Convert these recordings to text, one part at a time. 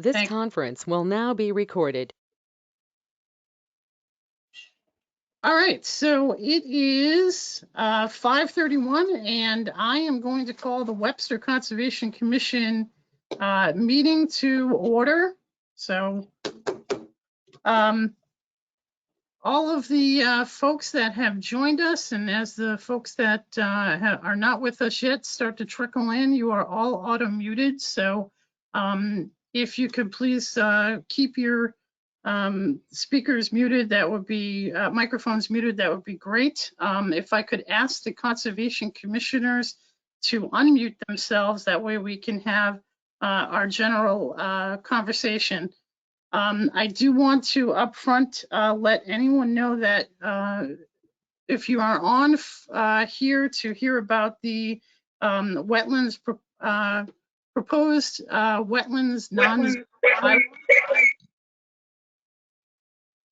This Thank you. conference will now be recorded. All right, so it is 5:31, and I am going to call the Webster Conservation Commission meeting to order. So all of the folks that have joined us, and as the folks that are not with us yet start to trickle in, you are all auto muted. So if you could please keep your speakers muted, that would be microphones muted, that would be great. If I could ask the conservation commissioners to unmute themselves, that way we can have our general conversation. I do want to upfront let anyone know that if you are on here to hear about the wetlands proposed wetlands non.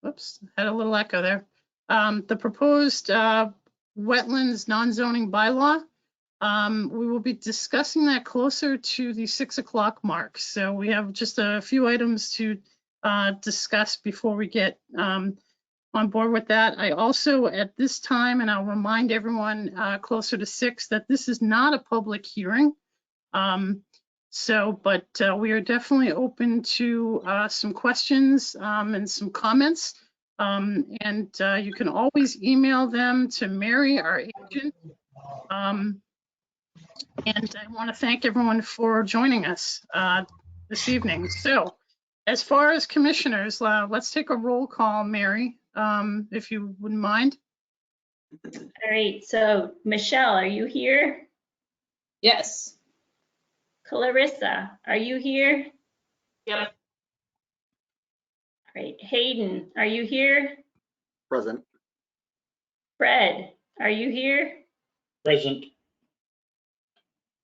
Oops, had a little echo there. The proposed wetlands non-zoning bylaw. We will be discussing that closer to the 6 o'clock mark. So we have just a few items to discuss before we get on board with that. I also, at this time, and I'll remind everyone closer to 6, that this is not a public hearing. But we are definitely open to some questions and some comments. You can always email them to Mary, our agent. And I want to thank everyone for joining us this evening. So as far as commissioners, let's take a roll call, Mary, if you wouldn't mind. All right, so Michelle, are you here? Yes. Clarissa, are you here? Yep. All right, Hayden, are you here? Present. Fred, are you here? Present.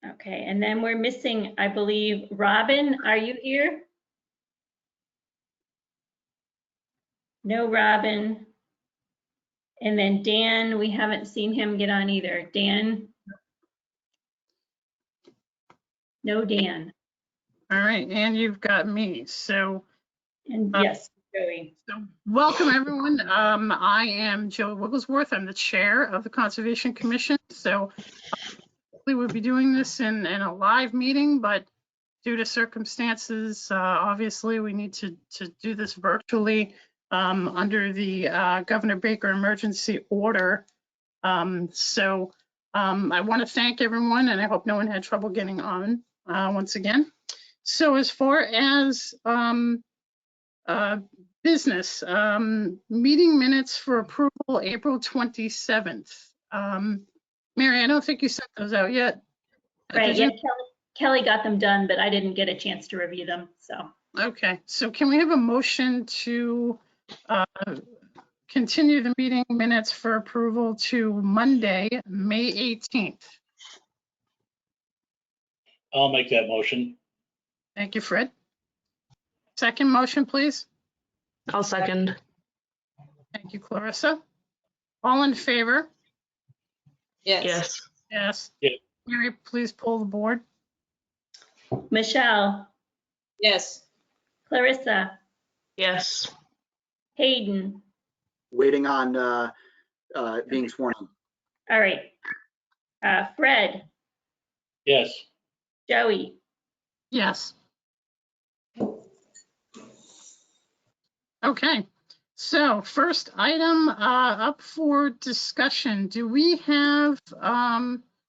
Okay, and then we're missing, I believe, Robin, are you here? No, Robin. And then Dan, we haven't seen him get on either. Dan? No, Dan. All right, and you've got me. So, And yes, Joey. so welcome everyone. I am Joe Wigglesworth. I'm the chair of the Conservation Commission. So we would be doing this in a live meeting, but due to circumstances, obviously we need to do this virtually under the Governor Baker emergency order. I want to thank everyone, and I hope no one had trouble getting on once again. So as far as business, meeting minutes for approval, April 27th. Mary, I don't think you sent those out yet. Right, yeah, Kelly got them done, but I didn't get a chance to review them, so. Okay, so can we have a motion to continue the meeting minutes for approval to Monday, May 18th? I'll make that motion. Thank you, Fred. Second motion, please. I'll second. Thank you, Clarissa. All in favor? Yes. Yes. Yeah. Mary, please pull the board. Michelle, Yes. Clarissa, Yes. Hayden. Waiting on being sworn in. All right. Fred, Yes. Joey. Yes. Okay, so first item up for discussion. Do we have,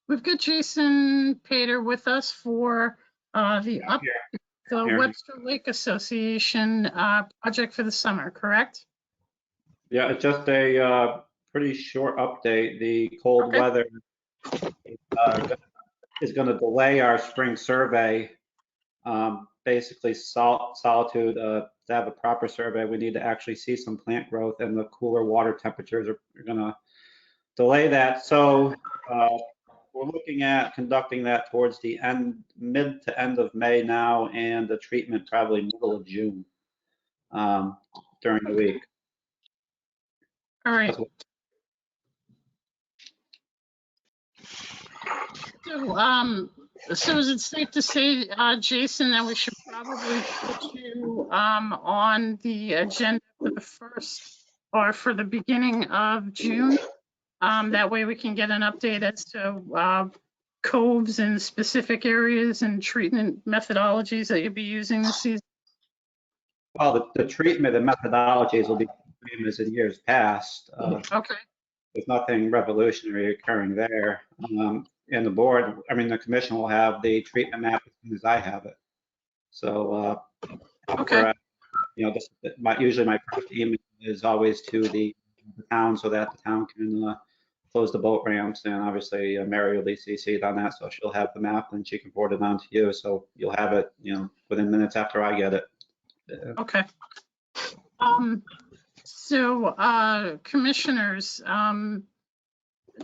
we've got Jason Pater with us for the Webster Lake Association project for the summer, correct? Yeah, it's just a pretty short update. The cold weather is going to delay our spring survey. Basically, Solitude, to have a proper survey, we need to actually see some plant growth, and the cooler water temperatures are going to delay that. So we're looking at conducting that towards the mid to end of May now, and the treatment probably middle of June during the week. All right. So So is it safe to say, Jason, that we should probably put you on the agenda for the first or for the beginning of June? That way we can get an update as to coves and specific areas and treatment methodologies that you'll be using this season? Well, the treatment and methodologies will be the same as in years past. Okay, There's nothing revolutionary occurring there. And the board, I mean, the commission will have the treatment map as soon as I have it. So, okay, usually my first email is always to the town so that the town can close the boat ramps. And obviously Mary will be CC'd on that, so she'll have the map and she can forward it on to you. So you'll have it, within minutes after I get it. okay. So, commissioners,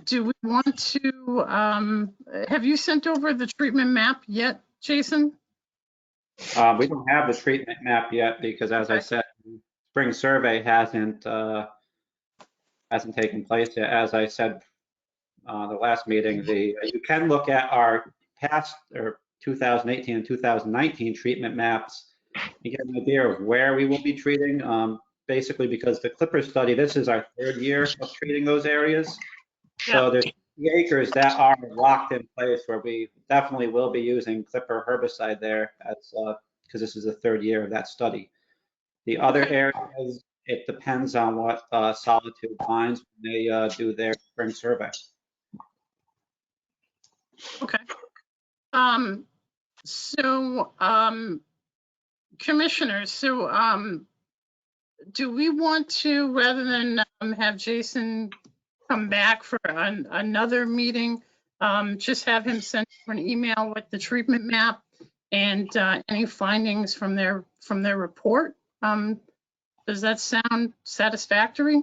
do we want to, have you sent over the treatment map yet, Jason? We don't have the treatment map yet because, as I said, spring survey hasn't taken place yet. As I said, the last meeting, you can look at our past or 2018 and 2019 treatment maps and get an idea of where we will be treating. Basically, because the Clipper study, this is our third year of treating those areas. So there's the acres that are locked in place where we definitely will be using Clipper herbicide there because this is the third year of that study. The other areas, it depends on what Solitude finds when they do their spring survey. Okay. So, commissioners, do we want to, rather than have Jason come back for another meeting, just have him send an email with the treatment map and any findings from their report? Does that sound satisfactory?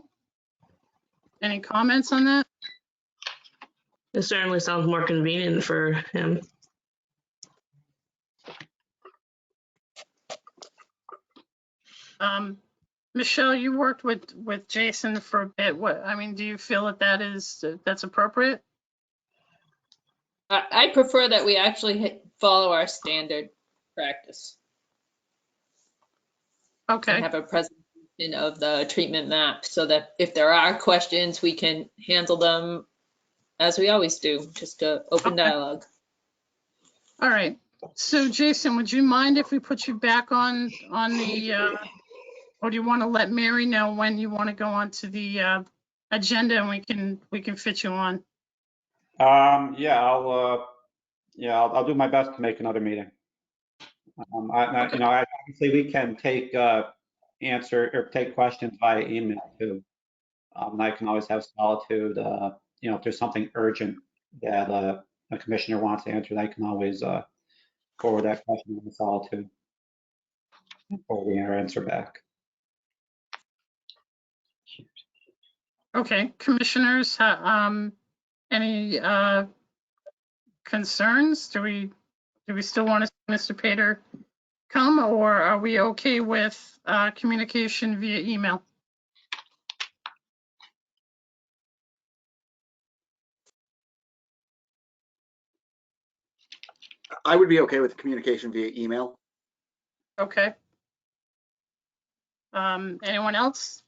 Any comments on that? It certainly sounds more convenient for him. Michelle, you worked with Jason for a bit. Do you feel that that's appropriate? I prefer that we actually follow our standard practice and Okay, have a presentation of the treatment map so that if there are questions, we can handle them as we always do, just an open Okay. dialogue. all right. So Jason, would you mind if we put you back on the, or do you want to let Mary know when you want to go onto the agenda and we can fit you on? I'll do my best to make another meeting. Obviously we can take take questions via email too. And I can always have Solitude. If there's something urgent that a commissioner wants answered, I can always forward that question to Solitude and forward the answer back. Okay, commissioners, any concerns? Do we still want to see Mr. Pater come, or are we okay with communication via email? I would be okay with communication via email. Okay. Anyone else?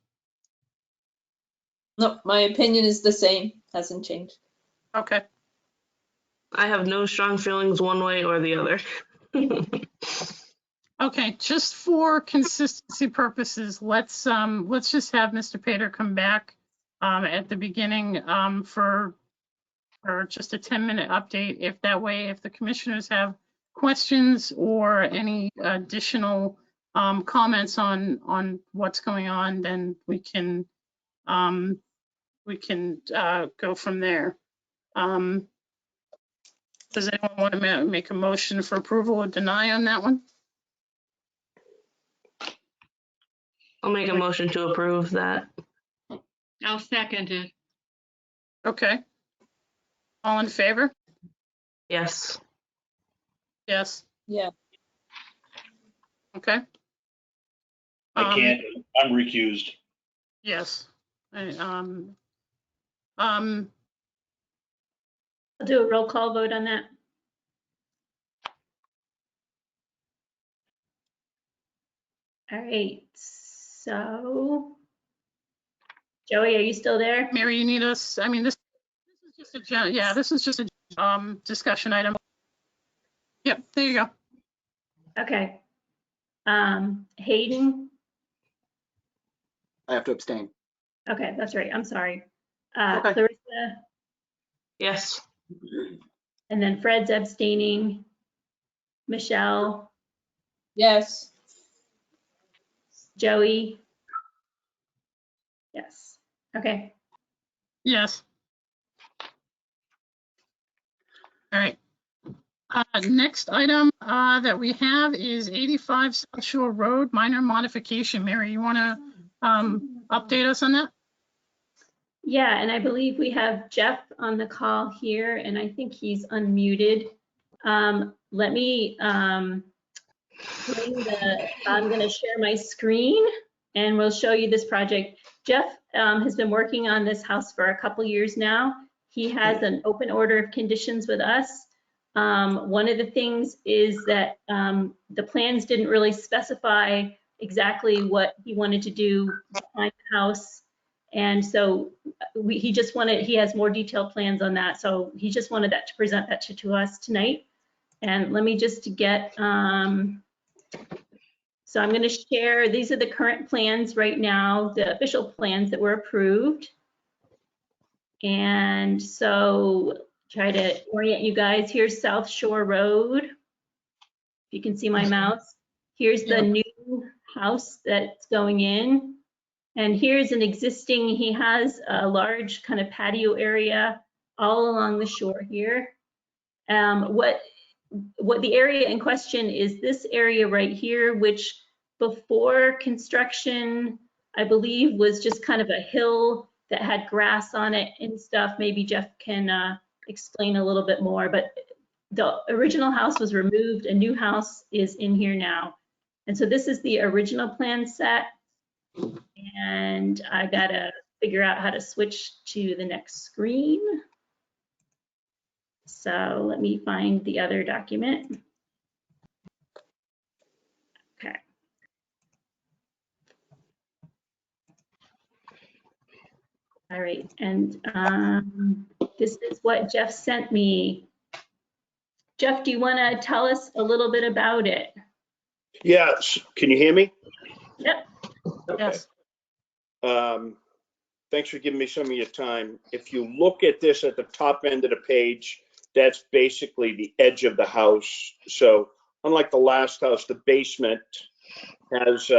No, my opinion is the same, hasn't changed. Okay, I have no strong feelings one way or the other. okay, just for consistency purposes, let's just have Mr. Pater come back at the beginning for just a 10-minute update. If that way, if the commissioners have questions or any additional comments on what's going on, then we can go from there. Does anyone want to make a motion for approval or deny on that one? I'll make a motion to approve that. I'll second it. Okay. All in favor? Yes. Yes. Yeah. Okay. I can't, I'm recused. Yes. I'll do a roll call vote on that. All right, so Joey, are you still there? Mary, you need us, I mean, this is just a, yeah, this is just a discussion item. Yep, there you go. Okay. Hayden? I have to abstain. Okay, that's right. I'm sorry. Okay. Clarissa, Yes. and then Fred's abstaining. Michelle, Yes. Joey? Yes. Okay. Yes. All right. Next item that we have is 85 South Shore Road, minor modification. Mary, you want to update us on that? Yeah, and I believe we have Jeff on the call here, and I think he's unmuted. Let me I'm going to share my screen and we'll show you this project. Jeff has been working on this house for a couple years now. He has an open order of conditions with us. One of the things is that the plans didn't really specify exactly what he wanted to do behind the house. And so he has more detailed plans on that. So he just wanted that to present that to us tonight. And let me just get, so I'm going to share, these are the current plans right now, the official plans that were approved. And so try to orient you guys. Here's South Shore Road. If you can see my mouse. Here's the new house that's going in. And here's an existing, he has a large kind of patio area all along the shore here. What the area in question is this area right here, which before construction, I believe was just kind of a hill that had grass on it and stuff. Maybe Jeff can explain a little bit more, but the original house was removed. A new house is in here now. And so this is the original plan set. And I gotta figure out how to switch to the next screen. So let me find the other document. Okay. All right, and this is what Jeff sent me. Jeff, do you want to tell us a little bit about it? Yes, can you hear me? Yep. Okay. Thanks for giving me some of your time. If you look at this at the top end of the page, that's basically the edge of the house. So unlike the last house, the basement has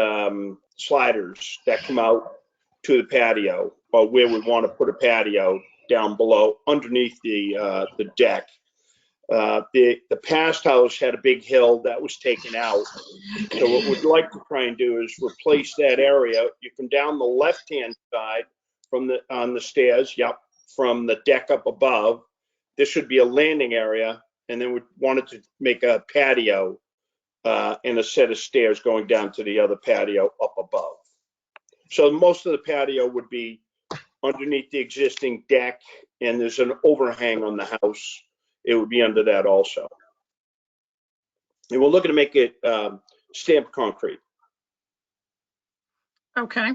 sliders that come out to the patio, or where we want to put a patio down below underneath the deck. The past house had a big hill that was taken out. So what we'd like to try and do is replace that area. You come down the left-hand side on the stairs, from the deck up above. This should be a landing area, and then we wanted to make a patio and a set of stairs going down to the other patio up above. So most of the patio would be underneath the existing deck, and there's an overhang on the house. It would be under that also. And we're looking to make it stamped concrete. Okay.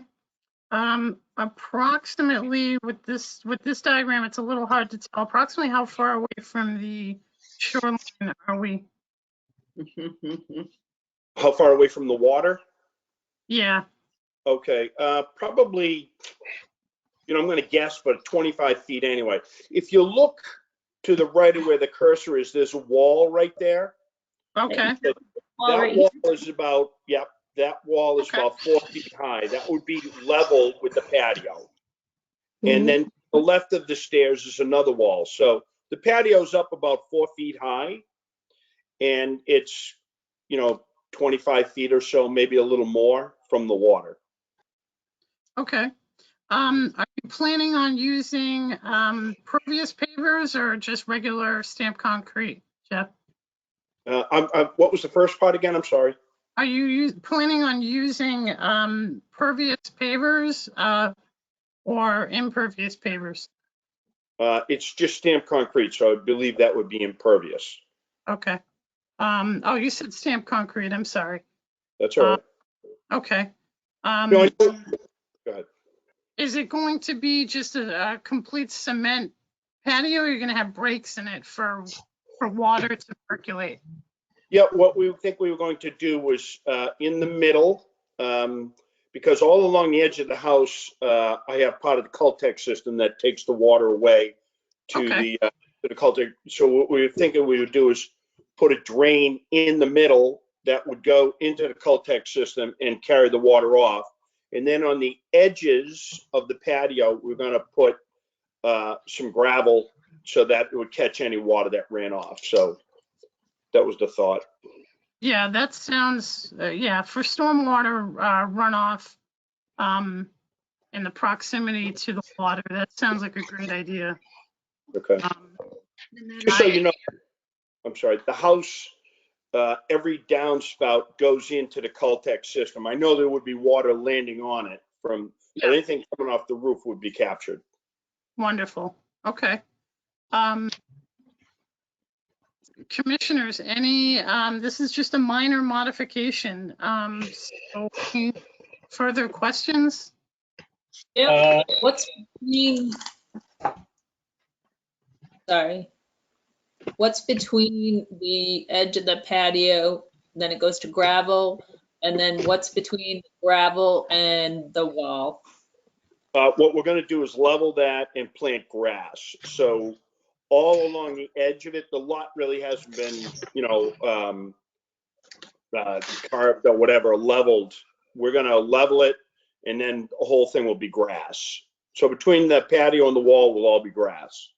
Approximately with this diagram, it's a little hard to tell. Approximately how far away from the shoreline are we? How far away from the water? Yeah. Okay, probably, I'm going to guess, but 25 feet anyway. If you look to the right of where the cursor is, there's a wall right there. Okay. That wall is about, that wall is about 4 feet high. That would be level with the patio. And then to the left of the stairs is another wall. So the patio's up about 4 feet high, and it's, 25 feet or so, maybe a little more from the water. Okay. Are you planning on using pervious pavers or just regular stamped concrete, Jeff? What was the first part again? I'm sorry. Are you planning on using pervious pavers or impervious pavers? It's just stamped concrete, so I believe that would be impervious. Okay. Oh, you said stamped concrete. I'm sorry. That's all right. Okay. The only- Go ahead. Is it going to be just a complete cement patio, or you're gonna have breaks in it for water to percolate? Yeah, what we think we were going to do was in the middle, because all along the edge of the house, I have part of the Cultec system that takes the water away to Okay. the Cultec. So what we were thinking we would do is put a drain in the middle that would go into the Cultec system and carry the water off. And then on the edges of the patio, we're going to put some gravel so that it would catch any water that ran off. So that was the thought. Yeah, that sounds, yeah, for stormwater runoff in the proximity to the water, that sounds like a great idea. Okay. Just so you know, I'm sorry, the house, every downspout goes into the Cultec system. I know there would be water landing on it from Yeah. anything coming off the roof would be captured. Wonderful. Okay. Commissioners, any, this is just a minor modification. So any further questions? Yeah, what's between, sorry. What's between the edge of the patio, then it goes to gravel, and then what's between gravel and the wall? What we're going to do is level that and plant grass. So all along the edge of it, the lot really hasn't been, carved or whatever, leveled. We're going to level it, and then the whole thing will be grass. So between the patio and the wall will all be grass.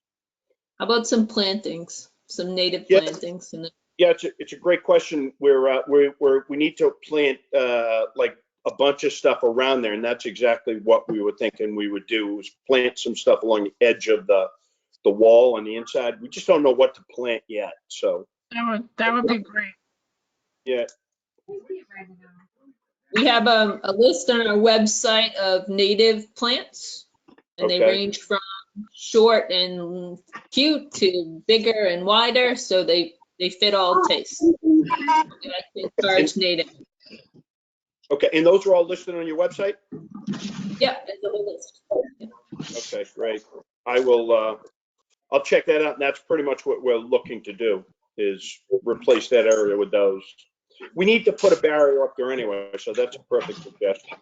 How about some plantings, some native Yeah. plantings? And Yeah, it's a great question. We need to plant like a bunch of stuff around there, and that's exactly what we were thinking we would do, was plant some stuff along the edge of the wall on the inside. We just don't know what to plant yet. So That would be great. yeah, we have a list on our website of native plants, and they Okay. range from short and cute to bigger and wider, so they fit all tastes. We like to encourage native. okay. And those are all listed on your website? Yeah, there's a whole list. Okay, great. I will, I'll check that out. And that's pretty much what we're looking to do, is replace that area with those. We need to put a barrier up there anyway, so that's a perfect suggestion.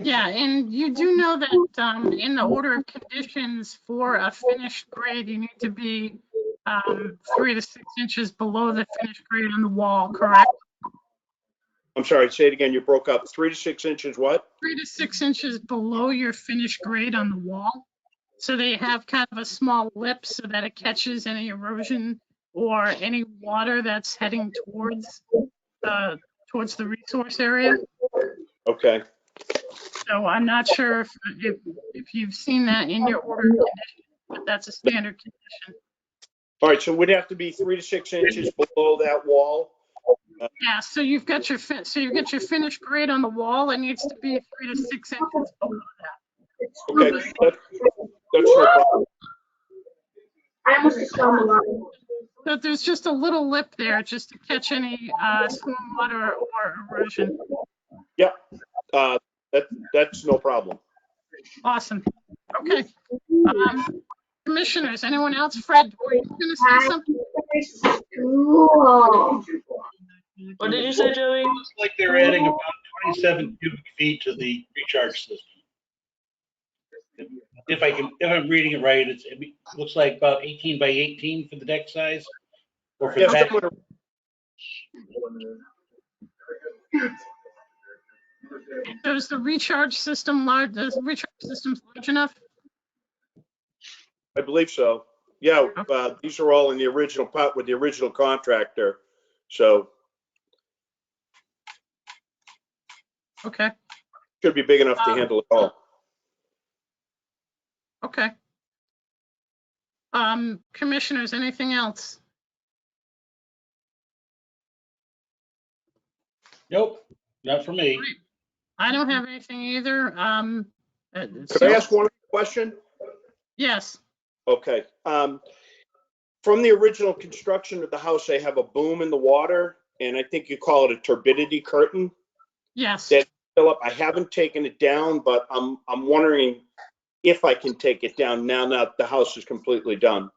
Yeah, and you do know that in the order of conditions for a finished grade, you need to be 3 to 6 inches below the finished grade on the wall, correct? I'm sorry, say it again. You broke up. 3 to 6 inches what? 3 to 6 inches below your finished grade on the wall. So they have kind of a small lip so that it catches any erosion or any water that's heading towards the resource area. Okay. So I'm not sure if you've seen that in your order of conditions, but that's a standard condition. All right, so we'd have to be 3 to 6 inches below that wall. Yeah, so you've got your finished grade on the wall. It needs to be 3 to 6 inches below that. Okay, that's no problem. I almost saw the So there's just a little lip there just to catch any storm water or erosion. Yeah, that's no problem. Awesome. Okay. Commissioners, anyone else? Fred, were you going to say something? Cool. What did you say, Joey? Looks like they're adding about 27 cubic feet to the recharge system. If I'm reading it right, it looks like about 18 by 18 for the deck size. Or for Yes, that. So is the recharge system large? Is the recharge system large enough? I believe so. Yeah, these are all in the original part with the original contractor. So Okay. should be big enough to handle it all. Okay. Commissioners, anything else? Nope, not for me. I don't have anything either. Could I ask one question? Yes. Okay. From the original construction of the house, they have a boom in the water, and I think you call it a turbidity curtain. Yes. That Philip, I haven't taken it down, but I'm wondering if I can take it down now that the house is completely done.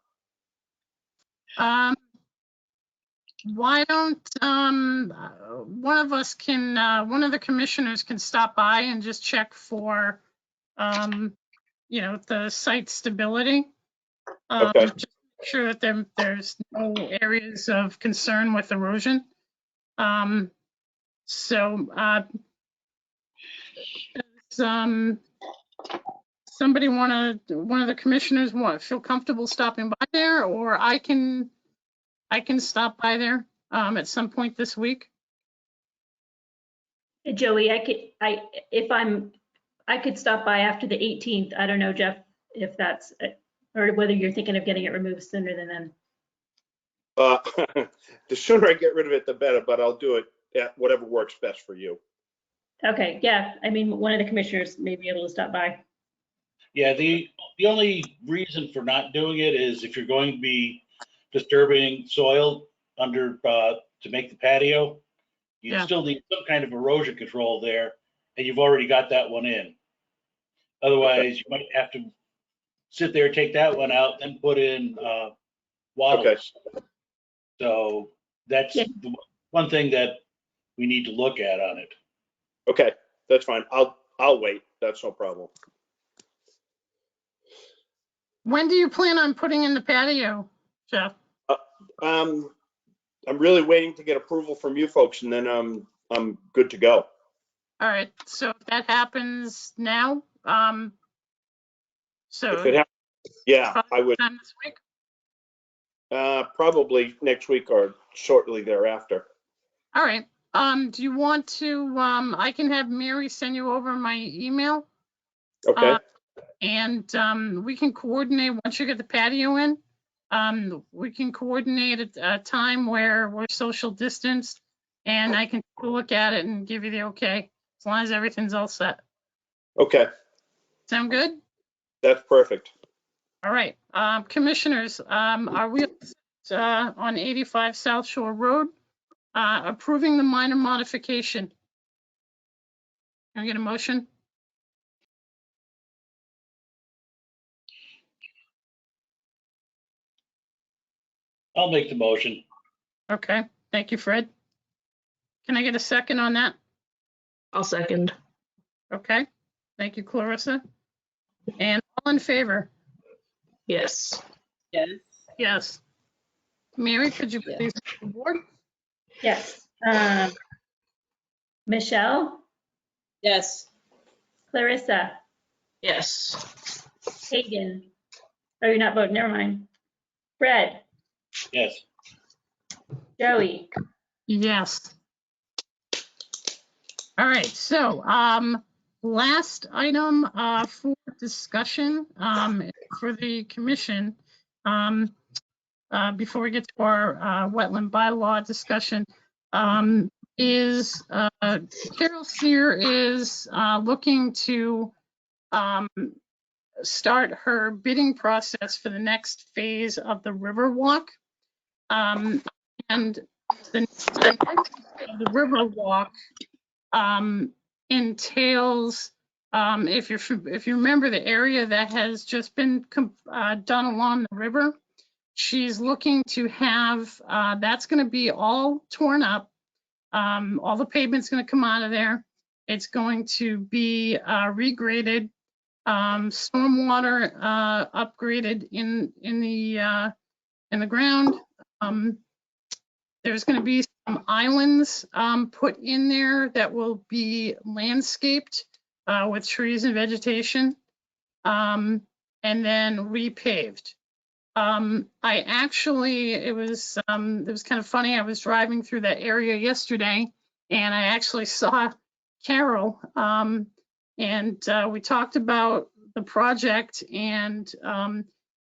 Why don't, one of us can, one of the commissioners can stop by and just check for, you know, the site stability. Okay. Just make sure that there's no areas of concern with erosion. Somebody one of the commissioners feel comfortable stopping by there, or I can stop by there, at some point this week. Joey, I could stop by after the 18th. I don't know, Jeff, if that's, or whether you're thinking of getting it removed sooner than then. The sooner I get rid of it, the better, but I'll do it at whatever works best for you. Okay, yeah, I mean, one of the commissioners may be able to stop by. Yeah, the only reason for not doing it is if you're going to be disturbing soil under, to make the patio, you Yeah. still need some kind of erosion control there, and you've already got that one in. Otherwise, you might have to sit there, take that one out, then put in wattles. So that's Yeah. the one thing that we need to look at on it. Okay, that's fine. I'll wait. That's no problem. When do you plan on putting in the patio, Jeff? I'm really waiting to get approval from you folks, and then I'm good to go. All right, so if that happens now, so If it happens, yeah, probably I would sometime this week. probably next week or shortly thereafter. All right, do you want to, I can have Mary send you over my email, Okay. and we can coordinate once you get the patio in. We can coordinate a time where we're social distanced, and I can look at it and give you the okay, as long as everything's all set. Okay, Sound good? that's perfect. All right, commissioners, are we on 85 South Shore Road, approving the minor modification? Can I get a motion? I'll make the motion. Okay, thank you, Fred. Can I get a second on that? I'll second. Okay, thank you, Clarissa. And all in favor? Yes. Yes. Yes. Mary, could you Yeah. please take the board? Yes. Michelle, Yes. Clarissa, Yes. Hagan. Oh, you're not voting, never mind. Fred, Yes. Joey, Yes. All right, so last item for discussion for the commission, before we get to our wetland bylaw discussion, is Carol Sear is looking to start her bidding process for the next phase of the Riverwalk. And the Riverwalk entails, if you remember the area that has just been done along the river, she's looking to have, that's going to be all torn up. All the pavement's going to come out of there. It's going to be regraded, stormwater upgraded in the ground. There's going to be some islands put in there that will be landscaped with trees and vegetation, and then repaved. I actually, it was kind of funny. I was driving through that area yesterday, and I actually saw Carol, and we talked about the project, and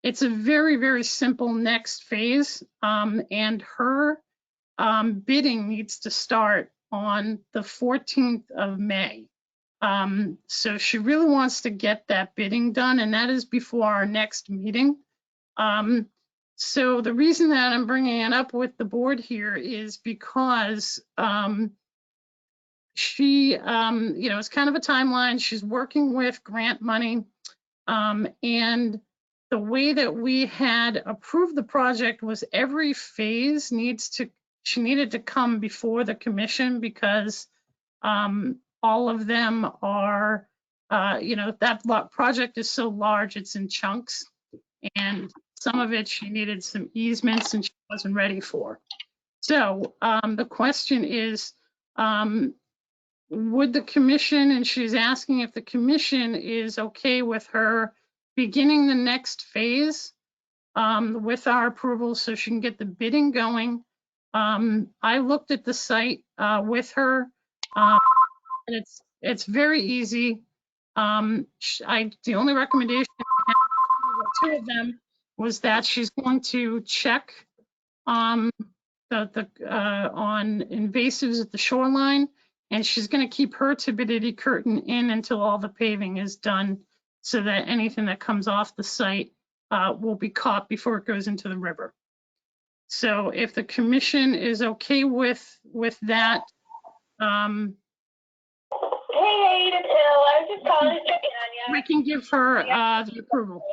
it's a very, very simple next phase, and her bidding needs to start on the 14th of May. So she really wants to get that bidding done, and that is before our next meeting. So the reason that I'm bringing it up with the board here is because she, it's kind of a timeline. She's working with grant money. And the way that we had approved the project was every phase she needed to come before the commission because all of them are, that project is so large, it's in chunks. And some of it she needed some easements and she wasn't ready for. So the question is, would the commission, and she's asking if the commission is okay with her beginning the next phase with our approval so she can get the bidding going. I looked at the site with her, and it's very easy. The only recommendation I had, two of them, was that she's going to check on invasives at the shoreline, and she's going to keep her turbidity curtain in until all the paving is done, so that anything that comes off the site will be caught before it goes into the river. So if the commission is okay with that, Hey, Ada Till, I was just calling to check in on you. we can give her the approval.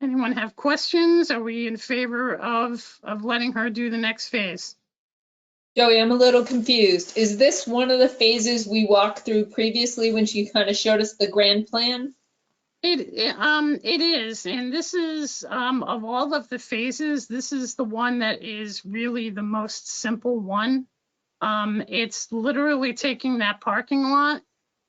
Anyone have questions? Are we in favor of letting her do the next phase? Joey, I'm a little confused. Is this one of the phases we walked through previously when she kind of showed us the grand plan? It is, and this is of all of the phases, this is the one that is really the most simple one. It's literally taking that parking lot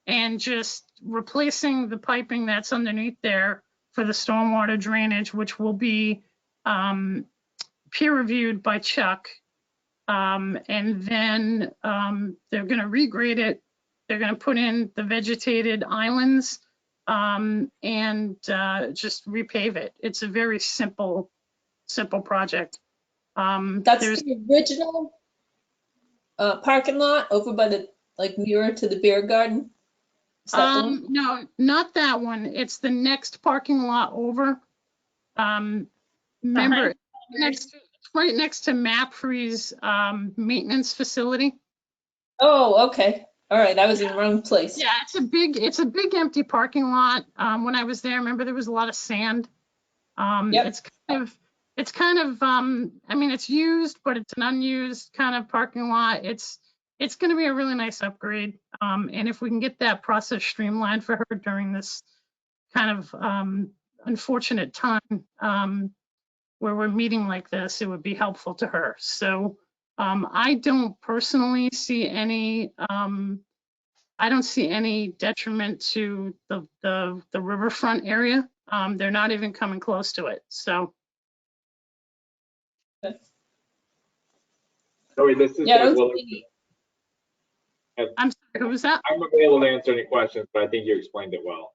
and just replacing the piping that's underneath there for the stormwater drainage, which will be peer reviewed by Chuck. And then they're going to regrade it. They're going to put in the vegetated islands and just repave it. It's a very simple project. That's the original parking lot over by the, like, nearer to the beer garden? Is that the one? No, not that one. It's the next parking lot over. Remember, right next to MAPFRE's maintenance facility. Oh, okay. All right, I was in the wrong place. Yeah, it's a big empty parking lot. When I was there, remember there was a lot of sand. Yep. It's kind of I mean, it's used, but it's an unused kind of parking lot. It's going to be a really nice upgrade. And if we can get that process streamlined for her during this kind of unfortunate time where we're meeting like this, it would be helpful to her. So I don't personally see any, I don't see any detriment to the riverfront area. They're not even coming close to it. So. Sorry, this is Yeah, I'm sorry, who was that? I'm available to answer any questions, but I think you explained it well.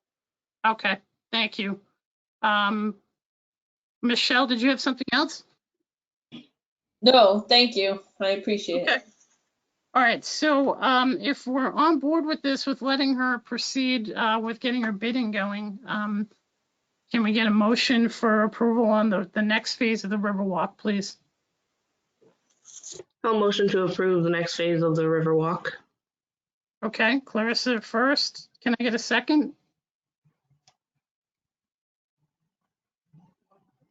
Okay, thank you. Michelle, did you have something else? No, thank you. I appreciate it. All right, so if we're on board with this, with letting her proceed with getting her bidding going, can we get a motion for approval on the next phase of the Riverwalk, please? I'll motion to approve the next phase of the Riverwalk. Okay, Clarissa first. Can I get a second?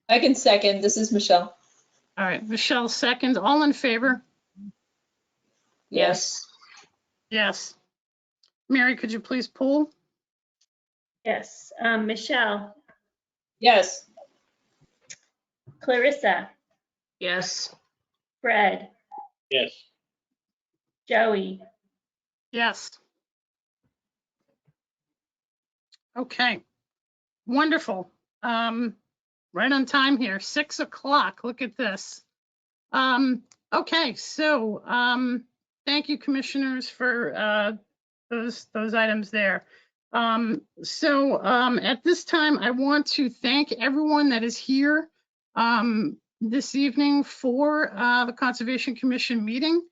I can second. This is Michelle. All right, Michelle seconds. All in favor? Yes. Yes. Mary, could you please poll? Yes. Michelle, Yes. Clarissa, Yes. Fred, Yes. Joey, Yes. Okay, wonderful. Right on time here, 6 o'clock. Look at this. Okay, so thank you, commissioners, for those items there. At this time, I want to thank everyone that is here this evening for the Conservation Commission meeting.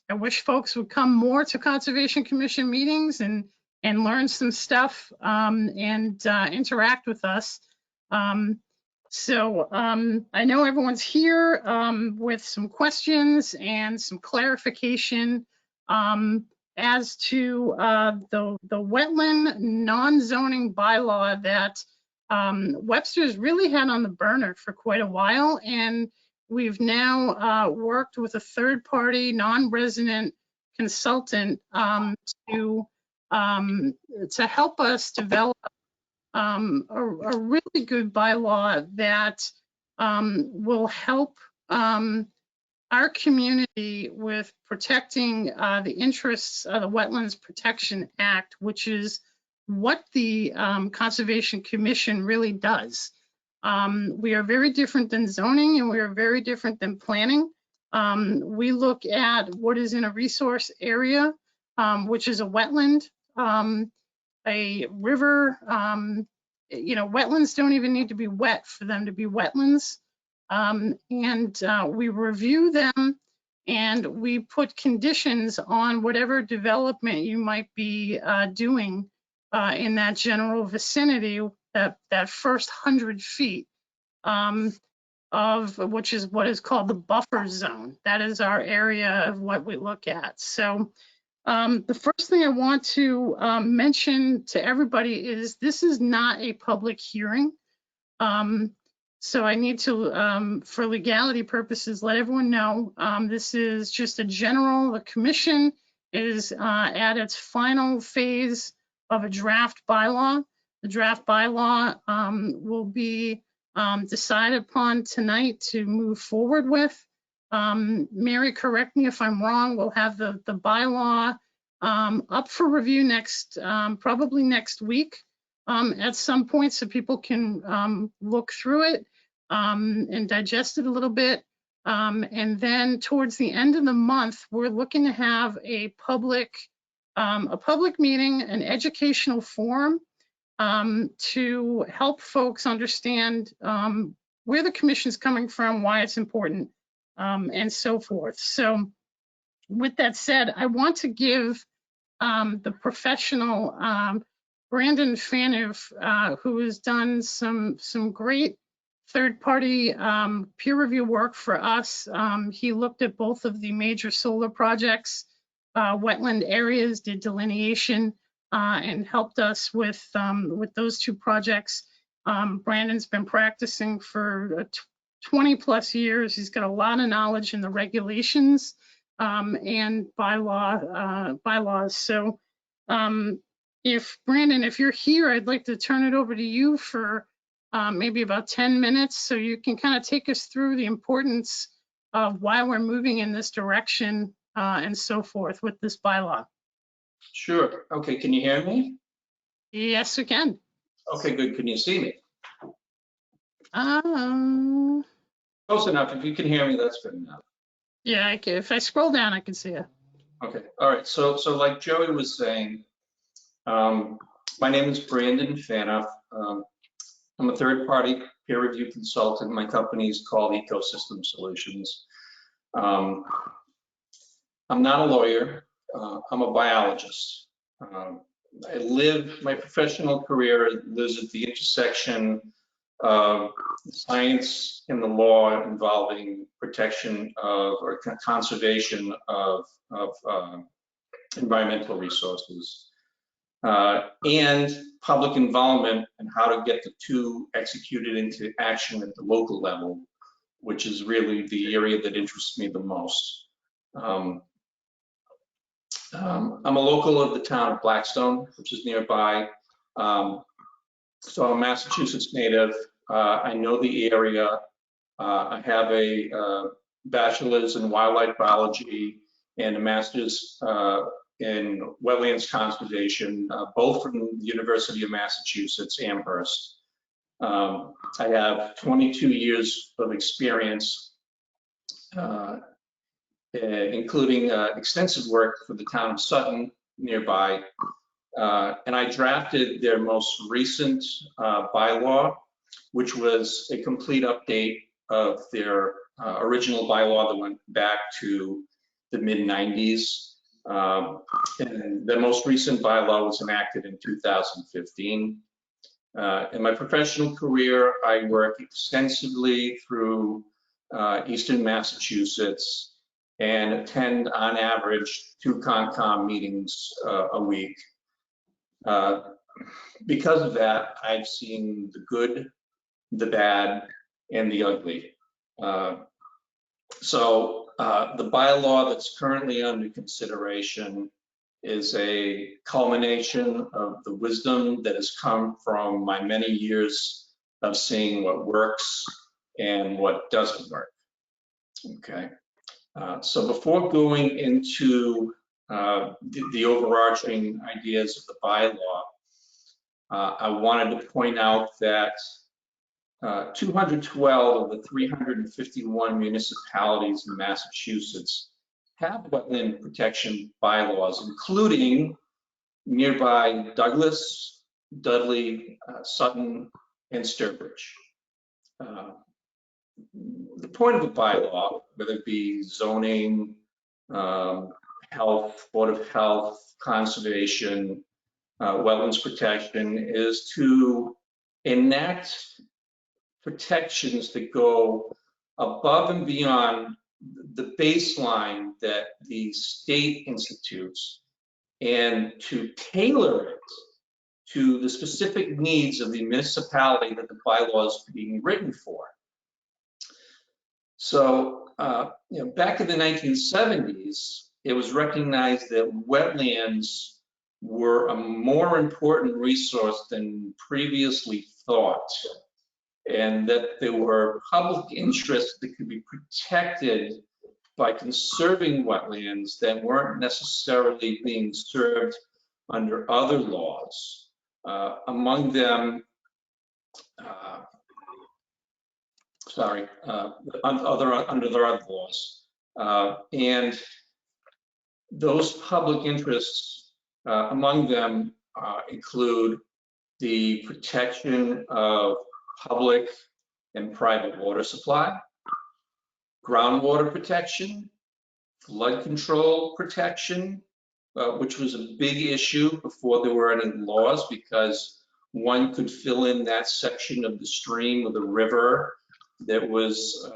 I wish folks would come more to Conservation Commission meetings and learn some stuff and interact with us. So I know everyone's here with some questions and some clarification as to the wetland non-zoning bylaw that Webster's really had on the burner for quite a while. And we've now worked with a third-party non-resident consultant to help us develop a really good bylaw that will help our community with protecting the interests of the Wetlands Protection Act, which is what the Conservation Commission really does. We are very different than zoning, and we are very different than planning. We look at what is in a resource area, which is a wetland, a river. Wetlands don't even need to be wet for them to be wetlands. We review them and we put conditions on whatever development you might be doing in that general vicinity, that first 100 feet of which is what is called the buffer zone. That is our area of what we look at. So the first thing I want to mention to everybody is this is not a public hearing. So I need to, for legality purposes, let everyone know this is just a general. The commission is at its final phase of a draft bylaw. The draft bylaw will be decided upon tonight to move forward with. Mary, correct me if I'm wrong. We'll have the bylaw up for review probably next week at some point, so people can look through it and digest it a little bit. And then towards the end of the month, we're looking to have a public meeting, an educational forum to help folks understand where the commission's coming from, why it's important, and so forth. So with that said, I want to give the professional Brandon Phaneuf, who has done some great third-party peer review work for us. He looked at both of the major solar projects, wetland areas, did delineation, and helped us with those two projects. Brandon's been practicing for 20 plus years. He's got a lot of knowledge in the regulations and bylaws. So Brandon, if you're here, I'd like to turn it over to you for maybe about 10 minutes so you can kind of take us through the importance of why we're moving in this direction and so forth with this bylaw. Sure. Okay, can you hear me? Yes, we can. Okay, good. Can you see me? Close enough. If you can hear me, that's good enough. Yeah, if I scroll down, I can see it. Okay. All right. So like Joey was saying, my name is Brandon Phaneuf. I'm a third-party peer review consultant. My company is called Ecosystem Solutions. I'm not a lawyer. I'm a biologist. My professional career lives at the intersection of science and the law involving protection of or conservation of environmental resources and public involvement and how to get the two executed into action at the local level, which is really the area that interests me the most. I'm a local of the town of Blackstone, which is nearby. So I'm a Massachusetts native. I know the area. I have a bachelor's in wildlife biology and a master's in wetlands conservation, both from the University of Massachusetts, Amherst. I have 22 years of experience, including extensive work for the town of Sutton nearby. And I drafted their most recent bylaw, which was a complete update of their original bylaw that went back to the mid-90s. And the most recent bylaw was enacted in 2015. In my professional career, I work extensively through Eastern Massachusetts and attend on average 2 Concom meetings a week. Because of that, I've seen the good, the bad, and the ugly. So the bylaw that's currently under consideration is a culmination of the wisdom that has come from my many years of seeing what works and what doesn't work. Okay. So before going into the overarching ideas of the bylaw, I wanted to point out that 212 of the 351 municipalities in Massachusetts have wetland protection bylaws, including nearby Douglas, Dudley, Sutton, and Sturbridge. The point of a bylaw, whether it be zoning, health, Board of Health, conservation, wetlands protection, is to enact protections that go above and beyond the baseline that the state institutes, and to tailor it to the specific needs of the municipality that the bylaw is being written for. So, back in the 1970s, it was recognized that wetlands were a more important resource than previously thought, and that there were public interests that could be protected by conserving wetlands that weren't necessarily being served under other laws. Among them, under their other laws. And those public interests, among them include the protection of public and private water supply, groundwater protection, flood control protection, which was a big issue before there were any laws, because one could fill in that section of the stream or the river that was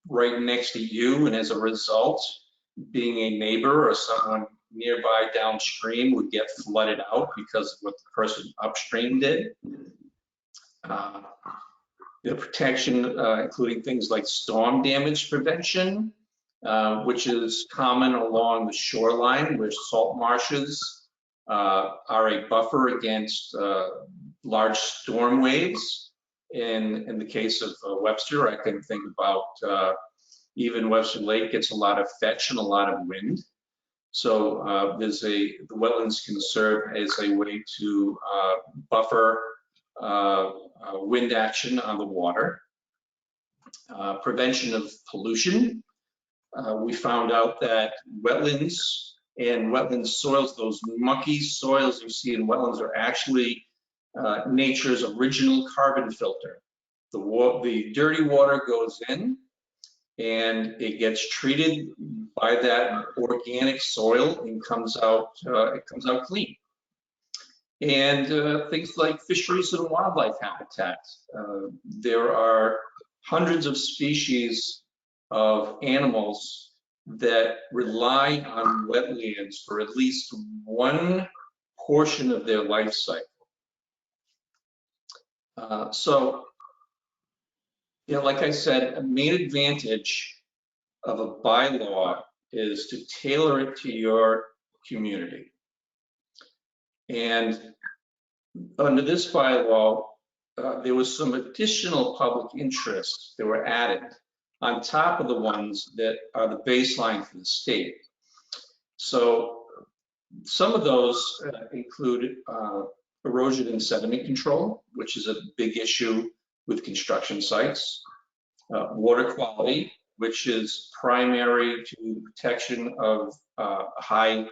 right next to you, and as a result, being a neighbor or someone nearby downstream would get flooded out because of what the person upstream did. The protection, including things like storm damage prevention, which is common along the shoreline, where salt marshes are a buffer against large storm waves. In the case of Webster, I can think about even Webster Lake gets a lot of fetch and a lot of wind. So the wetlands can serve as a way to buffer wind action on the water. Prevention of pollution. We found out that wetlands and wetland soils, those mucky soils you see in wetlands, are actually nature's original carbon filter. The dirty water goes in and it gets treated by that organic soil and comes out clean. And things like fisheries and wildlife habitat. There are hundreds of species of animals that rely on wetlands for at least one portion of their life cycle. Like I said, a main advantage of a bylaw is to tailor it to your community. And under this bylaw, there was some additional public interests that were added on top of the ones that are the baseline for the state. So some of those include erosion and sediment control, which is a big issue with construction sites, water quality, which is primary to protection of high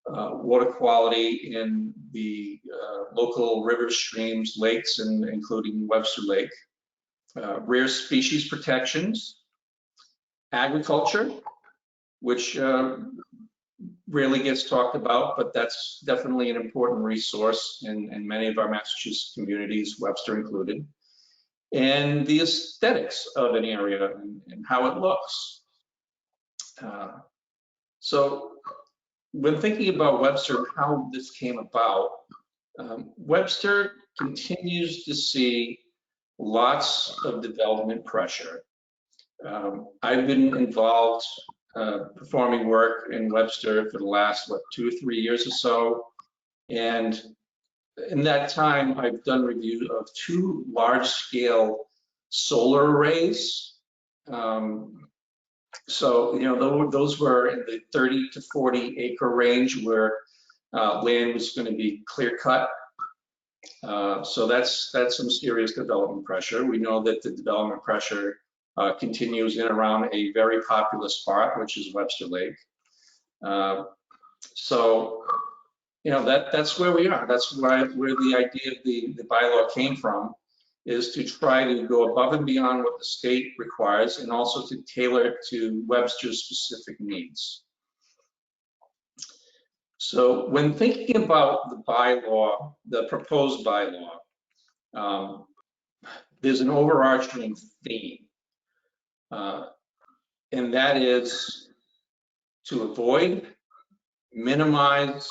water quality in the local rivers, streams, lakes, and including Webster Lake. Rare species protections, agriculture, which rarely gets talked about, but that's definitely an important resource in many of our Massachusetts communities, Webster included. And the aesthetics of an area and how it looks. So when thinking about Webster, how this came about, Webster continues to see lots of development pressure. I've been involved performing work in Webster for the last, 2 or 3 years or so. And in that time, I've done review of 2 large-scale solar arrays. So, you know, those were in the 30 to 40 acre range where land was going to be clear cut. So that's some serious development pressure. We know that the development pressure continues in around a very populous spot, which is Webster Lake. So, you know, that's where we are. That's where the idea of the bylaw came from, is to try to go above and beyond what the state requires and also to tailor it to Webster's specific needs. So when thinking about the bylaw, the proposed bylaw, there's an overarching theme, and that is to avoid, minimize,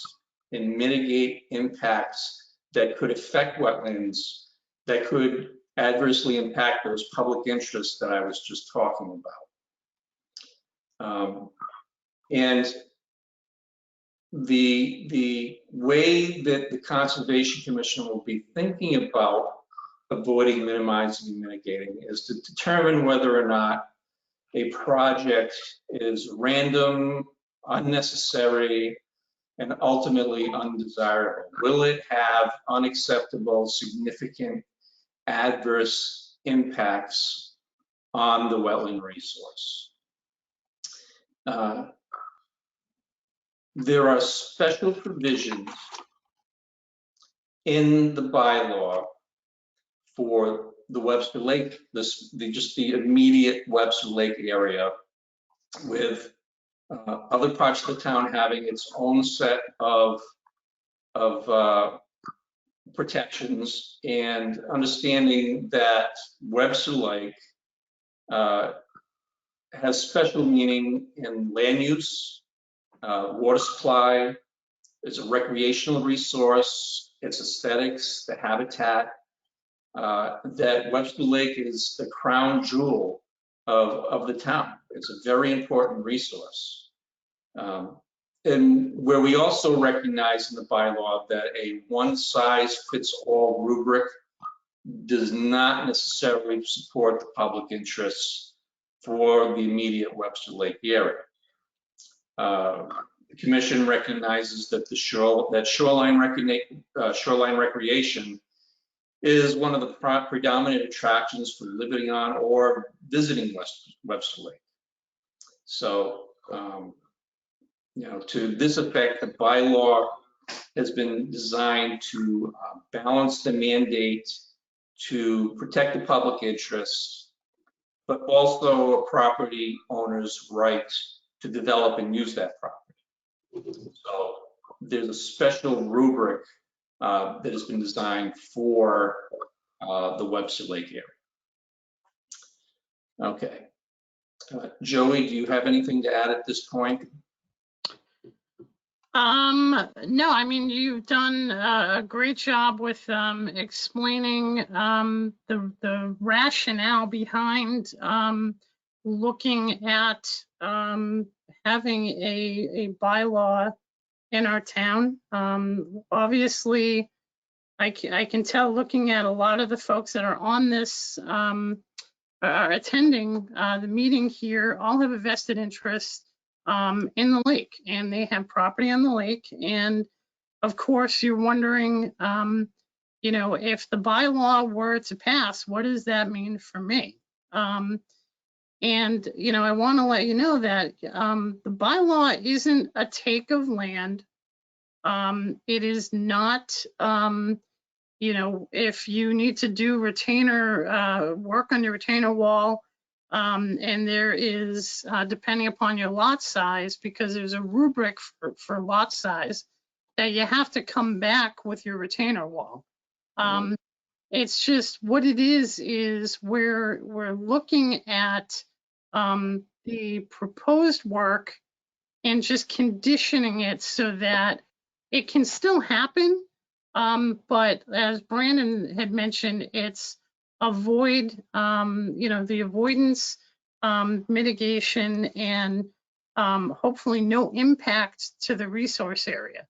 and mitigate impacts that could affect wetlands, that could adversely impact those public interests that I was just talking about. And the way that the Conservation Commission will be thinking about avoiding, minimizing, and mitigating is to determine whether or not a project is random, unnecessary, and ultimately undesirable. Will it have unacceptable, significant adverse impacts on the wetland resource? There are special provisions in the bylaw for the Webster Lake, just the immediate Webster Lake area, with other parts of the town having its own set of protections, and understanding that Webster Lake has special meaning in land use, water supply, it's a recreational resource, its aesthetics, the habitat, that Webster Lake is the crown jewel of the town. It's a very important resource. And where we also recognize in the bylaw that a one-size-fits-all rubric does not necessarily support the public interests for the immediate Webster Lake area. The Commission recognizes that shoreline recreation is one of the predominant attractions for living on or visiting Webster Lake. So, you know, to this effect, the bylaw has been designed to balance the mandate to protect the public interests, but also a property owner's right to develop and use that property. So there's a special rubric that has been designed for the Webster Lake area. Okay. Joey, do you have anything to add at this point? No, I mean, you've done a great job with explaining the rationale behind looking at having a bylaw in our town. Obviously, I can tell looking at a lot of the folks that are on this, are attending the meeting here, all have a vested interest in the lake, and they have property on the lake. And of course, you're wondering, you know, if the bylaw were to pass, what does that mean for me? And, you know, I want to let you know that the bylaw isn't a take of land. It is not, you know, if you need to do retainer work on your retainer wall, And there is, depending upon your lot size, because there's a rubric for lot size, that you have to come back with your retainer wall. It's just what it is we're looking at the proposed work and just conditioning it so that it can still happen. But as Brandon had mentioned, it's avoid, the avoidance, mitigation, and hopefully no impact to the resource area.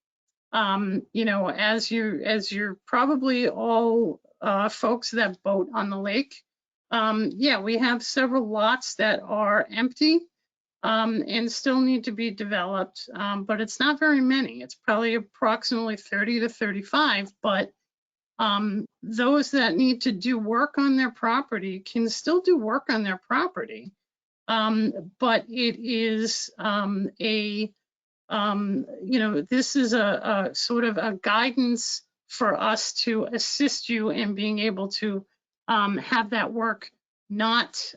As you're probably all folks that boat on the lake, yeah, we have several lots that are empty and still need to be developed, but it's not very many. It's probably approximately 30 to 35, but those that need to do work on their property can still do work on their property. But it is this is a sort of a guidance for us to assist you in being able to have that work not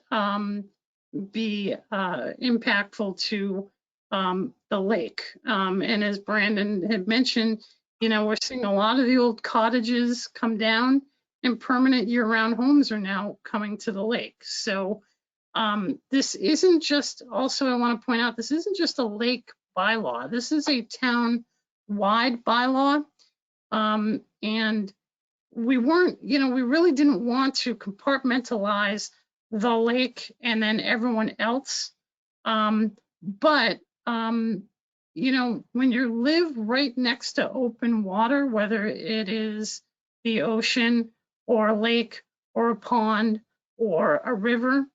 be impactful to the lake. And as Brandon had mentioned, we're seeing a lot of the old cottages come down and permanent year-round homes are now coming to the lake. So this isn't just, also I want to point out, this isn't just a lake bylaw. This is a town-wide bylaw. And we weren't, we really didn't want to compartmentalize the lake and then everyone else. But when you live right next to open water, whether it is the ocean or a lake or a pond or a river,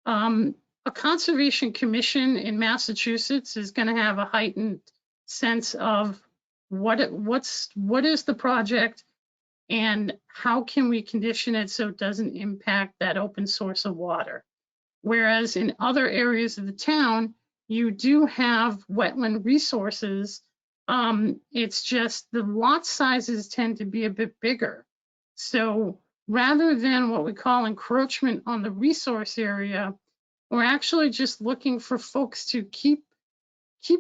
a conservation commission in Massachusetts is going to have a heightened sense of what is the project and how can we condition it so it doesn't impact that open source of water. Whereas in other areas of the town, you do have wetland resources. It's just the lot sizes tend to be a bit bigger. So rather than what we call encroachment on the resource area, we're actually just looking for folks to keep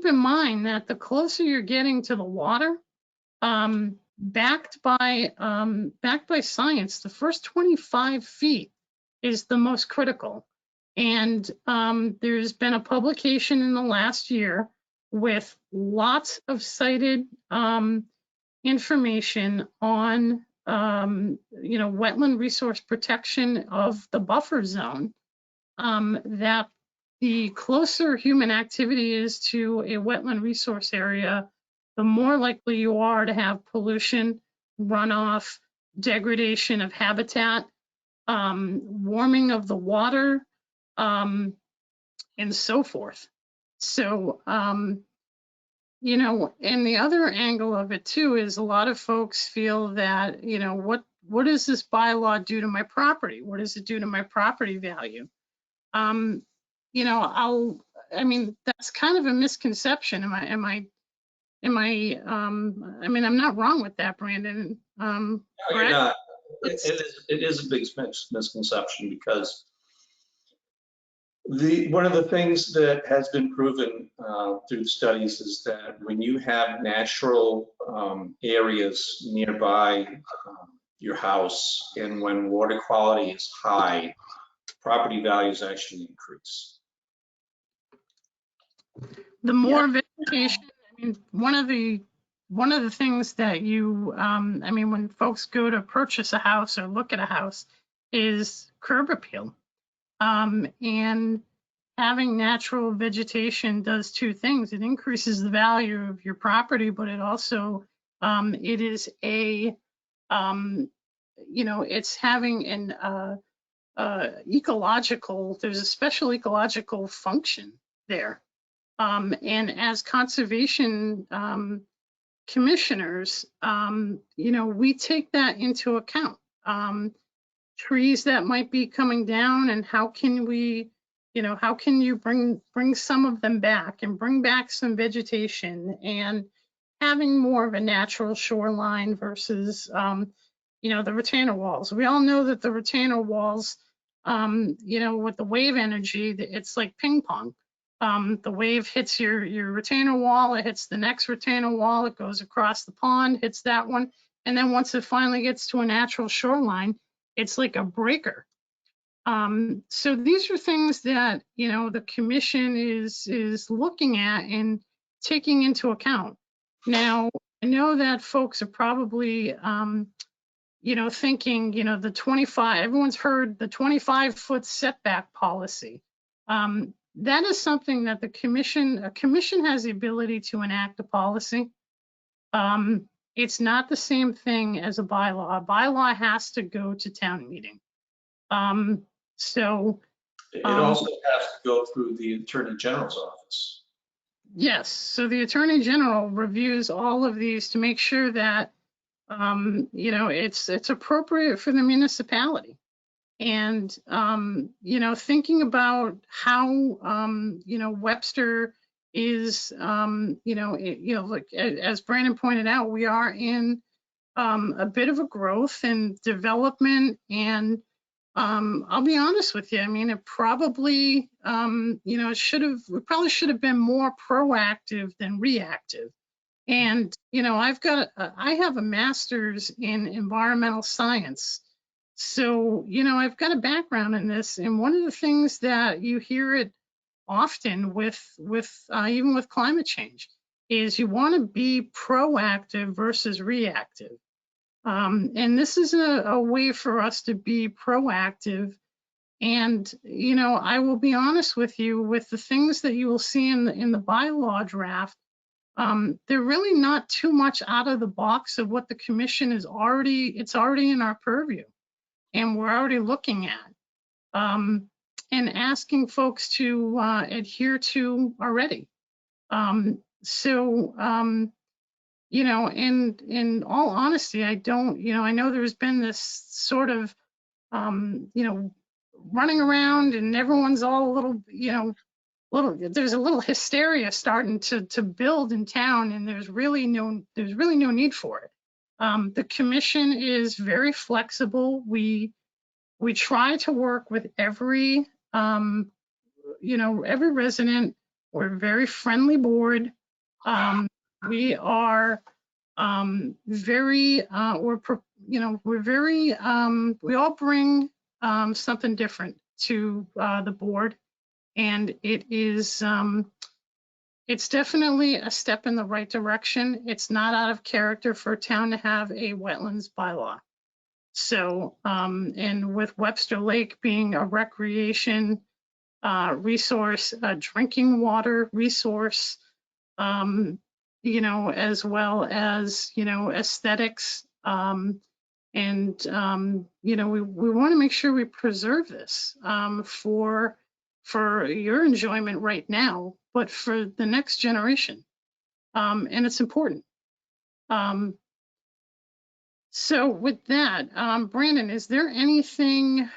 in mind that the closer you're getting to the water, backed by science, the first 25 feet is the most critical. And there's been a publication in the last year with lots of cited information on wetland resource protection of the buffer zone, that the closer human activity is to a wetland resource area, the more likely you are to have pollution, runoff, degradation of habitat, warming of the water, and so forth. So, and the other angle of it too is a lot of folks feel that, what does this bylaw do to my property? What does it do to my property value? That's kind of a misconception. I'm not wrong with that, Brandon. No, you're not. It is a big misconception because one of the things that has been proven through studies is that when you have natural areas nearby your house and when water quality is high, property values actually increase. The more vegetation, one of the things that you, when folks go to purchase a house or look at a house is curb appeal. And having natural vegetation does two things. It increases the value of your property, but it also, it is it's having an ecological, there's a special ecological function there. And as conservation commissioners, we take that into account. Trees that might be coming down, and how can we, how can you bring some of them back and bring back some vegetation, and having more of a natural shoreline versus, the retainer walls. We all know that the retainer walls you know, with the wave energy, it's like ping pong. The wave hits your retainer wall, it hits the next retainer wall, it goes across the pond, hits that one. And then once it finally gets to a natural shoreline, it's like a breaker. So these are things that, you know, the commission is looking at and taking into account. Now, I know that folks are probably, you know, thinking, you know, the 25, everyone's heard the 25-foot setback policy. That is something that a commission has the ability to enact a policy. It's not the same thing as a bylaw. A bylaw has to go to town meeting. It also has to go through the Attorney General's office. Yes, so the Attorney General reviews all of these to make sure that, you know, it's appropriate for the municipality. And, you know, thinking about how, you know, Webster is, you know, like, as Brandon pointed out, we are in a bit of a growth and development. And I'll be honest with you, I mean, it probably, you know, we probably should have been more proactive than reactive. And, you know, I have a master's in environmental science. So, you know, I've got a background in this. And one of the things that you hear it often with even with climate change is you want to be proactive versus reactive. And this is a way for us to be proactive. And, you know, I will be honest with you, with the things that you will see in the bylaw draft, they're really not too much out of the box of what the commission is it's already in our purview and we're already looking at, and asking folks to adhere to already. You know, in all honesty, I don't, you know, I know there's been this sort of, you know, running around and everyone's all a little, you know, there's a little hysteria starting to build in town, and there's really no need for it. The commission is very flexible. We try to work with every, you know, every resident. We're a very friendly board. We are very, you know, we're very, we all bring something different to the board. And it is, it's definitely a step in the right direction. It's not out of character for a town to have a wetlands bylaw. So, and with Webster Lake being a recreation resource, a drinking water resource, you know, as well as, you know, aesthetics, and, you know, we want to make sure we preserve this for your enjoyment right now, but for the next generation. And it's important. So with that, Brandon, is there anything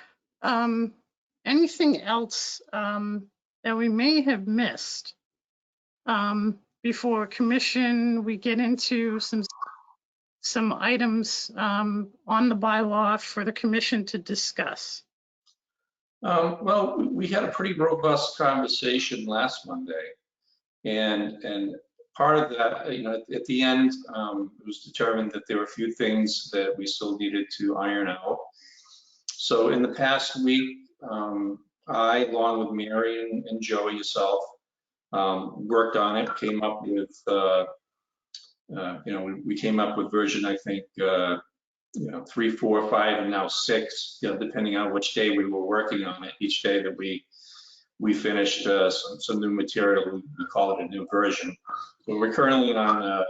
else that we may have missed before commission we get into some items on the bylaw for the commission to discuss? Well, we had a pretty robust conversation last Monday, and part of that, you know, at the end, it was determined that there were a few things that we still needed to iron out. So in the past week, I, along with Mary and Joey, yourself, worked on it, came up with, you know, we came up with version, I think, you know, 3, 4, 5, and now 6, you know, depending on which day we were working on it. Each day that we finished some new material, we call it a new version. So we're currently on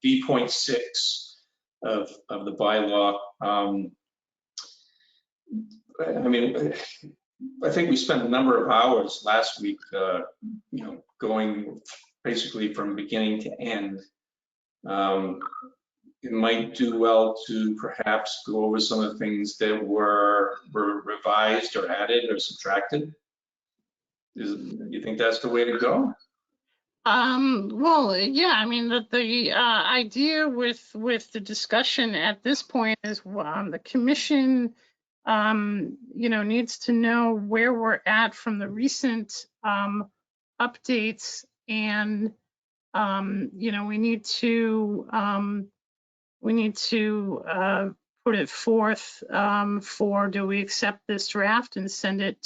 V.6 of the bylaw. I mean, I think we spent a number of hours last week, you know, going basically from beginning to end. It might do well to perhaps go over some of the things that were revised or added or subtracted. Do you think that's the way to go? Well, yeah, I mean, the idea with the discussion at this point is the commission needs to know where we're at from the recent updates, and we need to put it forth for, do we accept this draft and send it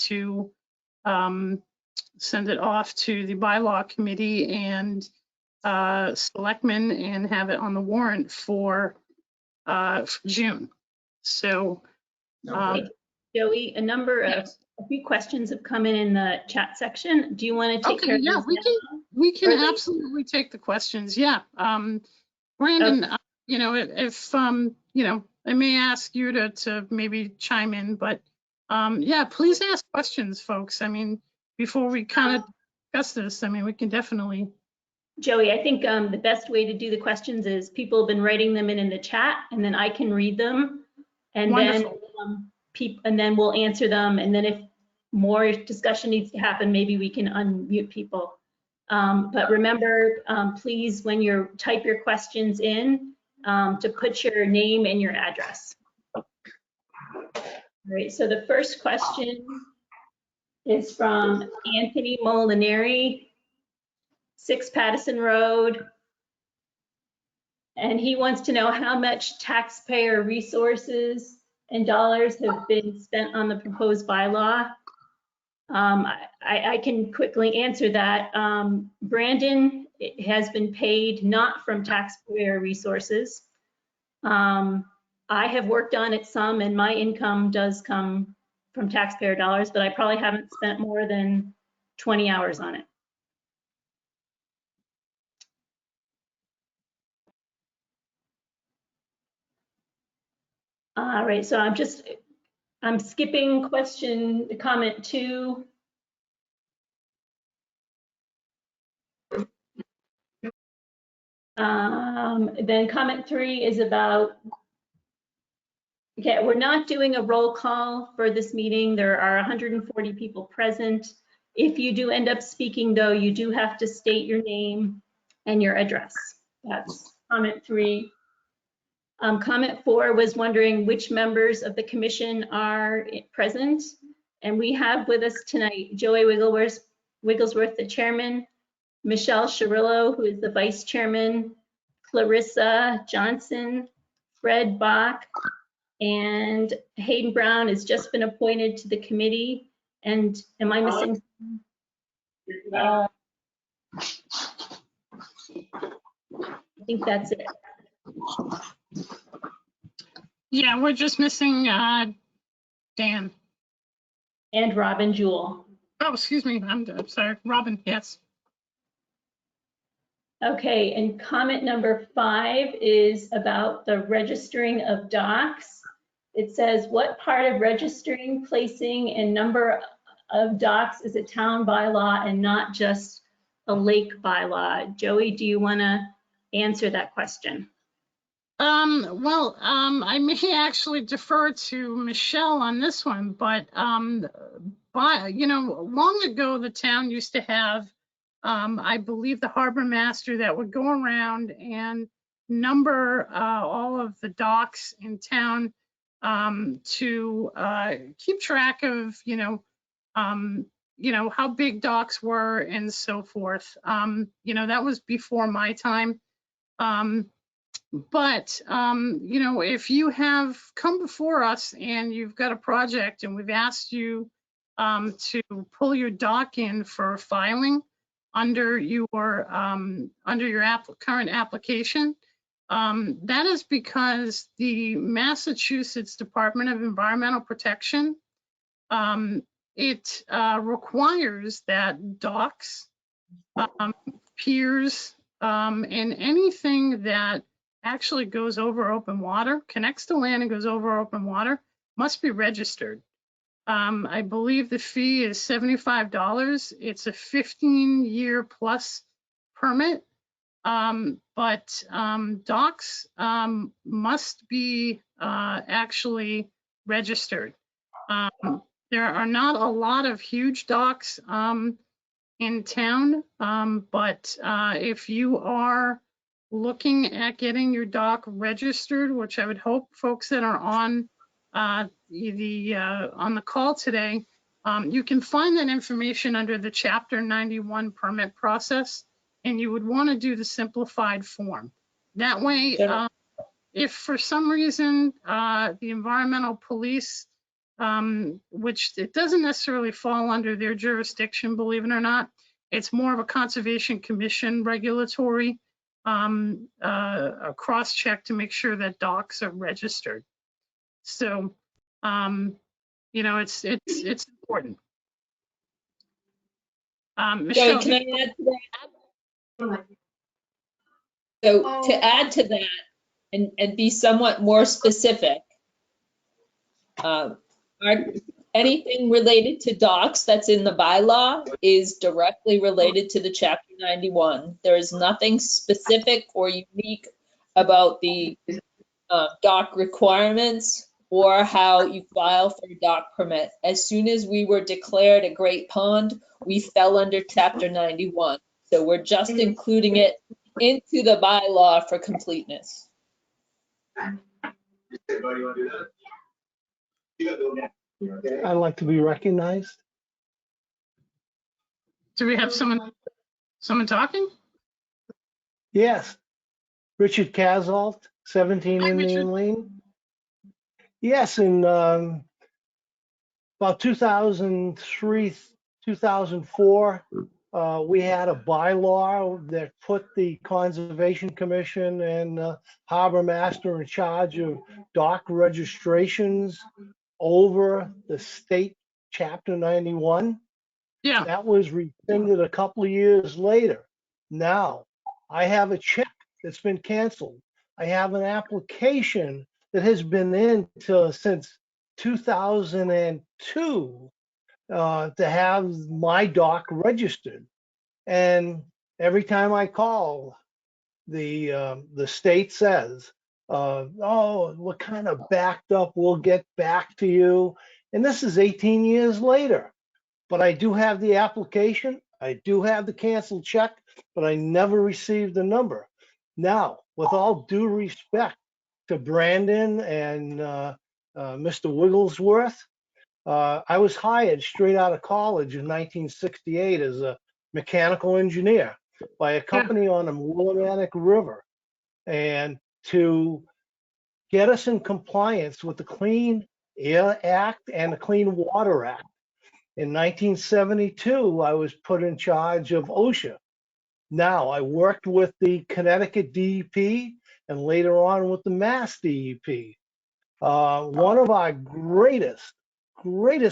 off to the bylaw committee and selectmen and have it on the warrant for June. So, Joey, a few questions have come in the chat section. Do you want to take care of yeah, those we can now? absolutely take the questions. Yeah. Brandon, if I may ask you to maybe chime in, but yeah, please ask questions, folks. I mean, before we kind of discuss this, I mean, we can definitely. Joey, I think the best way to do the questions is people have been writing them in the chat, and then I can read them, and Wonderful. then we'll answer them, and then if more discussion needs to happen, maybe we can unmute people. But remember, please, when you type your questions in, to put your name and your address. All right, so the first question is from Anthony Molinari, 6 Pattison Road. And he wants to know how much taxpayer resources and dollars have been spent on the proposed bylaw. I can quickly answer that. Brandon has been paid not from taxpayer resources. I have worked on it some, and my income does come from taxpayer dollars, but I probably haven't spent more than 20 hours on it. All right, so I'm skipping comment 2. Then comment 3 is about, okay, we're not doing a roll call for this meeting. There are 140 people present. If you do end up speaking, though, you do have to state your name and your address. That's comment 3. Comment 4 was wondering which members of the commission are present. And we have with us tonight Joey Wigglesworth, the chairman, Michelle Sharillo, who is the vice chairman, Clarissa Johnson, Fred Bach, and Hayden Brown has just been appointed to the committee. And am I missing? I think that's it. Yeah, we're just missing Dan. And Robin Jewell. Oh, excuse me. I'm sorry. Robin, yes. Okay, and comment number 5 is about the registering of docks. It says, what part of registering, placing, and number of docks is a town bylaw and not just a lake bylaw? Joey, do you want to answer that question? Well, I may actually defer to Michelle on this one, but long ago, the town used to have, I believe, the harbor master that would go around and number all of the docks in town to keep track of, how big docks were and so forth. That was before my time. But, if you have come before us and you've got a project and we've asked you to pull your dock in for filing under your current application, that is because the Massachusetts Department of Environmental Protection, it requires that docks, piers, and anything that actually goes over open water, connects to land and goes over open water, must be registered. I believe the fee is $75. It's a 15-year plus permit, but docks must be actually registered. There are not a lot of huge docks in town, but if you are looking at getting your dock registered, which I would hope folks that are on on the call today, you can find that information under the Chapter 91 permit process, and you would want to do the simplified form. That way, Yeah. if for some reason the environmental police, which it doesn't necessarily fall under their jurisdiction, believe it or not, it's more of a Conservation Commission regulatory a cross-check to make sure that docks are registered. So, you know, it's important. Joey, Michelle, can I add to that? So to add to that and be somewhat more specific, anything related to docks that's in the bylaw is directly related to the Chapter 91. There is nothing specific or unique about the dock requirements or how you file for a dock permit. As soon as we were declared a Great Pond, we fell under Chapter 91. So we're just including it into the bylaw for completeness. I'd like to be recognized. do we have someone talking? Yes. Richard Casalt, 17 Hi, Indian Richard. Lane. Yes, in about 2003, 2004, we had a bylaw that put the Conservation Commission and Harbor Master in charge of dock registrations over the state Chapter 91. Yeah. That was rescinded a couple of years later. Now, I have a check that's been canceled. I have an application that has been in since 2002 to have my dock registered. And every time I call, the state says, oh, we're kind of backed up, we'll get back to you. And this is 18 years later. But I do have the application, I do have the canceled check, but I never received the number. Now, with all due respect to Brandon and Mr. Wigglesworth, I was hired straight out of college in 1968 as a mechanical engineer by a company on the Willimantic River, and to get us in compliance with the Clean Air Act and the Clean Water Act. In 1972, I was put in charge of OSHA. Now, I worked with the Connecticut DEP and later on with the Mass DEP. One of our greatest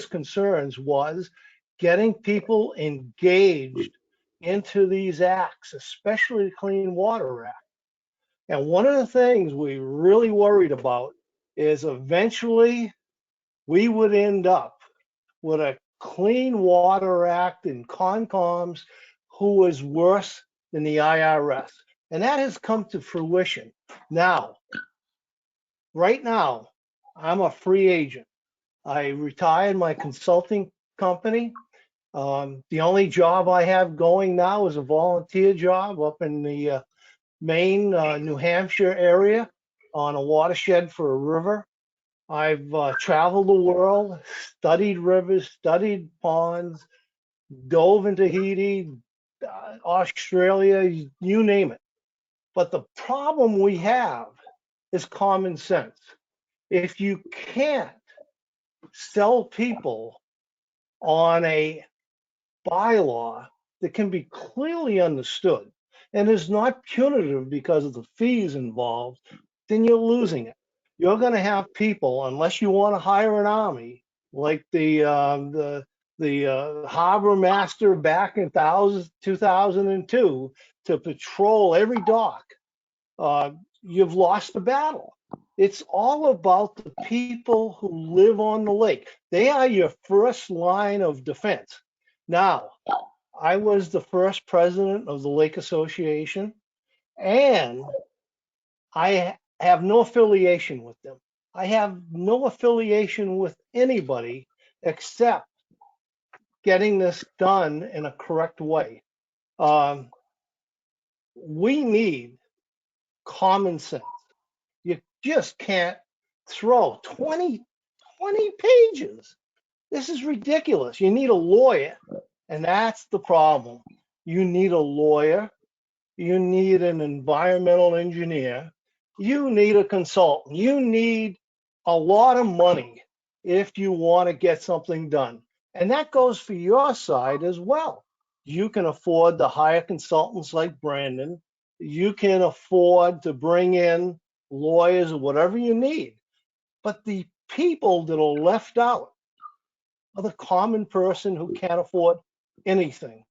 concerns was getting people engaged into these acts, especially the Clean Water Act. And one of the things we really worried about is eventually we would end up with a Clean Water Act and Concoms who was worse than the IRS. And that has come to fruition. Now, right now, I'm a free agent. I retired my consulting company. The only job I have going now is a volunteer job up in the Maine, New Hampshire area on a watershed for a river. I've traveled the world, studied rivers, studied ponds, dove in Tahiti, Australia, you name it. But the problem we have is common sense. If you can't sell people on a bylaw that can be clearly understood and is not punitive because of the fees involved, then you're losing it. You're going to have people, unless you want to hire an army, like the harbor master back in 2002 to patrol every dock. You've lost the battle. It's all about the people who live on the lake. They are your first line of defense. Now, I was the first president of the Lake Association, and I have no affiliation with them. I have no affiliation with anybody except getting this done in a correct way. We need common sense. You just can't throw 20 20 pages. This is ridiculous. You need a lawyer, and that's the problem. You need a lawyer. You need an environmental engineer. You need a consultant. You need a lot of money if you want to get something done. And that goes for your side as well. You can afford to hire consultants like Brandon. You can afford to bring in lawyers or whatever you need. But the people that are left out are the common person who can't afford anything.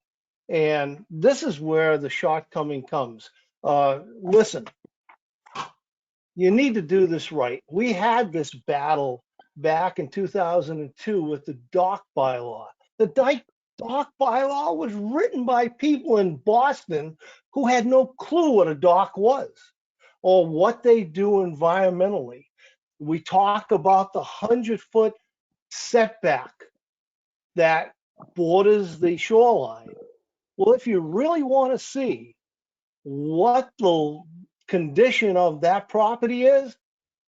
And this is where the shortcoming comes. Listen, you need to do this right. We had this battle back in 2002 with the dock bylaw. The dock bylaw was written by people in Boston who had no clue what a dock was or what they do environmentally. We talk about the 100-foot setback that borders the shoreline. Well, if you really want to see what the condition of that property is,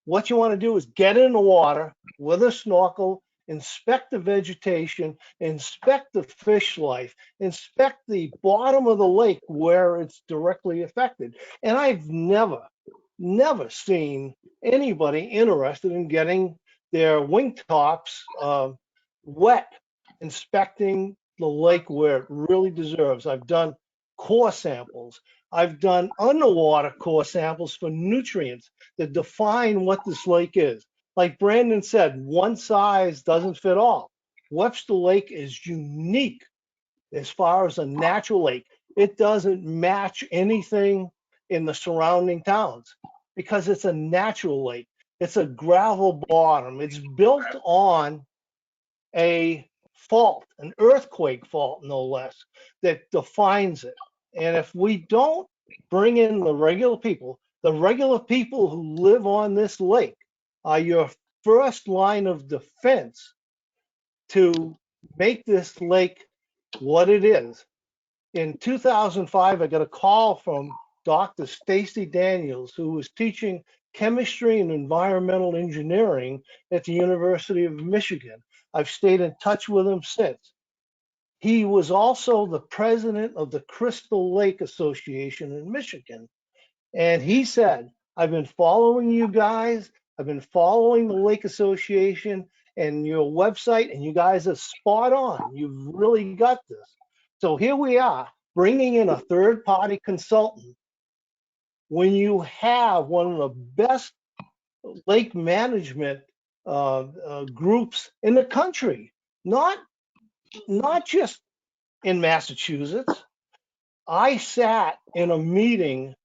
what you want to do is get in the water with a snorkel, inspect the vegetation, inspect the fish life, inspect the bottom of the lake where it's directly affected. And I've never seen anybody interested in getting their wingtops wet, inspecting the lake where it really deserves. I've done core samples. I've done underwater core samples for nutrients that define what this lake is. Like Brandon said, one size doesn't fit all. Webster Lake is unique as far as a natural lake. It doesn't match anything in the surrounding towns because it's a natural lake. It's a gravel bottom. It's built on a fault, an earthquake fault, no less, that defines it. And if we don't bring in the regular people who live on this lake are your first line of defense to make this lake what it is. In 2005, I got a call from Dr. Stacy Daniels, who was teaching chemistry and environmental engineering at the University of Michigan. I've stayed in touch with him since. He was also the president of the Crystal Lake Association in Michigan. And he said, I've been following you guys. I've been following the Lake Association and your website, and you guys are spot on. You've really got this. So here we are, bringing in a third-party consultant when you have one of the best lake management groups in the country, not just in Massachusetts. I sat in a meeting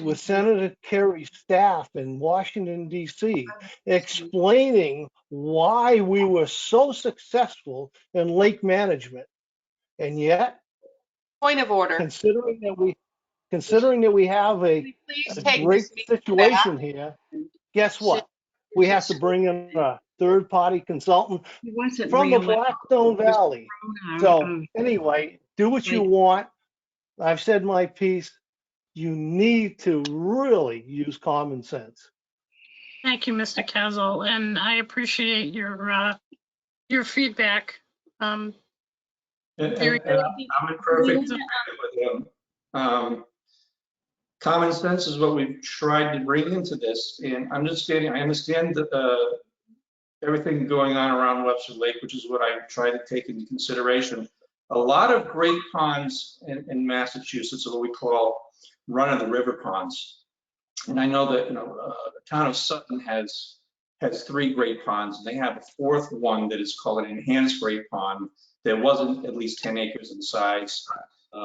with Senator Kerry's staff in Washington, D.C., explaining why we were so successful in lake management. And yet, point of order. Considering that we have a great situation here, guess what? We have to bring in a third-party consultant from the Blackstone Valley. So anyway, do what you want. I've said my piece. You need to really use common sense. Thank you, Mr. Casel, and I appreciate your feedback. I'm in perfect agreement with him. Common sense is what we've tried to bring into this, and I understand that everything going on around Webster Lake, which is what I try to take into consideration. A lot of great ponds in Massachusetts are what we call run-of-the-river ponds. And I know that the town of Sutton has 3 great ponds, and they have a 4th one that is called an enhanced great pond that wasn't at least 10 acres in size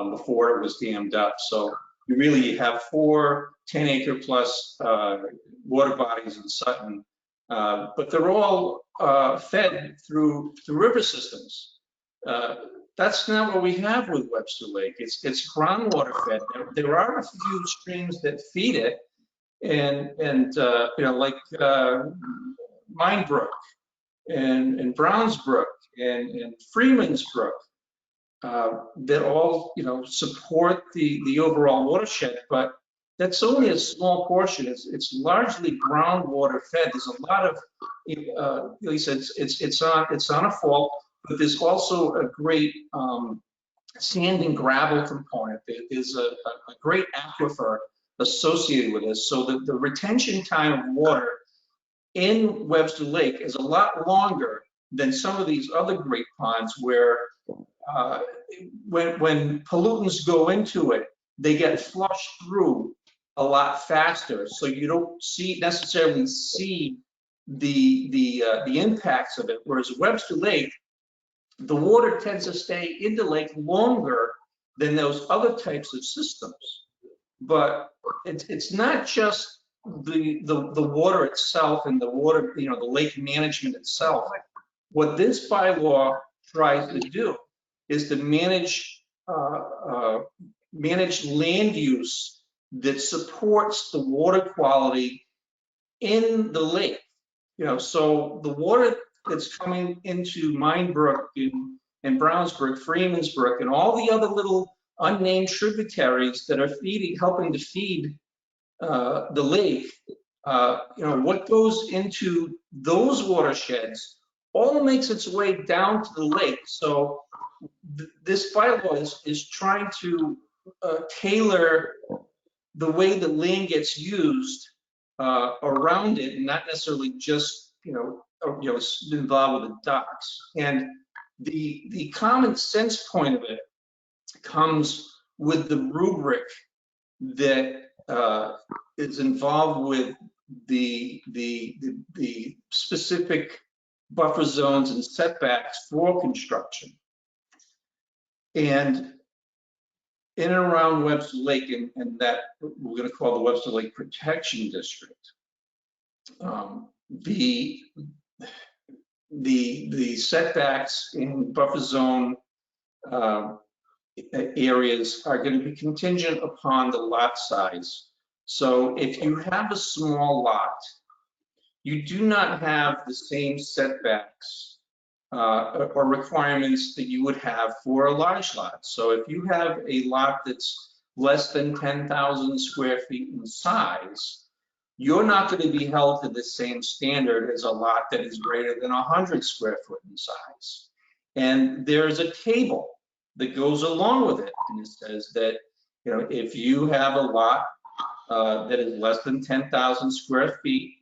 before it was dammed up. So you really have 4 10-acre plus water bodies in Sutton, but they're all fed through river systems. That's not what we have with Webster Lake. It's groundwater fed. There are a few streams that feed it, and like Mine Brook and Browns Brook and Freeman's Brook that all support the overall watershed. But that's only a small portion. It's largely groundwater fed. There's a lot of, Lisa, it's on a fault, but there's also a great sand and gravel component. There's a great aquifer associated with this. So the retention time of water in Webster Lake is a lot longer than some of these other great ponds where when pollutants go into it, they get flushed through a lot faster. So you don't necessarily see the impacts of it. Whereas Webster Lake, the water tends to stay in the lake longer than those other types of systems. But it's not just the water itself and the water, the lake management itself. What this bylaw tries to do is to manage land use that supports the water quality in the lake. So the water that's coming into Minebrook and Brownsburg, Freemansbrook, and all the other little unnamed tributaries that are helping to feed the lake, what goes into those watersheds all makes its way down to the lake. So this bylaw is trying to tailor the way the land gets used around it, and not necessarily just involved with the docks. And the common sense point of it comes with the rubric that is involved with the specific buffer zones and setbacks for construction. And in and around Webster Lake, and that we're going to call the Webster Lake Protection District, the setbacks in buffer zone areas are going to be contingent upon the lot size. So if you have a small lot, you do not have the same setbacks or requirements that you would have for a large lot. So if you have a lot that's less than 10,000 square feet in size, you're not going to be held to the same standard as a lot that is greater than 100 square foot in size. And there's a table that goes along with it, and it says that if you have a lot that is less than 10,000 square feet,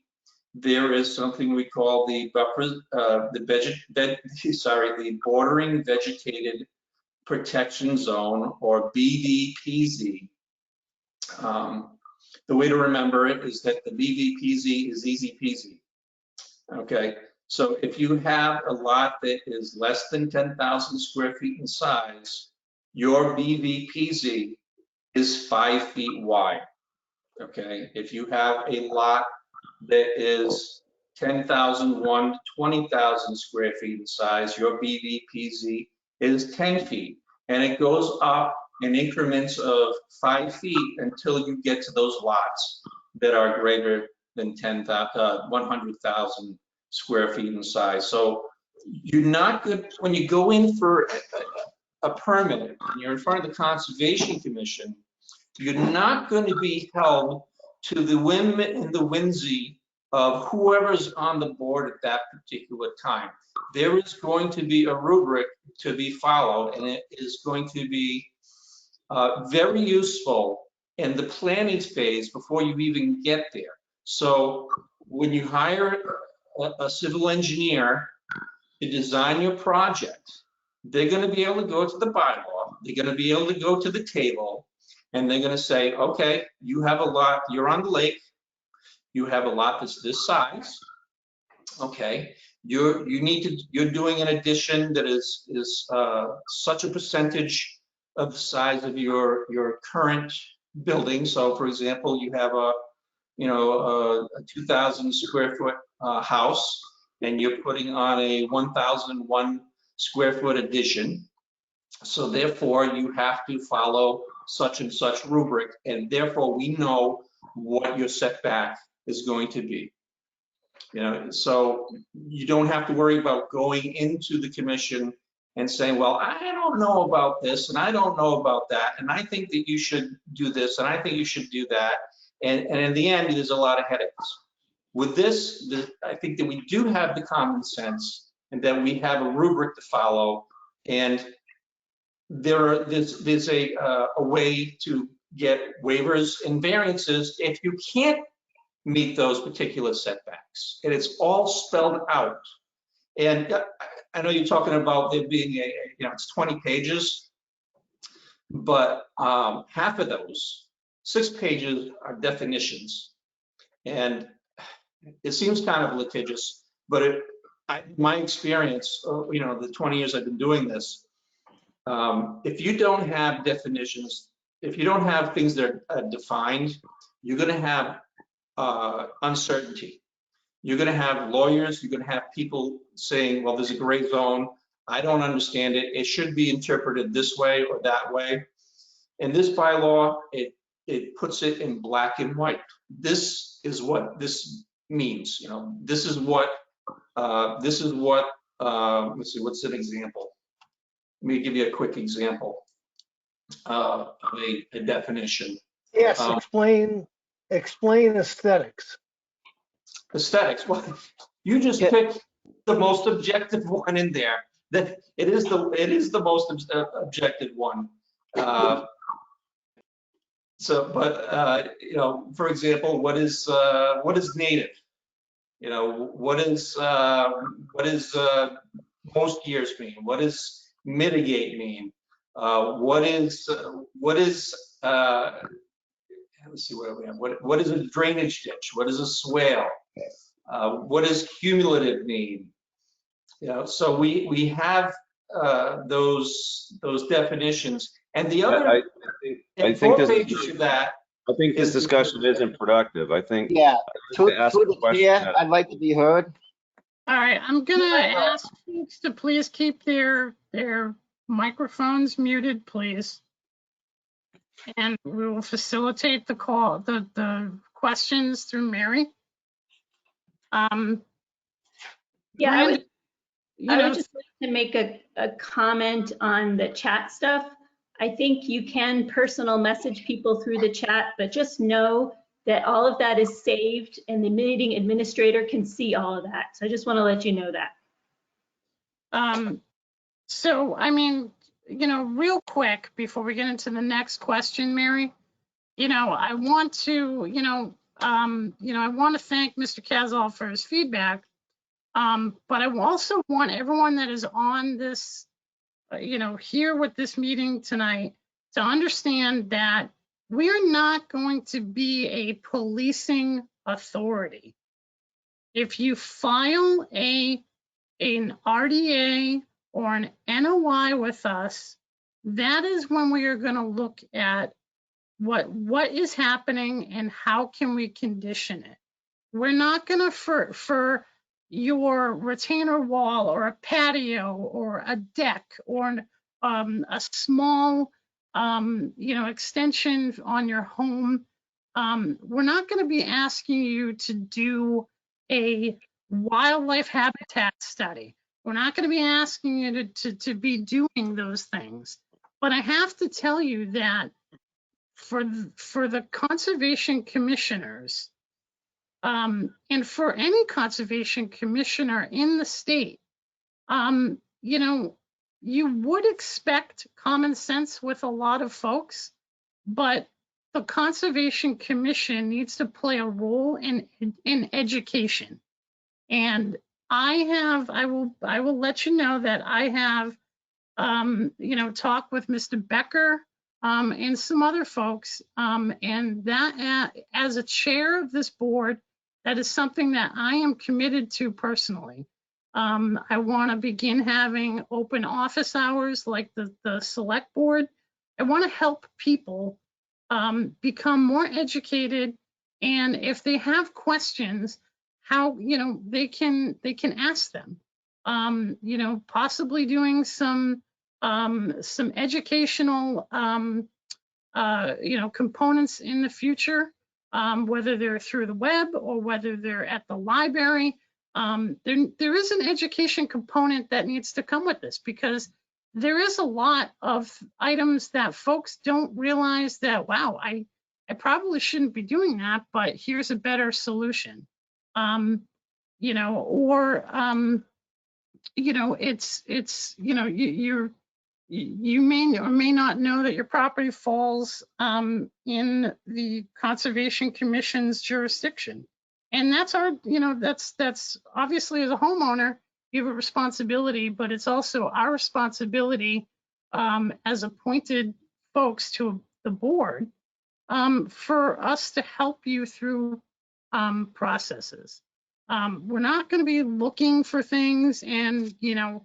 there is something we call the buffer, the bordering vegetated protection zone, or BVPZ. The way to remember it is that the BVPZ is easy peasy. Okay, so if you have a lot that is less than 10,000 square feet in size, your BVPZ is 5 feet wide. Okay, if you have a lot that is 10,001 to 20,000 square feet in size, your BVPZ is 10 feet. And it goes up in increments of 5 feet until you get to those lots that are greater than 100,000 square feet in size. So you're not good, when you go in for a permit and you're in front of the Conservation Commission, you're not going to be held to the whim and the whimsy of whoever's on the board at that particular time. There is going to be a rubric to be followed, and it is going to be very useful in the planning phase before you even get there. So when you hire a civil engineer to design your project, they're going to be able to go to the bylaw, they're going to be able to go to the table, and they're going to say, okay, you have a lot, you're on the lake, you have a lot that's this size, okay, you're doing an addition that is such a percentage of the size of your current building. So for example, you have a 2,000 square foot house, and you're putting on a 1,001 square foot addition. So therefore you have to follow such and such rubric, and therefore we know what your setback is going to be. So you don't have to worry about going into the commission and saying, well, I don't know about this and I don't know about that. And I think that you should do this and I think you should do that. And in the end, there's a lot of headaches. With this, I think that we do have the common sense and that we have a rubric to follow. And there's a way to get waivers and variances if you can't meet those particular setbacks. And it's all spelled out. And I know you're talking about there being it's 20 pages, but half of those, 6 pages, are definitions. And it seems kind of litigious, but my experience, the 20 years I've been doing this, if you don't have definitions, if you don't have things that are defined, you're going to have uncertainty. You're going to have lawyers, you're going to have people saying, well, there's a gray zone. I don't understand it. It should be interpreted this way or that way. And this bylaw, it puts it in black and white. This is what this means. This is what, let's see, what's an example? Let me give you a quick example of a definition. Yes, explain aesthetics. Aesthetics. Well, you just picked the most objective one in there. That it is the most objective one. For example, what is native? What is most years mean? What does mitigate mean? What is let's see where we have. What is a drainage ditch? What is a swale? What does cumulative mean? So we have those definitions, and the other I think 4 pages of that. I think this discussion isn't productive. I think. Yeah, to ask a the question chair, that- I'd like to be heard. All right, I'm gonna ask folks to please keep their microphones muted, please. And we will facilitate the call, the questions through Mary. Yeah, I would Brandon, just like to make a comment on the chat stuff. I think you can personal message people through the chat, but just know that all of that is saved and the meeting administrator can see all of that. So I just want to let you know that. So, I mean, real quick before we get into the next question, Mary, I want to, I want to thank Mr. Casal for his feedback. But I also want everyone that is on this, here with this meeting tonight to understand that we're not going to be a policing authority. If you file an RDA or an NOI with us, that is when we are going to look at what is happening and how can we condition it. We're not going to, for your retainer wall or a patio or a deck or a small, extension on your home, we're not going to be asking you to do a wildlife habitat study. We're not going to be asking you to be doing those things. But I have to tell you that for the conservation commissioners, and for any conservation commissioner in the state, you would expect common sense with a lot of folks, but the Conservation Commission needs to play a role in education. And I will let you know that I have, talked with Mr. Becker and some other folks, and that as a chair of this board, that is something that I am committed to personally. I want to begin having open office hours like the select board. I want to help people become more educated, and if they have questions, how they can ask them. Possibly doing some educational components in the future, whether they're through the web or whether they're at the library. There is an education component that needs to come with this, because there is a lot of items that folks don't realize that, wow, I probably shouldn't be doing that, but here's a better solution. You know, or, you know, it's, you know, you may or may not know that your property falls in the Conservation Commission's jurisdiction. And that's our, you know, that's obviously as a homeowner, you have a responsibility, but it's also our responsibility as appointed folks to the board for us to help you through processes. We're not going to be looking for things and, you know,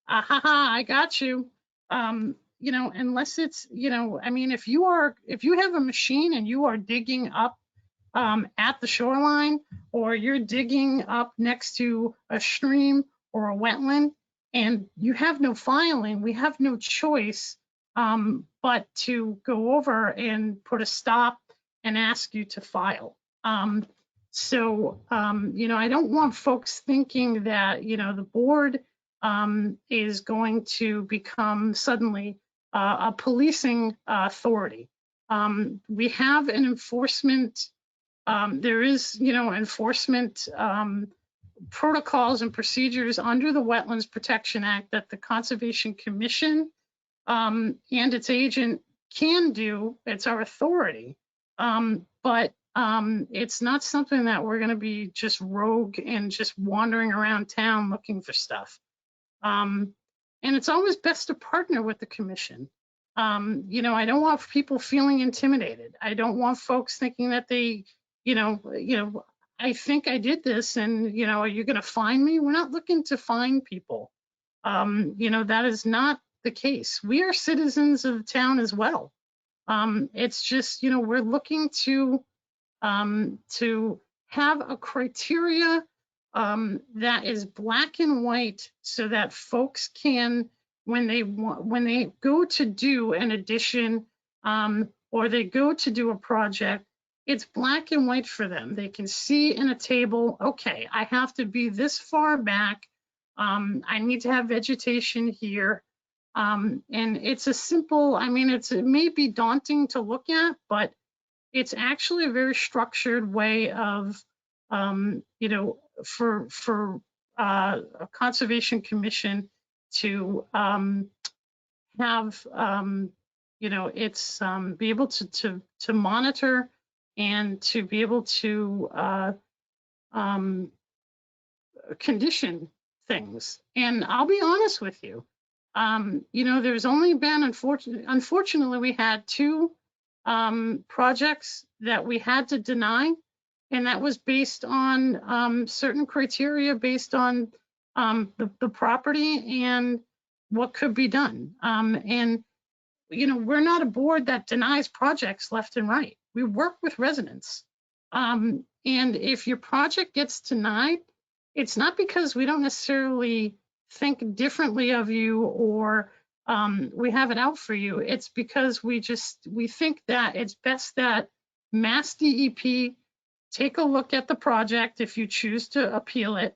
I got you. You know, unless it's, you know, I mean, if you have a machine and you are digging up at the shoreline, or you're digging up next to a stream or a wetland, and you have no filing, we have no choice but to go over and put a stop and ask you to file. So, you know, I don't want folks thinking that, you know, the board is going to become suddenly a policing authority. We have an enforcement, there is, you know, enforcement protocols and procedures under the Wetlands Protection Act that the Conservation Commission and its agent can do. It's our authority. But it's not something that we're going to be just rogue and just wandering around town looking for stuff. And it's always best to partner with the commission. You know, I don't want people feeling intimidated. I don't want folks thinking that they, you know, I think I did this and, you know, are you going to fine me? We're not looking to fine people. You know, that is not the case. We are citizens of the town as well. It's just, you know, we're looking to have a criteria that is black and white so that folks can, when they go to do an addition or they go to do a project, it's black and white for them. They can see in a table, okay, I have to be this far back. I need to have vegetation here. And it's a simple, I mean, it may be daunting to look at, but it's actually a very structured way of, you know, for a Conservation Commission to have, you know, it's be able to monitor and to be able to condition things. And I'll be honest with you, you know, there's only been, unfortunately, we had 2 projects that we had to deny, and that was based on certain criteria based on the property and what could be done. And, you know, we're not a board that denies projects left and right. We work with residents. And if your project gets denied, it's not because we don't necessarily think differently of you or we have it out for you. It's because we think that it's best that Mass DEP take a look at the project if you choose to appeal it,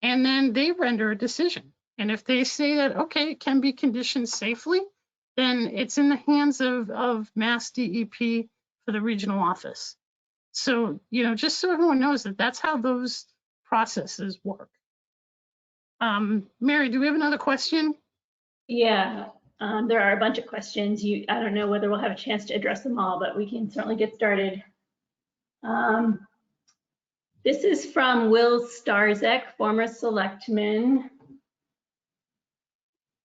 and then they render a decision. And if they say that, okay, it can be conditioned safely, then it's in the hands of Mass DEP for the regional office. So, you know, just so everyone knows that that's how those processes work. Mary, do we have another question? Yeah, there are a bunch of questions. I don't know whether we'll have a chance to address them all, but we can certainly get started. This is from Will Starzek, former selectman.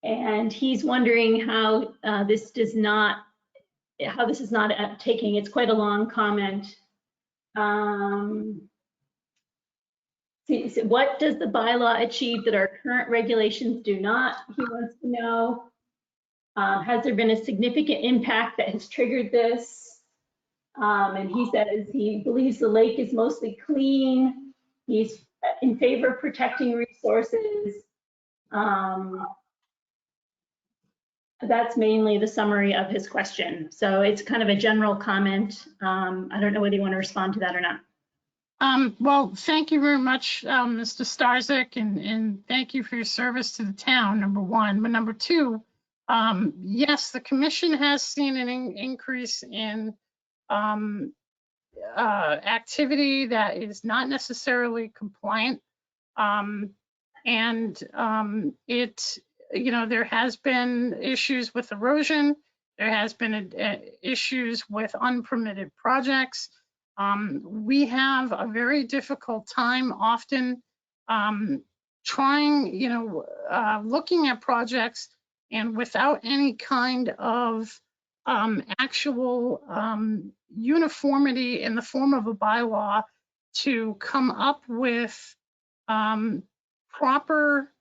And he's wondering how this is not taking, it's quite a long comment. So what does the bylaw achieve that our current regulations do not? He wants to know. Has there been a significant impact that has triggered this? And he says he believes the lake is mostly clean. He's in favor of protecting resources. That's mainly the summary of his question. So it's kind of a general comment. I don't know whether you want to respond to that or not. Well, thank you very much, Mr. Starzek, and thank you for your service to the town, number one. But number two, Yes, the commission has seen an increase in activity that is not necessarily compliant. There has been issues with erosion. There has been issues with unpermitted projects. We have a very difficult time often looking at projects and without any kind of actual uniformity in the form of a bylaw to come up with proper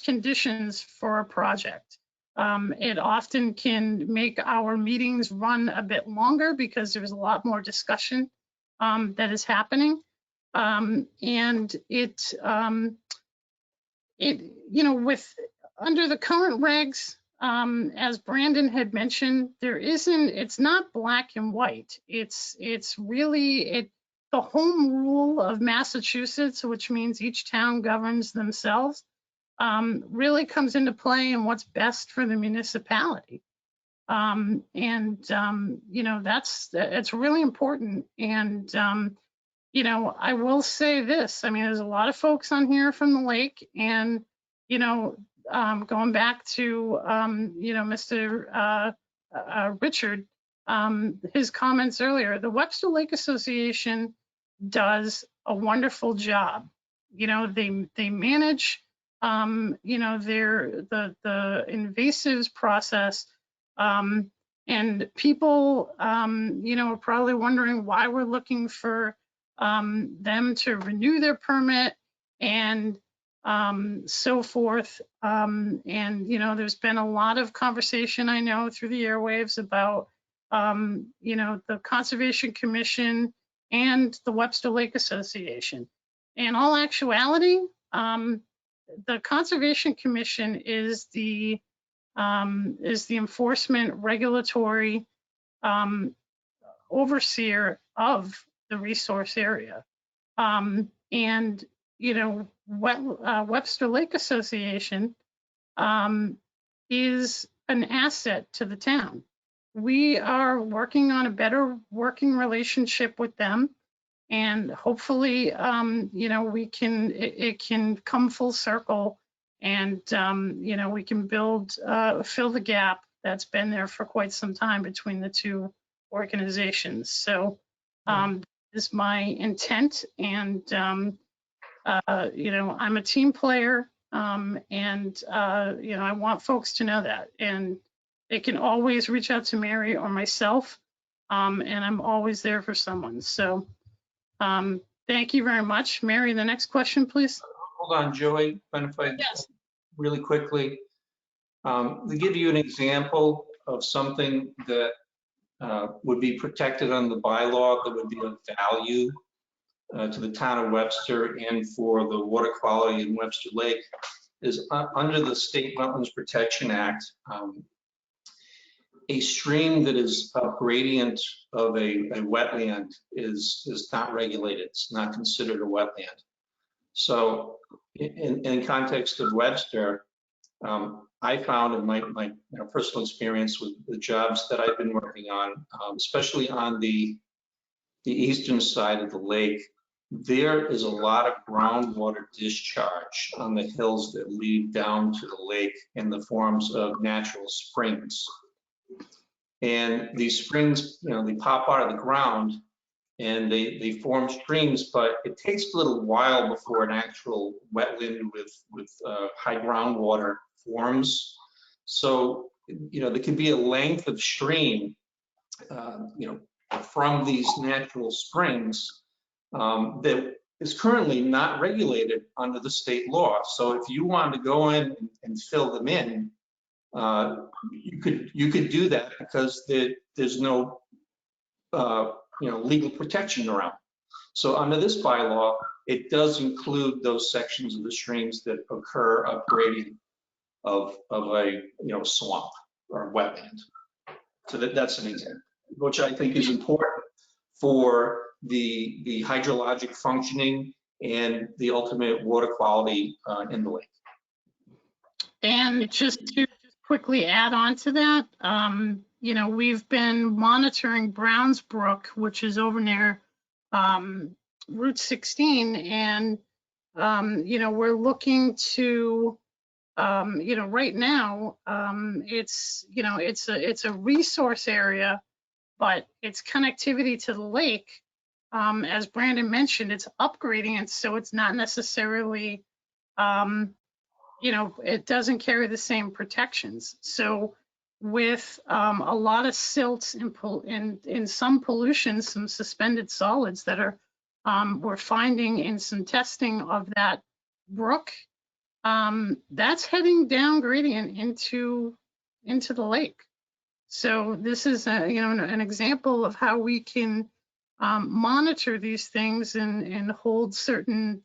conditions for a project. It often can make our meetings run a bit longer because there's a lot more discussion that is happening. Under the current regs, as Brandon had mentioned, it's not black and white. It's really the home rule of Massachusetts, which means each town governs themselves, really comes into play in what's best for the municipality. It's really important. And, I will say this, there's a lot of folks on here from the lake, and, going back to, Mr. Richard, his comments earlier, the Webster Lake Association does a wonderful job. They manage, the invasives process, and people, are probably wondering why we're looking for them to renew their permit and so forth. There's been a lot of conversation, I know, through the airwaves about, the Conservation Commission and the Webster Lake Association. In all actuality, the Conservation Commission is the enforcement regulatory overseer of the resource area. Webster Lake Association is an asset to the town. We are working on a better working relationship with them, and hopefully, it can come full circle, and we can fill the gap that's been there for quite some time between the two organizations. So, is my intent, and I'm a team player, and I want folks to know that, and they can always reach out to Mary or myself, and I'm always there for someone. So thank you very much. Mary, the next question, please. Hold on, Joey, Yes. Really quickly. To give you an example of something that would be protected under the bylaw that would be of value to the town of Webster and for the water quality in Webster Lake is under the State Wetlands Protection Act, a stream that is a gradient of a wetland is not regulated. It's not considered a wetland. So in context of Webster, I found in my personal experience with the jobs that I've been working on, especially on the eastern side of the lake, there is a lot of groundwater discharge on the hills that lead down to the lake in the forms of natural springs. And these springs, they pop out of the ground and they form streams, but it takes a little while before an actual wetland with high groundwater forms. So, there can be a length of stream, from these natural springs that is currently not regulated under the state law. So if you wanted to go in and fill them in, you could do that because there's no legal protection around. So under this bylaw, it does include those sections of the streams that occur up gradient of a swamp or wetland. So that's an example, which I think is important for the hydrologic functioning and the ultimate water quality in the lake. And just to quickly add on to that, you know, we've been monitoring Browns Brook, which is over near Route 16, and you know, we're looking to, you know, right now, it's, you know, it's a resource area, but its connectivity to the lake, as Brandon mentioned, it's upgrading, and so it's not necessarily, you know, it doesn't carry the same protections. So with a lot of silts in some pollution, some suspended solids that are we're finding in some testing of that brook, that's heading down gradient into the lake. So this is you know, an example of how we can monitor these things and hold certain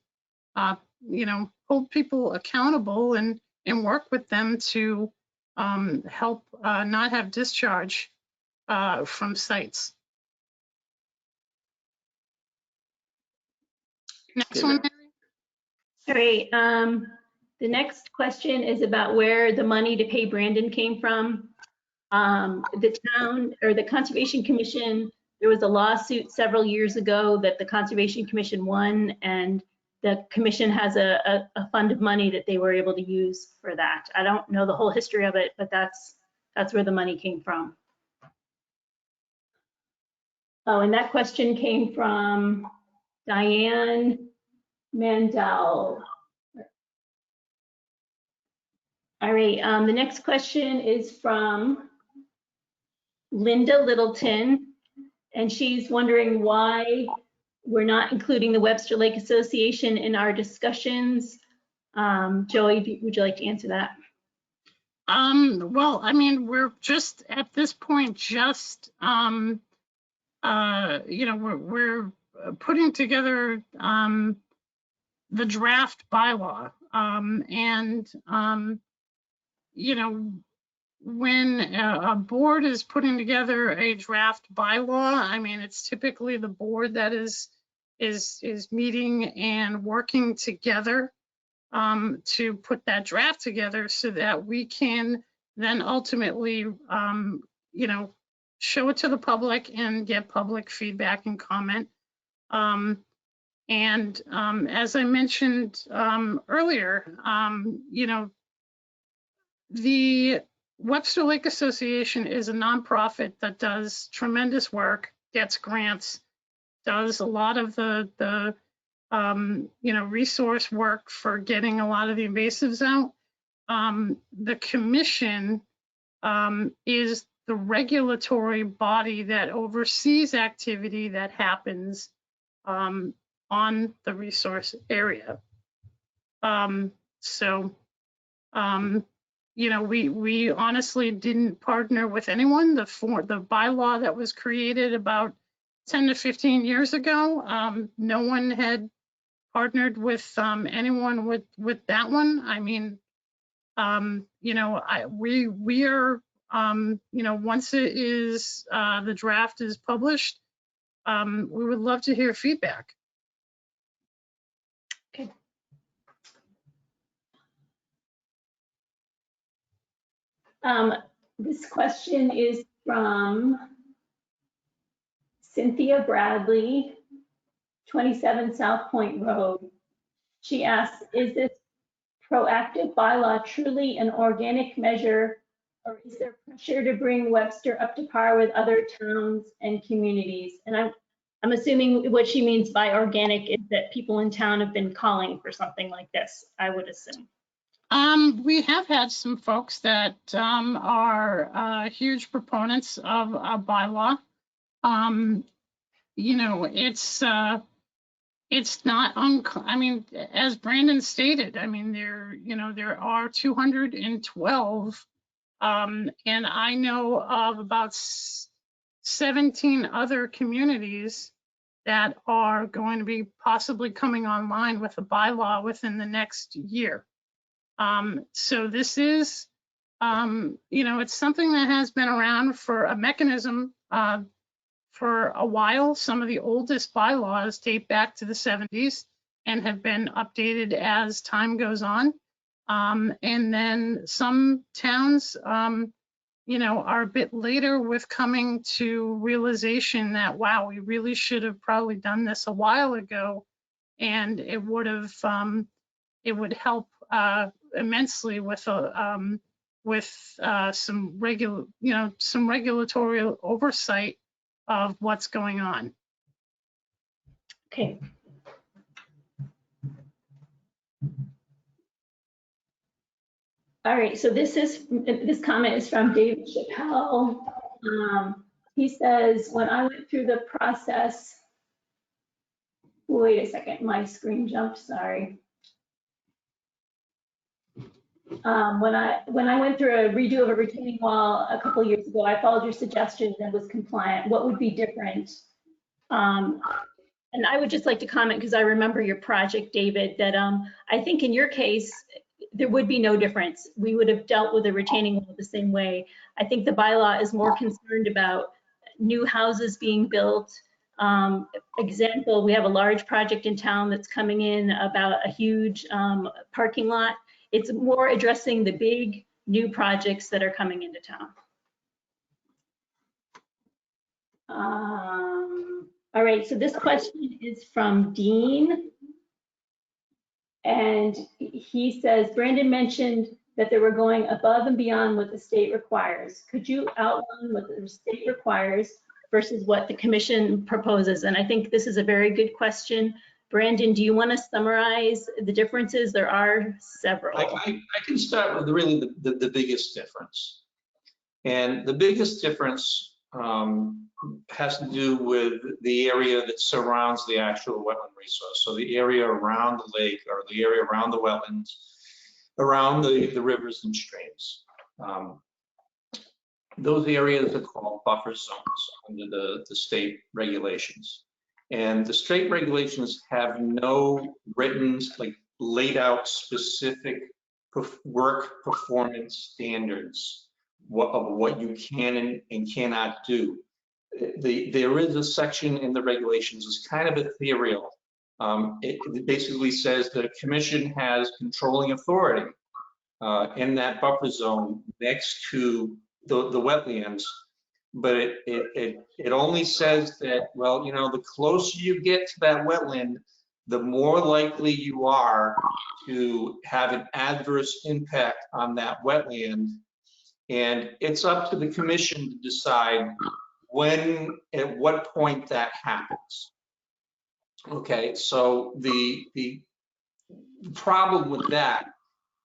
you know, hold people accountable and work with them to help not have discharge from sites. Next one, Mary. All right. The next question is about where the money to pay Brandon came from. The town or the Conservation Commission, there was a lawsuit several years ago that the Conservation Commission won, and the commission has a fund of money that they were able to use for that. I don't know the whole history of it, but that's where the money came from. Oh, and that question came from Diane Mandel. All right, the next question is from Linda Littleton, and she's wondering why we're not including the Webster Lake Association in our discussions. Joey, would you like to answer that? Well, I mean, we're just at this point, just you know, we're putting together the draft bylaw, and you know, when a board is putting together a draft bylaw, I mean, it's typically the board that is meeting and working together to put that draft together so that we can then ultimately, you know, show it to the public and get public feedback and comment. And as I mentioned earlier, you know, the Webster Lake Association is a nonprofit that does tremendous work, gets grants, does a lot of the you know, resource work for getting a lot of the invasives out. The commission is the regulatory body that oversees activity that happens on the resource area. So you know, we honestly didn't partner with anyone. The bylaw that was created about 10 to 15 years ago, no one had partnered with anyone with that one. I mean, you know, we are, you know, once it is the draft is published, we would love to hear feedback. Okay. This question is from Cynthia Bradley, 27 South Point Road. She asks, is this proactive bylaw truly an organic measure, or is there pressure to bring Webster up to par with other towns and communities? And I'm assuming what she means by organic is that people in town have been calling for something like this, I would assume. We have had some folks that are huge proponents of a bylaw. You know, it's not I mean, as Brandon stated, I mean, you know, there are 212, and I know of about 17 other communities that are going to be possibly coming online with a bylaw within the next year. So this is, you know, it's something that has been around for a mechanism for a while. Some of the oldest bylaws date back to the 70s and have been updated as time goes on. And then some towns, you know, are a bit later with coming to realization that, wow, we really should have probably done this a while ago. And it would have, it would help immensely with some some regulatory oversight of what's going on. Okay. All right, so this comment is from David Chappelle. He says, when I went through the process, wait a second, my screen jumped, sorry. When I went through a redo of a retaining wall a couple of years ago, I followed your suggestions and was compliant. What would be different? And I would just like to comment, because I remember your project, David, that I think in your case, there would be no difference. We would have dealt with the retaining wall the same way. I think the bylaw is more concerned about new houses being built. Example, we have a large project in town that's coming in about a huge parking lot. It's more addressing the big new projects that are coming into town. All right, so this question is from Dean. And he says, Brandon mentioned that they were going above and beyond what the state requires. Could you outline what the state requires versus what the commission proposes? And I think this is a very good question. Brandon, do you want to summarize the differences? There are several. I can start with really the biggest difference. And the biggest difference has to do with the area that surrounds the actual wetland resource. So the area around the lake, or the area around the wetlands, around the rivers and streams. Those areas are called buffer zones under the state regulations. And the state regulations have no written, like, laid out specific work performance standards of what you can and cannot do. There is a section in the regulations, it's kind of ethereal. It basically says that a commission has controlling authority in that buffer zone next to the wetlands, but it only says that, well, you know, the closer you get to that wetland, the more likely you are to have an adverse impact on that wetland. And it's up to the commission to decide when, at what point that happens. Okay, so the problem with that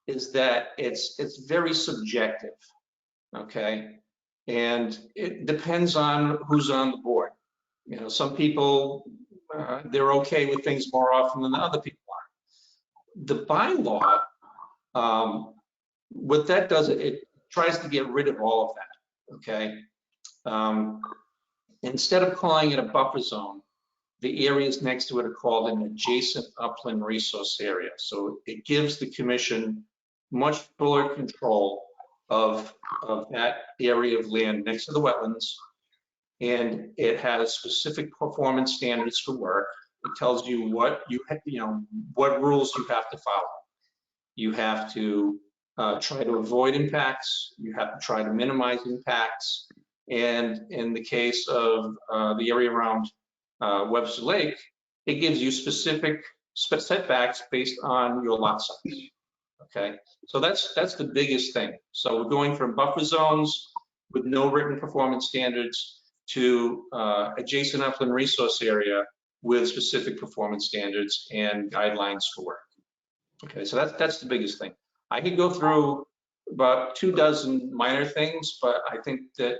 is that it's very subjective, okay? And it depends on who's on the board. You know, some people, they're okay with things more often than other people are. The bylaw, what that does, it tries to get rid of all of that, okay? Instead of calling it a buffer zone, the areas next to it are called an adjacent upland resource area. So it gives the commission much fuller control of that area of land next to the wetlands. And it has specific performance standards for work. It tells you what what rules you have to follow. You have to try to avoid impacts. You have to try to minimize impacts. And in the case of the area around Webster Lake, it gives you specific setbacks based on your lot size. Okay, so that's the biggest thing. So we're going from buffer zones with no written performance standards to adjacent upland resource area with specific performance standards and guidelines for work. Okay, so that's the biggest thing. I could go through about 24 minor things, but I think that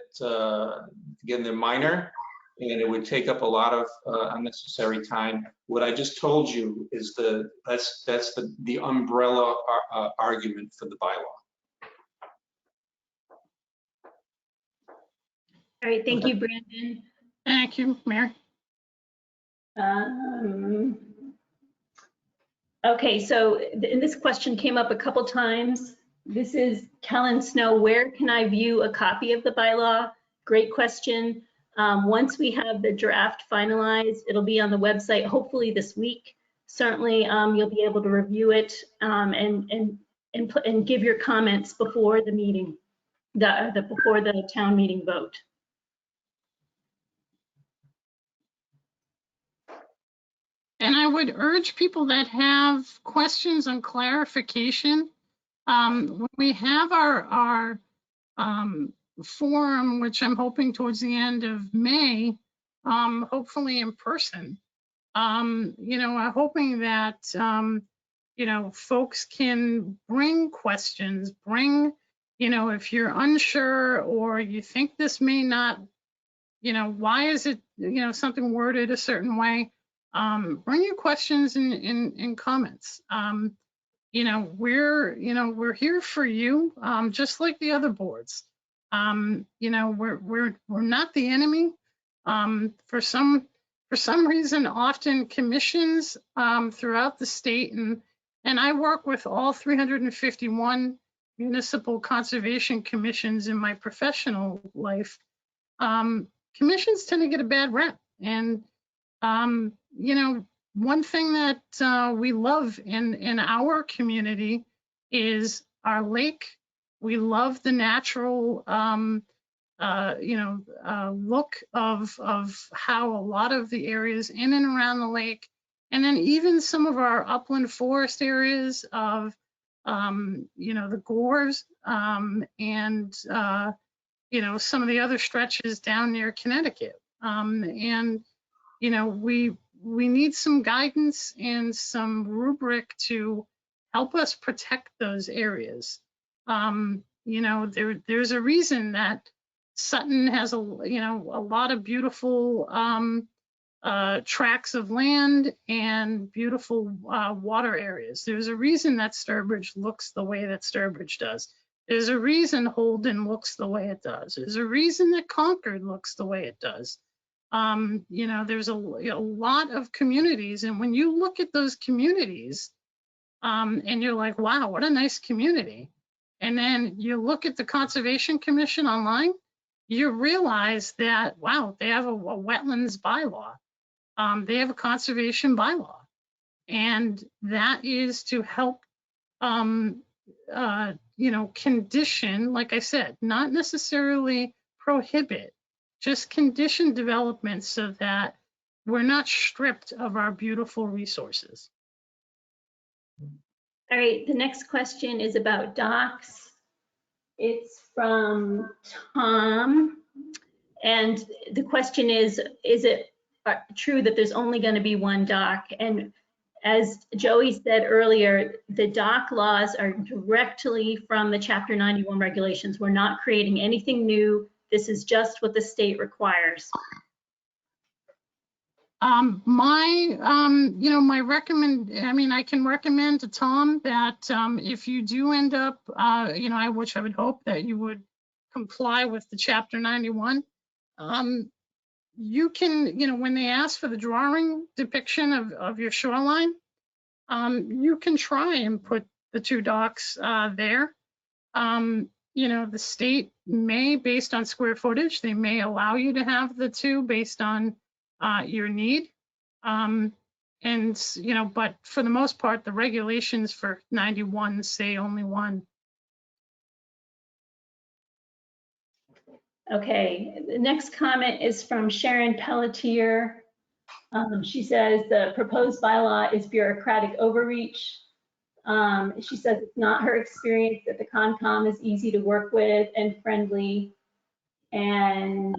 again, they're minor and it would take up a lot of unnecessary time. What I just told you is that's the umbrella argument for the bylaw. All right, thank you, Brandon. Thank you, Mary. Okay, so this question came up a couple times. This is Kellen Snow. Where can I view a copy of the bylaw? Great question. Once we have the draft finalized, it'll be on the website, hopefully this week. Certainly, you'll be able to review it and and give your comments before the meeting, before the town meeting vote. And I would urge people that have questions on clarification, when we have our forum, which I'm hoping towards the end of May, hopefully in person, I'm hoping that, folks can bring questions, if you're unsure or you think this may not, why is it, something worded a certain way? Bring your questions and comments. We're here for you, just like the other boards. We're not the enemy. For some reason, often commissions throughout the state, and I work with all 351 municipal conservation commissions in my professional life. Commissions tend to get a bad rep, and one thing that we love in our community is our lake. We love the natural, look of how a lot of the areas in and around the lake, and then even some of our upland forest areas of, the gores, and some of the other stretches down near Connecticut. We need some guidance and some rubric to help us protect those areas. There's a reason that Sutton has a lot of beautiful tracts of land and beautiful water areas. There's a reason that Sturbridge looks the way that Sturbridge does. There's a reason Holden looks the way it does. There's a reason that Concord looks the way it does. There's a lot of communities, and when you look at those communities, and you're like, wow, what a nice community. And then you look at the Conservation Commission online, you realize that, wow, they have a wetlands bylaw. They have a conservation bylaw. And that is to help, condition, like I said, not necessarily prohibit, just condition development so that we're not stripped of our beautiful resources. All right, the next question is about docks. It's from Tom. And the question is it true that there's only going to be one dock? And as Joey said earlier, the dock laws are directly from the Chapter 91 regulations. We're not creating anything new. This is just what the state requires. I can recommend to Tom that if you do end up, which I would hope that you would comply with the Chapter 91, you can, when they ask for the drawing depiction of your shoreline, you can try and put the two docks there. The state may, based on square footage, they may allow you to have the two based on your need. But for the most part, the regulations for 91 say only one. Okay, the next comment is from Sharon Pelletier. She says the proposed bylaw is bureaucratic overreach. She says it's not her experience that the Concom is easy to work with and friendly. And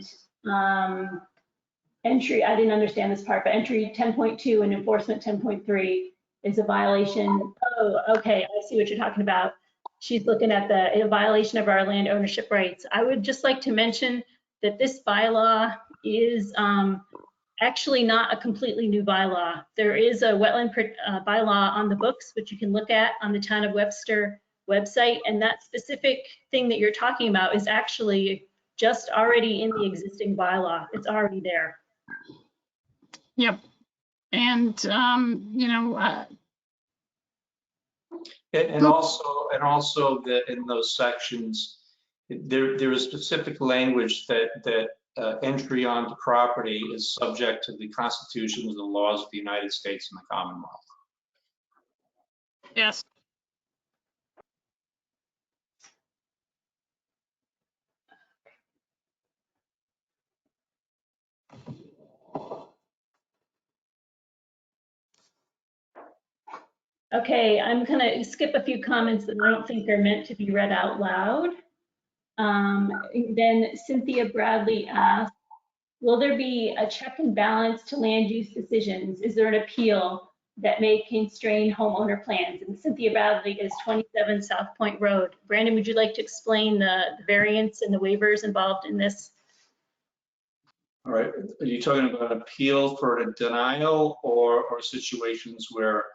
entry, I didn't understand this part, but entry 10.2 and enforcement 10.3 is a violation. Oh, okay, I see what you're talking about. She's looking at a violation of our land ownership rights. I would just like to mention that this bylaw is actually not a completely new bylaw. There is a wetland bylaw on the books, which you can look at on the Town of Webster website. And that specific thing that you're talking about is actually just already in the existing bylaw. It's already there. Yep. And, And also that in those sections, there is specific language that entry onto property is subject to the Constitution and the laws of the United States and the Commonwealth. Yes. Okay, I'm gonna skip a few comments that I don't think are meant to be read out loud. Then Cynthia Bradley asked, will there be a check and balance to land use decisions? Is there an appeal that may constrain homeowner plans? And Cynthia Bradley is 27 South Point Road. Brandon, would you like to explain the variance and the waivers involved in this? All right, are you talking about an appeal for a denial or situations where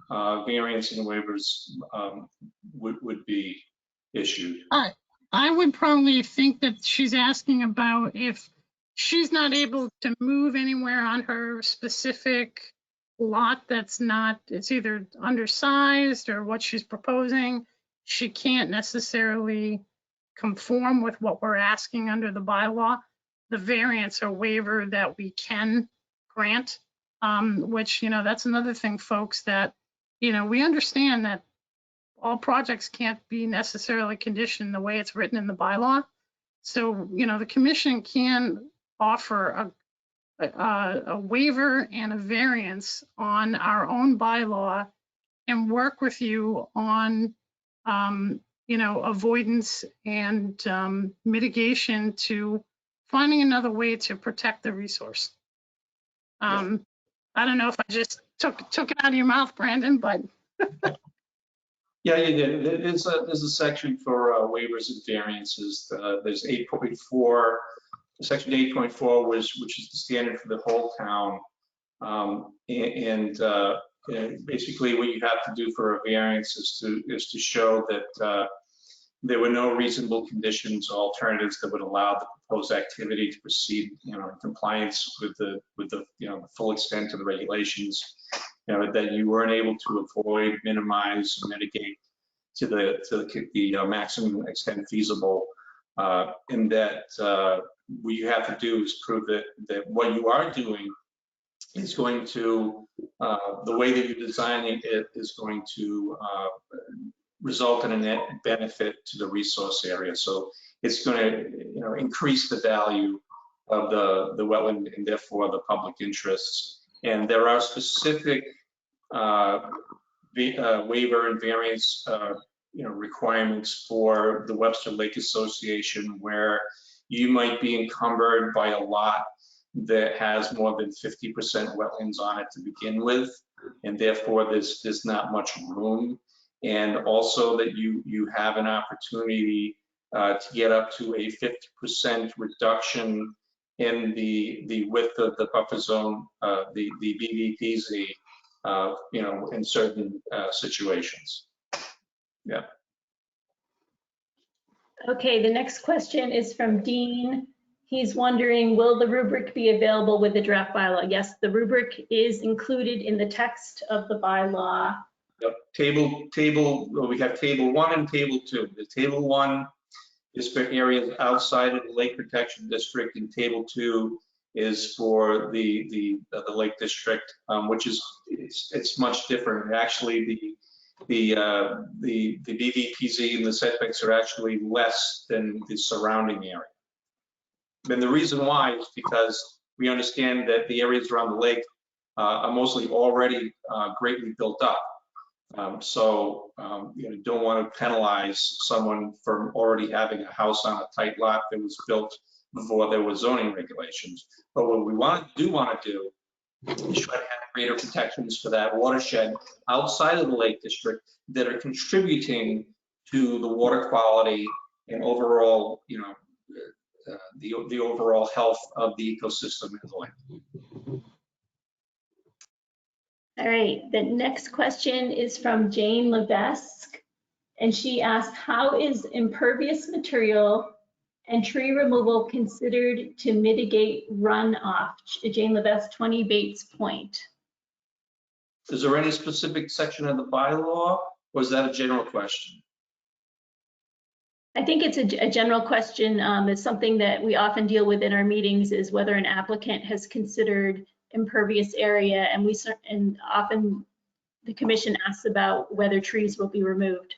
variance and waivers would be issued? I would probably think that she's asking about if she's not able to move anywhere on her specific lot that's not, it's either undersized or what she's proposing. She can't necessarily conform with what we're asking under the bylaw. The variance or waiver that we can grant, which, that's another thing, folks, that, we understand that all projects can't be necessarily conditioned the way it's written in the bylaw. So, the commission can offer a waiver and a variance on our own bylaw and work with you on, avoidance and mitigation to finding another way to protect the resource. I don't know if I just took it out of your mouth, Brandon, but. Yeah, you did. There's a section for waivers and variances. There's 8.4, section 8.4, which is the standard for the whole town. Basically what you have to do for a variance is to show that there were no reasonable conditions or alternatives that would allow the proposed activity to proceed, in compliance with the full extent of the regulations. That you weren't able to avoid, minimize, or mitigate to the maximum extent feasible, and that what you have to do is prove that what you are doing is going to, the way that you're designing it is going to result in a net benefit to the resource area. So it's going to, increase the value of the wetland and therefore the public interests. And there are specific waiver and variance, requirements for the Webster Lake Association, where you might be encumbered by a lot that has more than 50% wetlands on it to begin with, and therefore there's not much room. And also that you have an opportunity to get up to a 50% reduction in the width of the buffer zone, the BVPZ, in certain situations. Yeah. Okay, the next question is from Dean. He's wondering, will the rubric be available with the draft bylaw? Yes, the rubric is included in the text of the bylaw. Yep. We have table 1 and table 2. The table 1 is for areas outside of the Lake Protection District, and table 2 is for the Lake District, which is it's much different. Actually, the BVPZ and the setbacks are actually less than the surrounding area. And the reason why is because we understand that the areas around the lake are mostly already greatly built up. You don't want to penalize someone from already having a house on a tight lot that was built before there were zoning regulations. But what we do want to do is try to have greater protections for that watershed outside of the Lake District that are contributing to the water quality and overall, the overall health of the ecosystem in the lake. All right, the next question is from Jane Levesque, and she asked, how is impervious material and tree removal considered to mitigate runoff? Jane Levesque, 20 Bates Point. Is there any specific section of the bylaw, or is that a general question? I think it's a general question. It's something that we often deal with in our meetings, is whether an applicant has considered impervious area, and often the commission asks about whether trees will be removed.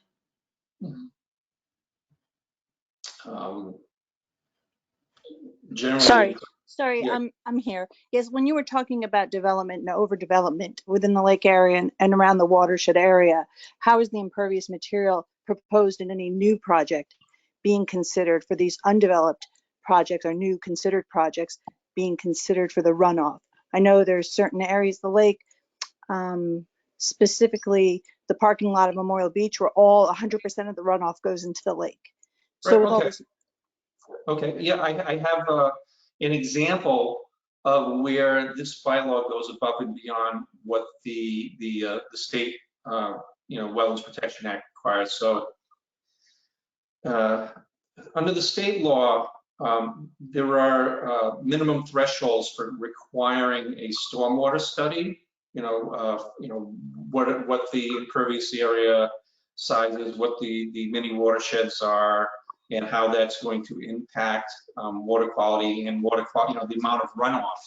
Generally, Sorry. Sorry, Yeah. I'm here. Yes, when you were talking about development and overdevelopment within the lake area and around the watershed area, how is the impervious material proposed in any new project being considered for these undeveloped projects or new considered projects being considered for the runoff? I know there's certain areas of the lake, specifically the parking lot of Memorial Beach, where all 100% of the runoff goes into the lake. So Right, with all okay. this, Okay, yeah, I have an example of where this bylaw goes above and beyond what the state, Wetlands Protection Act requires. So under the state law, there are minimum thresholds for requiring a stormwater study. What the impervious area size is, what the mini watersheds are, and how that's going to impact water quality and the amount of runoff.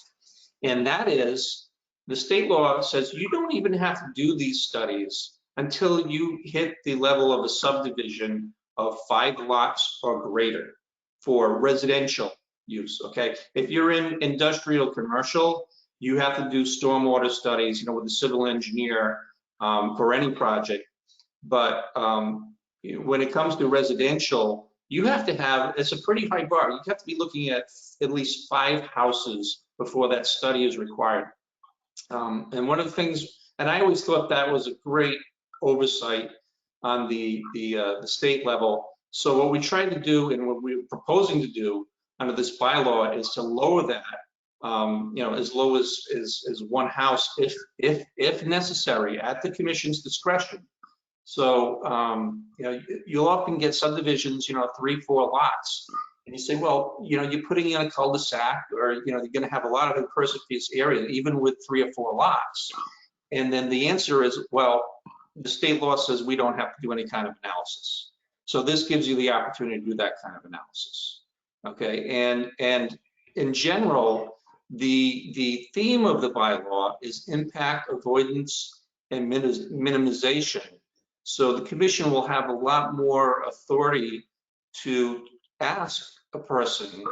And that is, the state law says you don't even have to do these studies until you hit the level of a subdivision of 5 lots or greater for residential use, okay? If you're in industrial commercial, you have to do stormwater studies, with a civil engineer for any project. But when it comes to residential, you have to have, it's a pretty high bar. You have to be looking at least 5 houses before that study is required. And one of the things, and I always thought that was a great oversight on the state level. So what we tried to do and what we're proposing to do under this bylaw is to lower that, as low as 1 house if necessary at the commission's discretion. So, you'll often get subdivisions, 3, 4 lots. And you say, well, you're putting in a cul-de-sac or, you're going to have a lot of impervious area, even with 3 or 4 lots. And then the answer is, well, the state law says we don't have to do any kind of analysis. So this gives you the opportunity to do that kind of analysis. Okay, and in general, the theme of the bylaw is impact avoidance and minimization. So the commission will have a lot more authority to ask a person,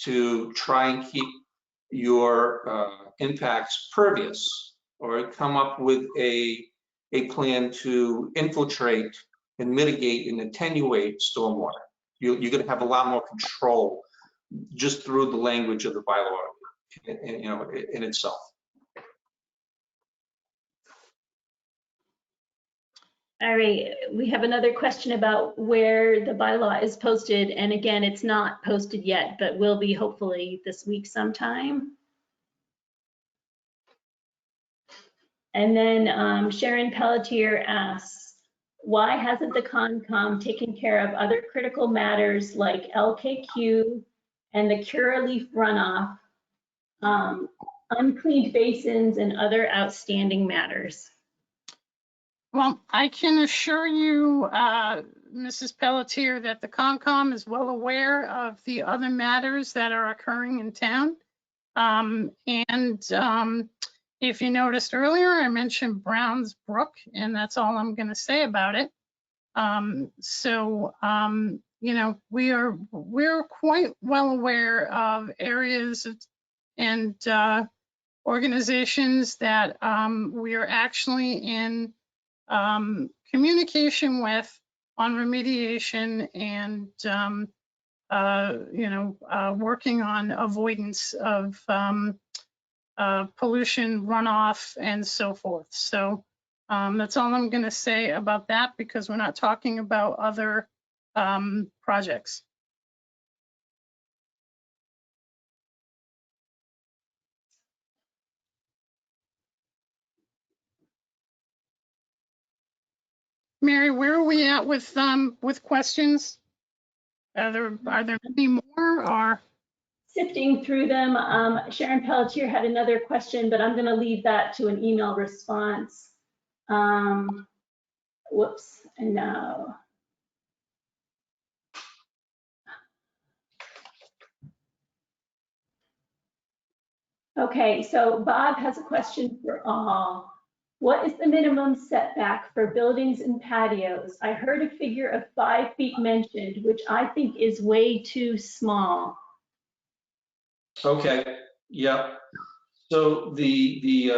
to try and keep your impacts pervious, or come up with a plan to infiltrate and mitigate and attenuate stormwater. You're going to have a lot more control just through the language of the bylaw, in itself. All right, we have another question about where the bylaw is posted. And again, it's not posted yet, but will be hopefully this week sometime. And then Sharon Pelletier asks, why hasn't the Concom taken care of other critical matters like LKQ and the Curaleaf runoff, uncleaned basins, and other outstanding matters? Well, I can assure you, Mrs. Pelletier, that the Concom is well aware of the other matters that are occurring in town. If you noticed earlier, I mentioned Browns Brook, and that's all I'm going to say about it. We're quite well aware of areas and organizations that we are actually in communication with on remediation and working on avoidance of pollution, runoff, and so forth. So that's all I'm going to say about that, because we're not talking about other projects. Mary, where are we at with questions? Are there any more, or? Sifting through them, Sharon Pelletier had another question, but I'm going to leave that to an email response. Whoops, and now. Okay, so Bob has a question for all. What is the minimum setback for buildings and patios? I heard a figure of 5 feet mentioned, which I think is way too small. Okay, yeah. So there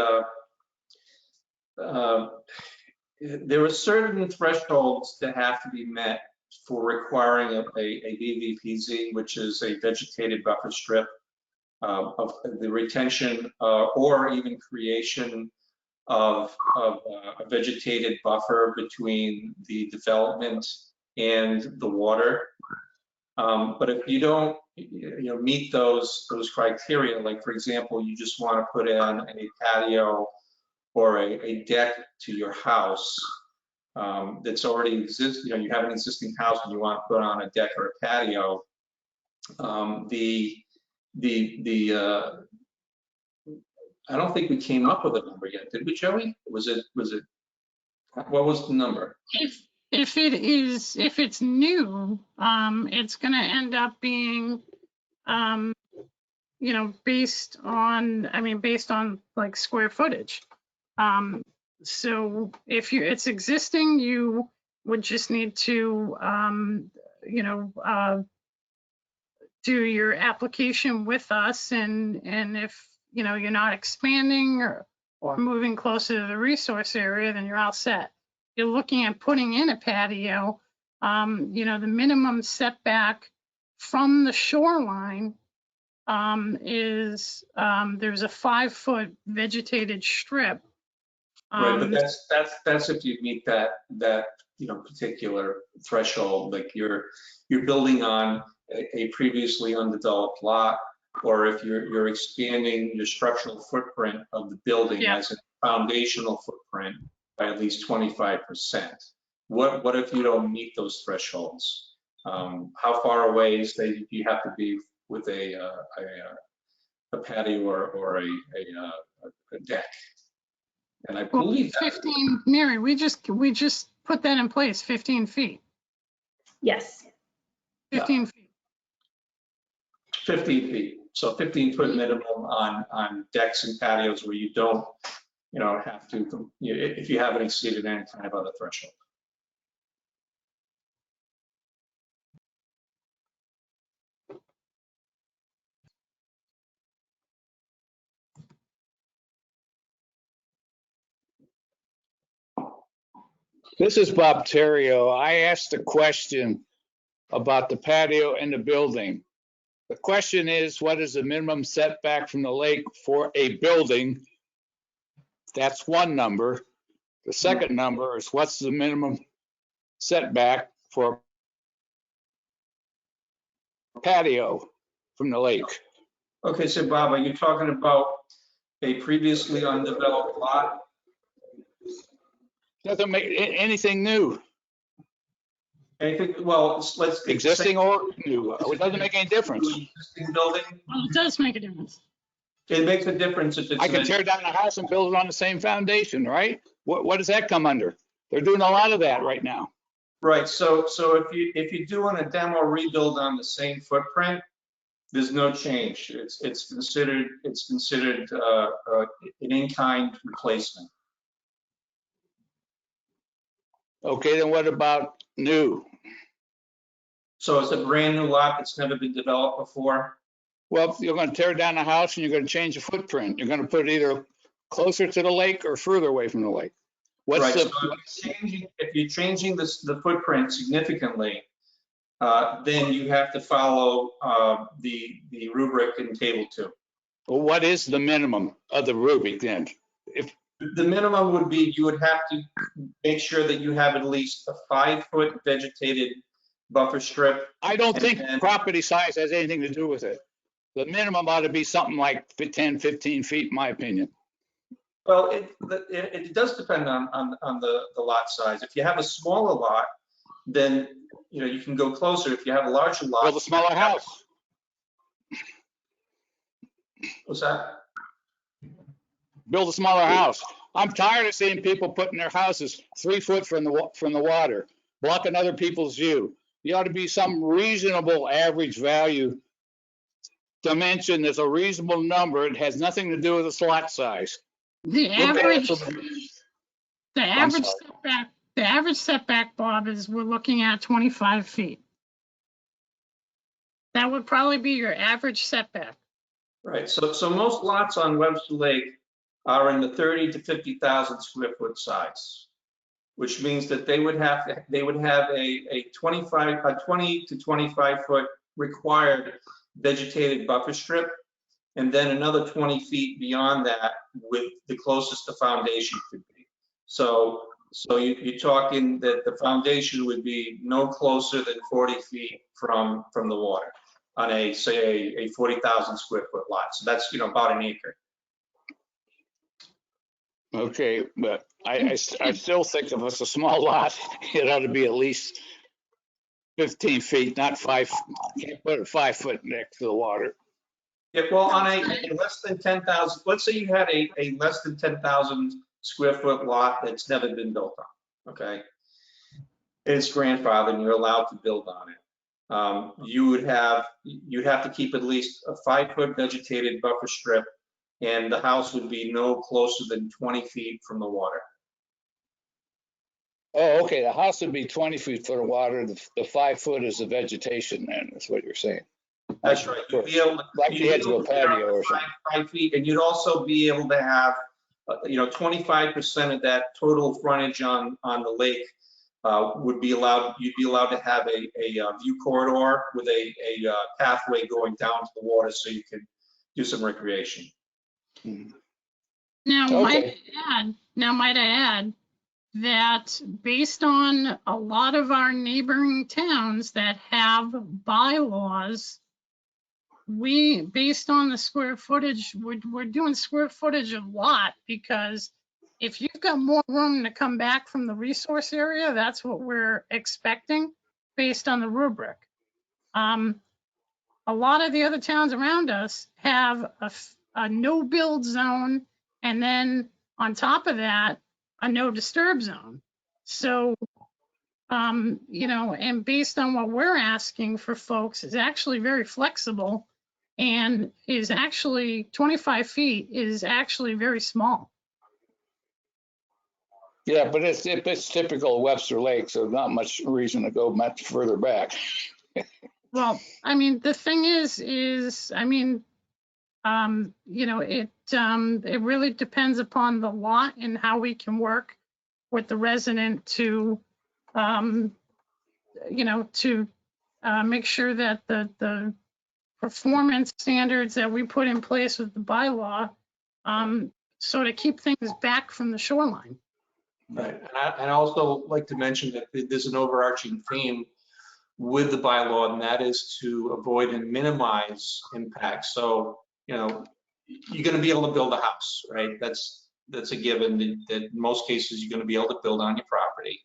are certain thresholds that have to be met for requiring a VVPZ, which is a vegetated buffer strip of the retention or even creation of a vegetated buffer between the development and the water. But if you don't meet those criteria, like for example, you just want to put in a patio or a deck to your house that's already exists, you have an existing house and you want to put on a deck or a patio, I don't think we came up with a number yet, did we, Joey? Was it, what was the number? If it's new, it's gonna end up being, based on like square footage. So if it's existing, you would just need to, do your application with us, and if, you're not expanding or moving closer to the resource area, then you're all set. You're looking at putting in a patio, the minimum setback from the shoreline is there's a 5-foot vegetated strip. Right, but that's if you meet that particular threshold, like you're building on a previously undeveloped lot, or if you're expanding your structural footprint of the building as a foundational footprint by at least 25%. What if you don't meet those thresholds? How far away do you have to be with a patio or a deck? And I believe 15, Mary, we just put that in place, 15 feet. Yes. 15 feet. 15 feet. So 15-foot minimum on decks and patios where you don't, have to, if you haven't exceeded any kind of other threshold. This is Bob Terrio. I asked a question about the patio and the building. The question is, what is the minimum setback from the lake for a building? That's one number. The second number is, what's the minimum setback for a patio from the lake? Okay, so Bob, are you talking about a previously undeveloped lot? Doesn't make anything new. Anything, well, let's existing or new. It doesn't make any difference. Existing building? Well, it does make a difference. It makes a difference if it's. I can tear down a house and build it on the same foundation, right? What does that come under? They're doing a lot of that right now. Right. So if you're doing a demo rebuild on the same footprint, there's no change. It's considered an in-kind replacement. Okay, then what about new? So it's a brand new lot that's never been developed before? Well, you're going to tear down a house and you're going to change the footprint. You're going to put it either closer to the lake or further away from the lake. What's right. the, So if you're changing the footprint significantly, then you have to follow the rubric in table 2. Well, what is the minimum of the rubric then? If the minimum would be, you would have to make sure that you have at least a 5-foot vegetated buffer strip. I don't think property size has anything to do with it. The minimum ought to be something like 10, 15 feet, in my opinion. Well, it does depend on the lot size. If you have a smaller lot, then you can go closer. If you have a larger lot, build a smaller house. What's that? Build a smaller house. I'm tired of seeing people putting their houses 3 foot from the water, blocking other people's view. You ought to be some reasonable average value dimension. There's a reasonable number. It has nothing to do with the lot size. The average setback, Bob, is we're looking at 25 feet. That would probably be your average setback. Right, so most lots on Webster Lake are in the 30 to 50,000 square foot size, which means that they would have a 20 to 25 foot required vegetated buffer strip, and then another 20 feet beyond that with the closest the foundation could be. So you're talking that the foundation would be no closer than 40 feet from the water on a, say, a 40,000 square foot lot. So that's, about an acre. Okay, but I still think if it's a small lot, it ought to be at least 15 feet, not 5. Can't put it 5 foot next to the water. Yeah, well, on a less than 10,000, let's say you had a less than 10,000 square foot lot that's never been built on, okay? It's grandfathered and you're allowed to build on it. You'd have to keep at least a 5 foot vegetated buffer strip, and the house would be no closer than 20 feet from the water. Oh, okay, the house would be 20 feet from the water. The 5 foot is the vegetation then, is what you're saying. That's right. You'd be able to, like the edge of a patio or something. 5 feet, and you'd also be able to have, 25% of that total frontage on the lake would be allowed. You'd be allowed to have a view corridor with a pathway going down to the water, so you could do some recreation. Now, Okay. might I add that based on a lot of our neighboring towns that have bylaws, based on the square footage, we're doing square footage of lot, because if you've got more room to come back from the resource area, that's what we're expecting based on the rubric. A lot of the other towns around us have a no build zone, and then on top of that, a no disturb zone. So, and based on what we're asking for folks is actually very flexible, and is actually 25 feet is actually very small. Yeah, but it's typical of Webster Lake, so not much reason to go much further back. Well, I mean, the thing is, it really depends upon the lot and how we can work with the resident to, make sure that the performance standards that we put in place with the bylaw, sort of keep things back from the shoreline. Right, and I also like to mention that there's an overarching theme with the bylaw, and that is to avoid and minimize impact. So, you're going to be able to build a house, right? That's a given that in most cases you're going to be able to build on your property,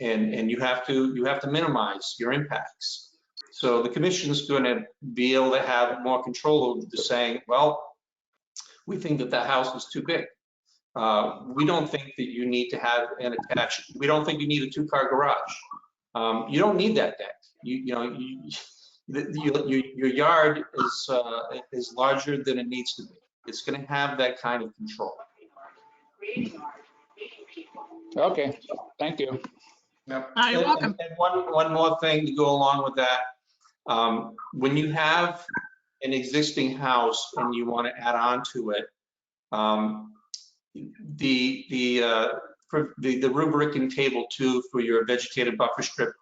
and you have to minimize your impacts. So the commission's going to be able to have more control over saying, well, we think that house is too big. We don't think that you need to have an attached. We don't think you need a 2-car garage. You don't need that deck. Your yard is larger than it needs to be. It's going to have that kind of control. Okay, thank you. Yep. You're welcome. And one more thing to go along with that. When you have an existing house and you want to add on to it, the rubric in table 2 for your vegetated buffer strip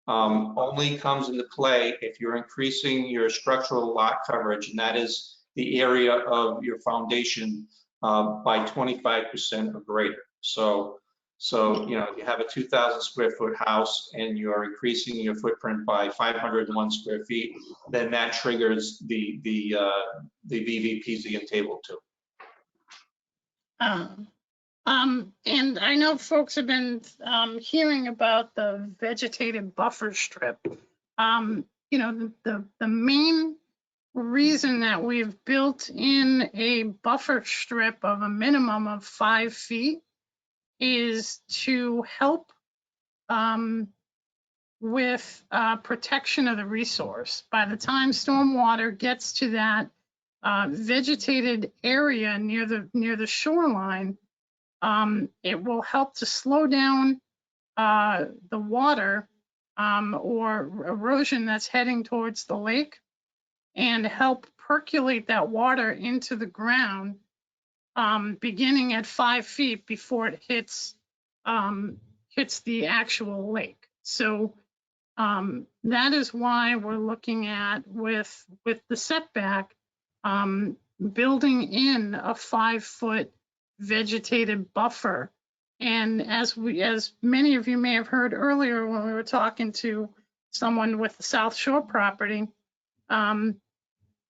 only comes into play if you're increasing your structural lot coverage, and that is the area of your foundation by 25% or greater. So you have a 2,000 square foot house and you're increasing your footprint by 501 square feet, then that triggers the VVPZ in table 2. And I know folks have been hearing about the vegetated buffer strip. The main reason that we've built in a buffer strip of a minimum of 5 feet is to help with protection of the resource. By the time stormwater gets to that vegetated area near the shoreline, it will help to slow down the water or erosion that's heading towards the lake, and help percolate that water into the ground, beginning at 5 feet before it hits the actual lake. So that is why we're looking at with the setback, building in a 5-foot vegetated buffer. And as many of you may have heard earlier when we were talking to someone with the South Shore property,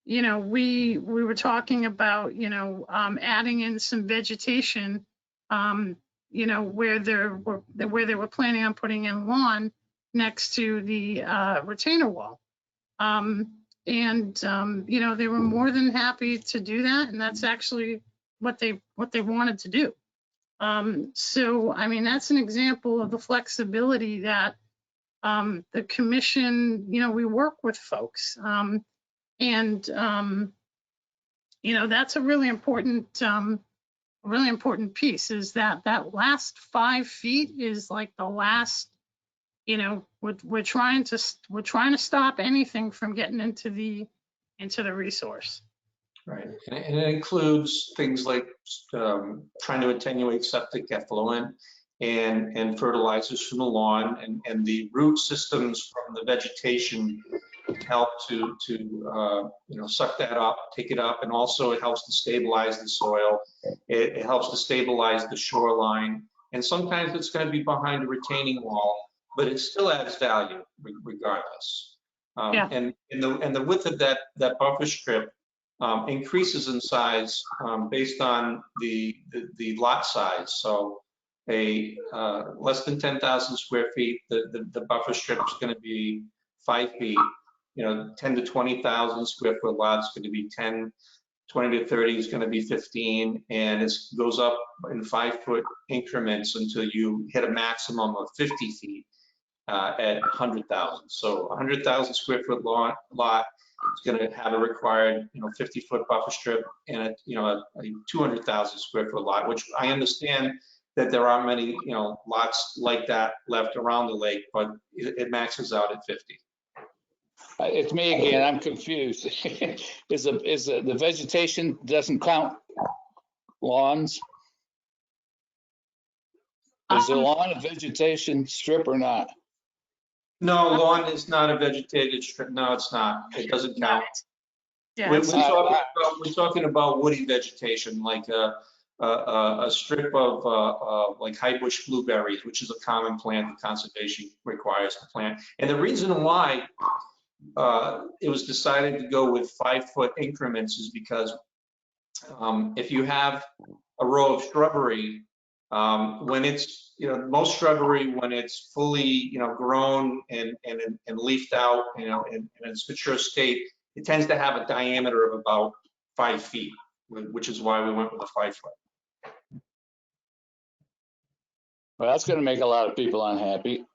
you know, we were talking about, you know, adding in some vegetation, you know, where they were planning on putting in lawn next to the retainer wall. You know, they were more than happy to do that, and that's actually what they wanted to do. So, I mean, that's an example of the flexibility that the commission, you know, we work with folks. You know, that's a really important piece, is that last 5 feet is like the last, you know, we're trying to stop anything from getting into the resource. Right, and it includes things like trying to attenuate septic effluent and fertilizers from the lawn, and the root systems from the vegetation help to you know, suck that up, take it up, and also it helps to stabilize the soil. It helps to stabilize the shoreline, and sometimes it's going to be behind a retaining wall, but it still adds value regardless. And the width of that buffer strip increases in size based on the lot size. So a less than 10,000 square feet, the buffer strip is going to be 5 feet. You know, 10 to 20,000 square foot lots going to be 10, 20 to 30 is going to be 15, and it goes up in 5-foot increments until you hit a maximum of 50 feet at 100,000. So 100,000 square foot lot is going to have a required, you know, 50-foot buffer strip, and a 200,000 square foot lot, which I understand that there aren't many, you know, lots like that left around the lake, but it maxes out at 50. It's me again. I'm confused. Is the vegetation doesn't count lawns? Is the lawn a vegetation strip or not? No, lawn is not a vegetated strip. No, it's not. It doesn't count. Yeah, We're talking about woody vegetation, like a strip of like high bush blueberries, which is a common plant that conservation requires to plant. And the reason why it was decided to go with 5-foot increments is because if you have a row of shrubbery, when it's, you know, most shrubbery, when it's fully, you know, grown and leafed out, you know, in its mature state, it tends to have a diameter of about 5 feet, which is why we went with a 5-foot. Well, that's going to make a lot of people unhappy.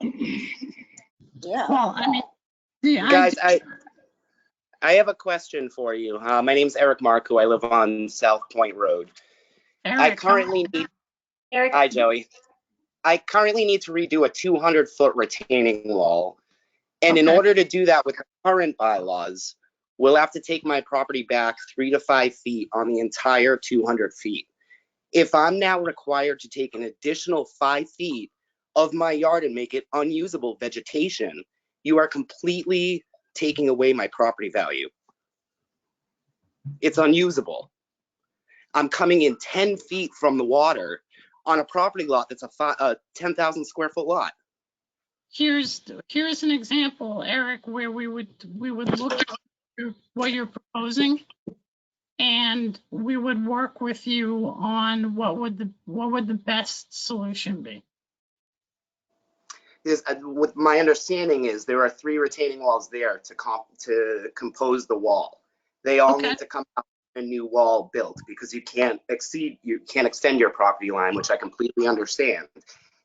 Yeah. Well, I mean, guys, I have a question for you. My name's Eric Marco. I live on South Point Road. I currently need. Hi, Joey. I currently need to redo a 200-foot retaining wall, and in order to do that with the current bylaws, we'll have to take my property back 3 to 5 feet on the entire 200 feet. If I'm now required to take an additional 5 feet of my yard and make it unusable vegetation, you are completely taking away my property value. It's unusable. I'm coming in 10 feet from the water on a property lot that's a 10,000 square foot lot. Here's an example, Eric, where we would look at what you're proposing, and we would work with you on what would the best solution be. With my understanding is there are 3 retaining walls there to compose the wall. They all need to come out a new wall built, because you can't extend your property line, which I completely understand.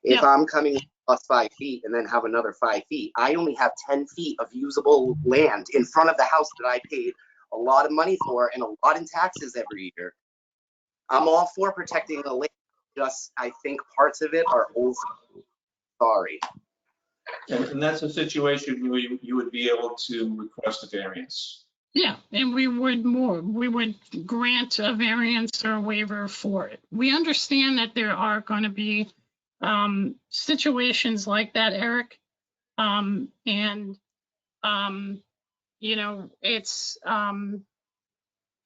If I'm coming in plus 5 feet and then have another 5 feet, I only have 10 feet of usable land in front of the house that I paid a lot of money for and a lot in taxes every year. I'm all for protecting the lake, just I think parts of it are old. Sorry. And that's a situation where you would be able to request a variance. Yeah, and we would grant a variance or a waiver for it. We understand that there are going to be situations like that, Eric. And you know, it's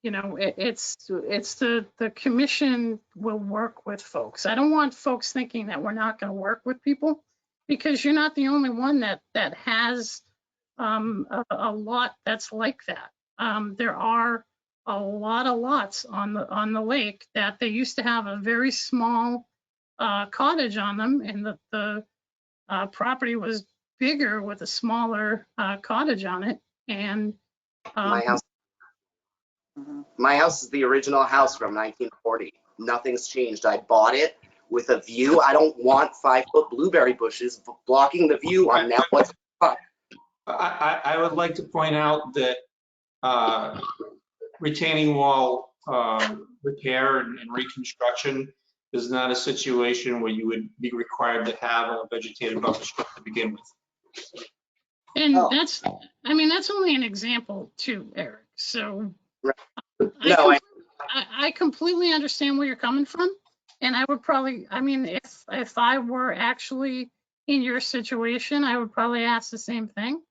you know, it's the commission will work with folks. I don't want folks thinking that we're not going to work with people, because you're not the only one that has a lot that's like that. There are a lot of lots on the lake that they used to have a very small cottage on them, and the property was bigger with a smaller cottage on it. And my house is the original house from 1940. Nothing's changed. I bought it with a view. I don't want 5-foot blueberry bushes blocking the view on now what's up. I would like to point out that retaining wall repair and reconstruction is not a situation where you would be required to have a vegetative buffer strip to begin with. And that's, I mean, that's only an example too, Eric. So I completely understand where you're coming from. And I would probably, I mean, if I were actually in your situation, I would probably ask the same thing.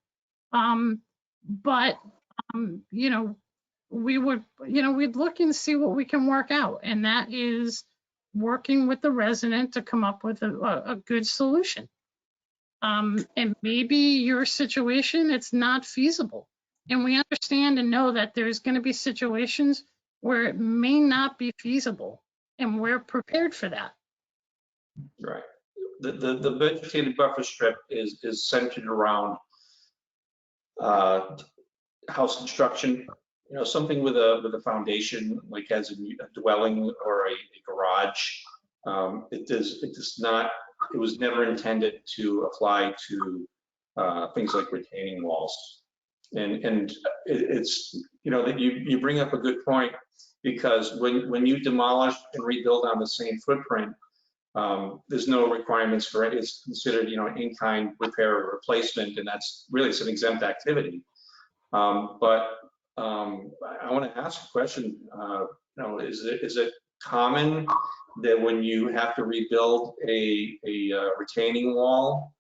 But you know, we would, you know, we'd look and see what we can work out. And that is working with the resident to come up with a good solution. And maybe your situation, it's not feasible. And we understand and know that there's going to be situations where it may not be feasible, and we're prepared for that. Right. The vegetated buffer strip is centered around house construction. You know, something with a foundation, like as a dwelling or a garage. It was never intended to apply to things like retaining walls. And it's, you know, that you bring up a good point, because when you demolish and rebuild on the same footprint, there's no requirements for it. It's considered, you know, in-kind repair or replacement, and that's really, it's an exempt activity. But I want to ask a question. You know, is it common that when you have to rebuild a retaining wall,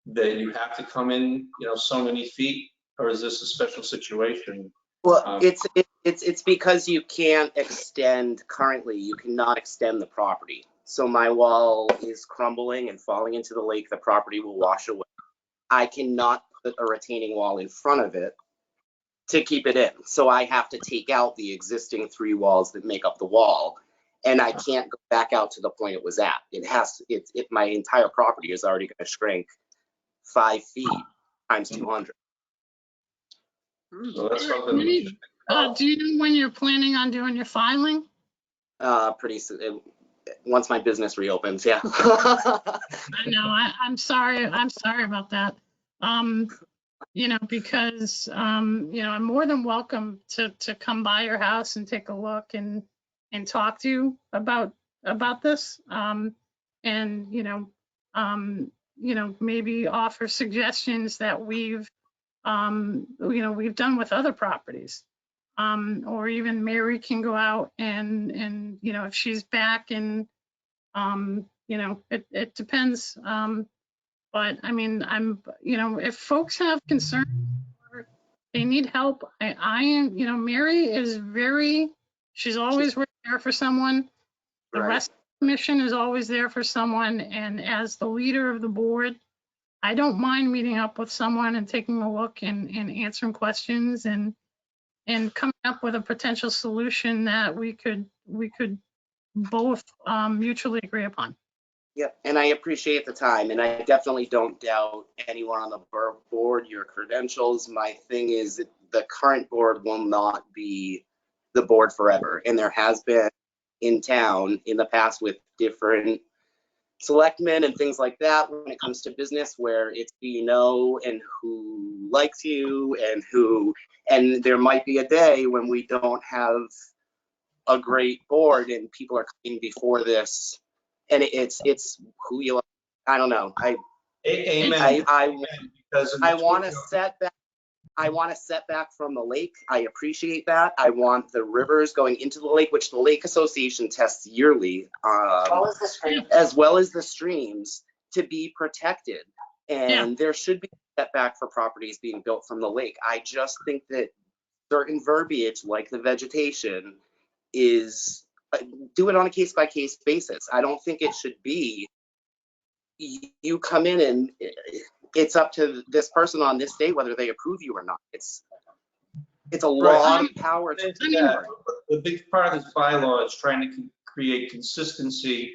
that you have to come in, you know, so many feet, or is this a special situation? Well, it's because you can't extend currently. You cannot extend the property. So my wall is crumbling and falling into the lake. The property will wash away. I cannot put a retaining wall in front of it to keep it in. So I have to take out the existing 3 walls that make up the wall, and I can't go back out to the point it was at. My entire property is already going to shrink 5 feet times 200. So that's something. Do you know when you're planning on doing your filing? Pretty soon, once my business reopens. Yeah. I know. I'm sorry. I'm sorry about that. You know, because you know, I'm more than welcome to come by your house and take a look and talk to you about this. And you know, maybe offer suggestions that we've done with other properties. Or even Mary can go out and you know, if she's back, and you know, it depends. But I mean, you know, if folks have concerns or they need help, I am, you know, Mary is she's always there for someone. The rest of the commission is always there for someone. And as the leader of the board, I don't mind meeting up with someone and taking a look and answering questions and coming up with a potential solution that we could both mutually agree upon. Yep, and I appreciate the time, and I definitely don't doubt anyone on the board, your credentials. My thing is that the current board will not be the board forever, and there has been in town in the past with different selectmen and things like that when it comes to business, where it's who you know and who likes you and there might be a day when we don't have a great board and people are coming before this. And it's who you. I don't know. Amen. I want to set back. I want a setback from the lake. I appreciate that. I want the rivers going into the lake, which the Lake Association tests yearly, as well as the streams, to be protected. And there should be a setback for properties being built from the lake. I just think that certain verbiage, like the vegetation, is do it on a case-by-case basis. I don't think it should be you come in and it's up to this person on this day whether they approve you or not. It's a lot of power to the big part of this bylaw is trying to create consistency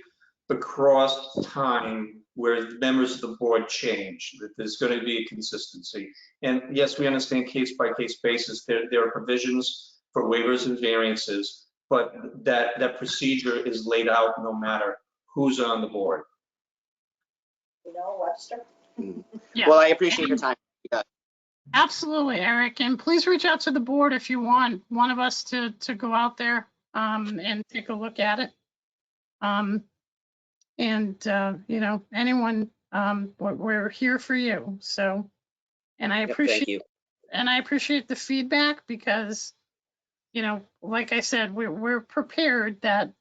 across time where members of the board change, that there's going to be a consistency. And yes, we understand case by case basis. There are provisions for waivers and variances, but that procedure is laid out no matter who's on the board. Webster? Yeah. Well, I appreciate your time. Absolutely, Eric. And please reach out to the board if you want one of us to go out there and take a look at it. You know, anyone, we're here for you. So, and I appreciate I appreciate the feedback because, you know, like I said, we're prepared that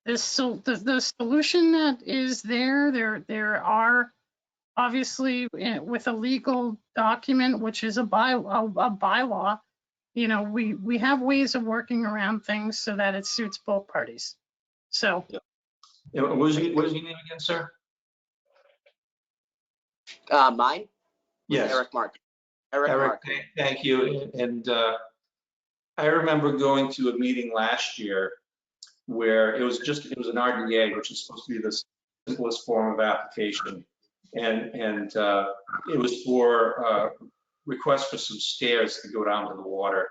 the solution that is there are obviously with a legal document, which is a bylaw, you know, we have ways of working around things so that it suits both parties. So. Yeah, what was your name again, sir? Mine? Yes. Eric Mark. Eric, thank you. And I remember going to a meeting last year where it was an RDA, which is supposed to be the simplest form of application. And it was for request for some stairs to go down to the water.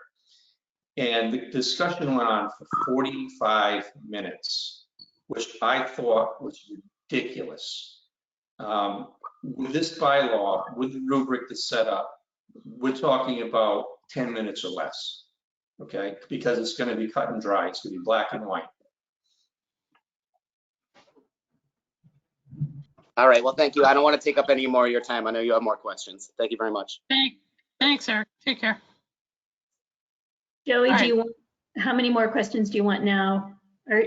And the discussion went on for 45 minutes, which I thought was ridiculous. With this bylaw, with the rubric that's set up, we're talking about 10 minutes or less, okay? Because it's going to be cut and dry. It's going to be black and white. All right, well, thank you. I don't want to take up any more of your time. I know you have more questions. Thank you very much. Thanks, Eric. Take care. Joey, how many more questions do you want now? Or,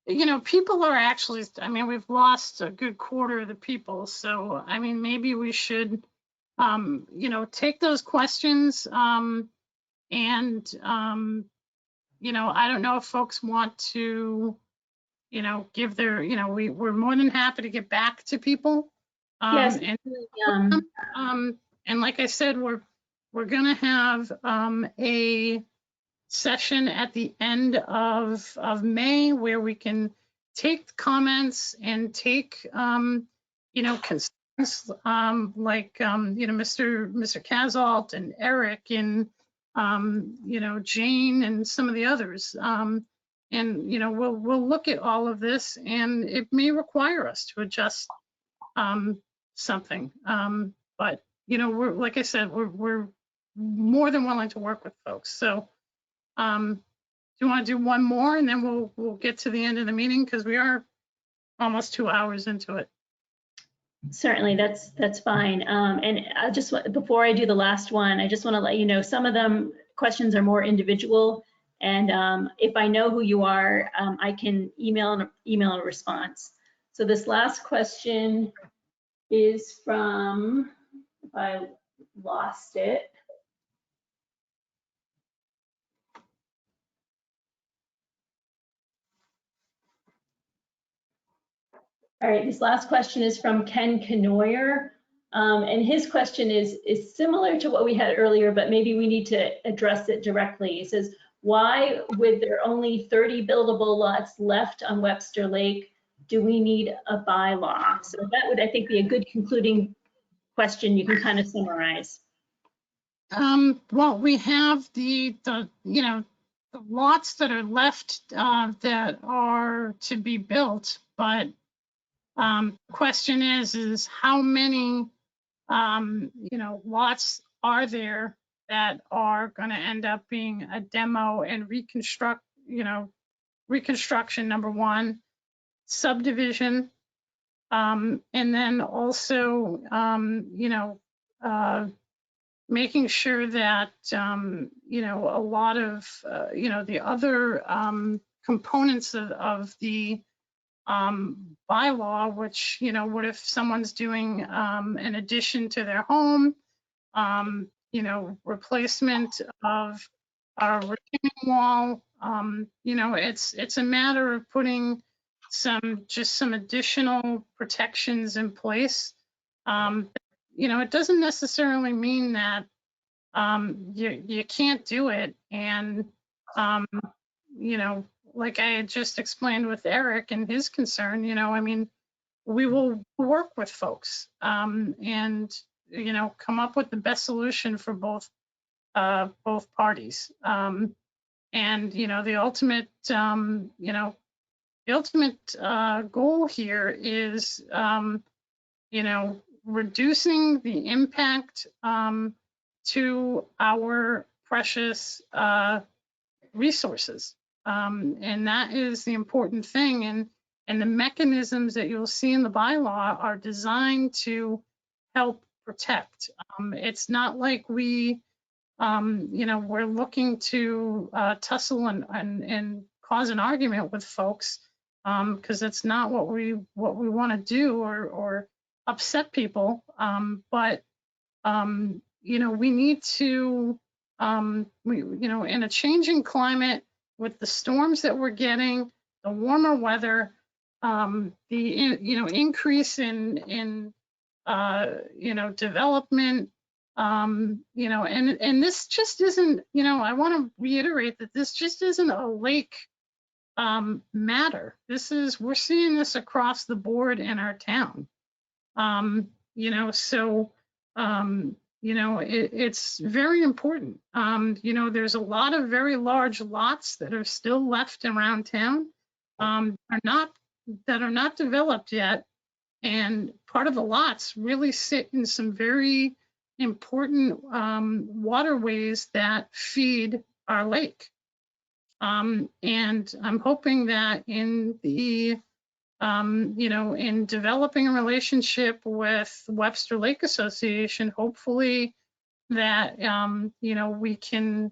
you know, people are actually, I mean, we've lost a good quarter of the people. So, I mean, maybe we should, you know, take those questions and, you know, I don't know if folks want to, you know, give their, you know, we're more than happy to get back to people. Yes. And like I said, we're gonna have a session at the end of May where we can take comments and take, you know, concerns like, you know, Mr. Casalt and Eric and, you know, Jane and some of the others. And, you know, we'll look at all of this and it may require us to adjust something. But, you know, like I said, we're more than willing to work with folks. So do you want to do one more and then we'll get to the end of the meeting because we are almost 2 hours into it. Certainly, that's fine. And I just, before I do the last one, I just want to let you know, some of them questions are more individual. And if I know who you are, I can email a response. So this last question is from, if I lost it. All right, this last question is from Ken Canoyer. And his question is similar to what we had earlier, but maybe we need to address it directly. He says, why, with there only 30 buildable lots left on Webster Lake, do we need a bylaw? So that would, I think, be a good concluding question you can kind of summarize. Well, we have the you know, the lots that are left that are to be built, but question is how many you know, lots are there that are going to end up being a demo and reconstruction, number one, subdivision, and then also, you know, making sure that, you know, a lot of, you know, the other components of the bylaw, which, you know, what if someone's doing an addition to their home, you know, replacement of a retaining wall, you know, it's a matter of putting some additional protections in place. You know, it doesn't necessarily mean that you can't do it. And, you know, like I had just explained with Eric and his concern, you know, I mean, we will work with folks and, you know, come up with the best solution for both parties. And, you know, the ultimate, you know, the ultimate goal here is, you know, reducing the impact to our precious resources. And that is the important thing. And the mechanisms that you'll see in the bylaw are designed to help protect. It's not like we, you know, we're looking to tussle and cause an argument with folks, because it's not what we want to do or upset people. But you know, we need to, you know, in a changing climate with the storms that we're getting, the warmer weather, the, you know, increase in you know, development, you know, and this just isn't, you know, I want to reiterate that this just isn't a lake matter. This is, we're seeing this across the board in our town. You know, so, you know, it's very important. You know, there's a lot of very large lots that are still left around town, that are not developed yet. And part of the lots really sit in some very important waterways that feed our lake. And I'm hoping that in the, you know, in developing a relationship with Webster Lake Association, hopefully that, you know, we can,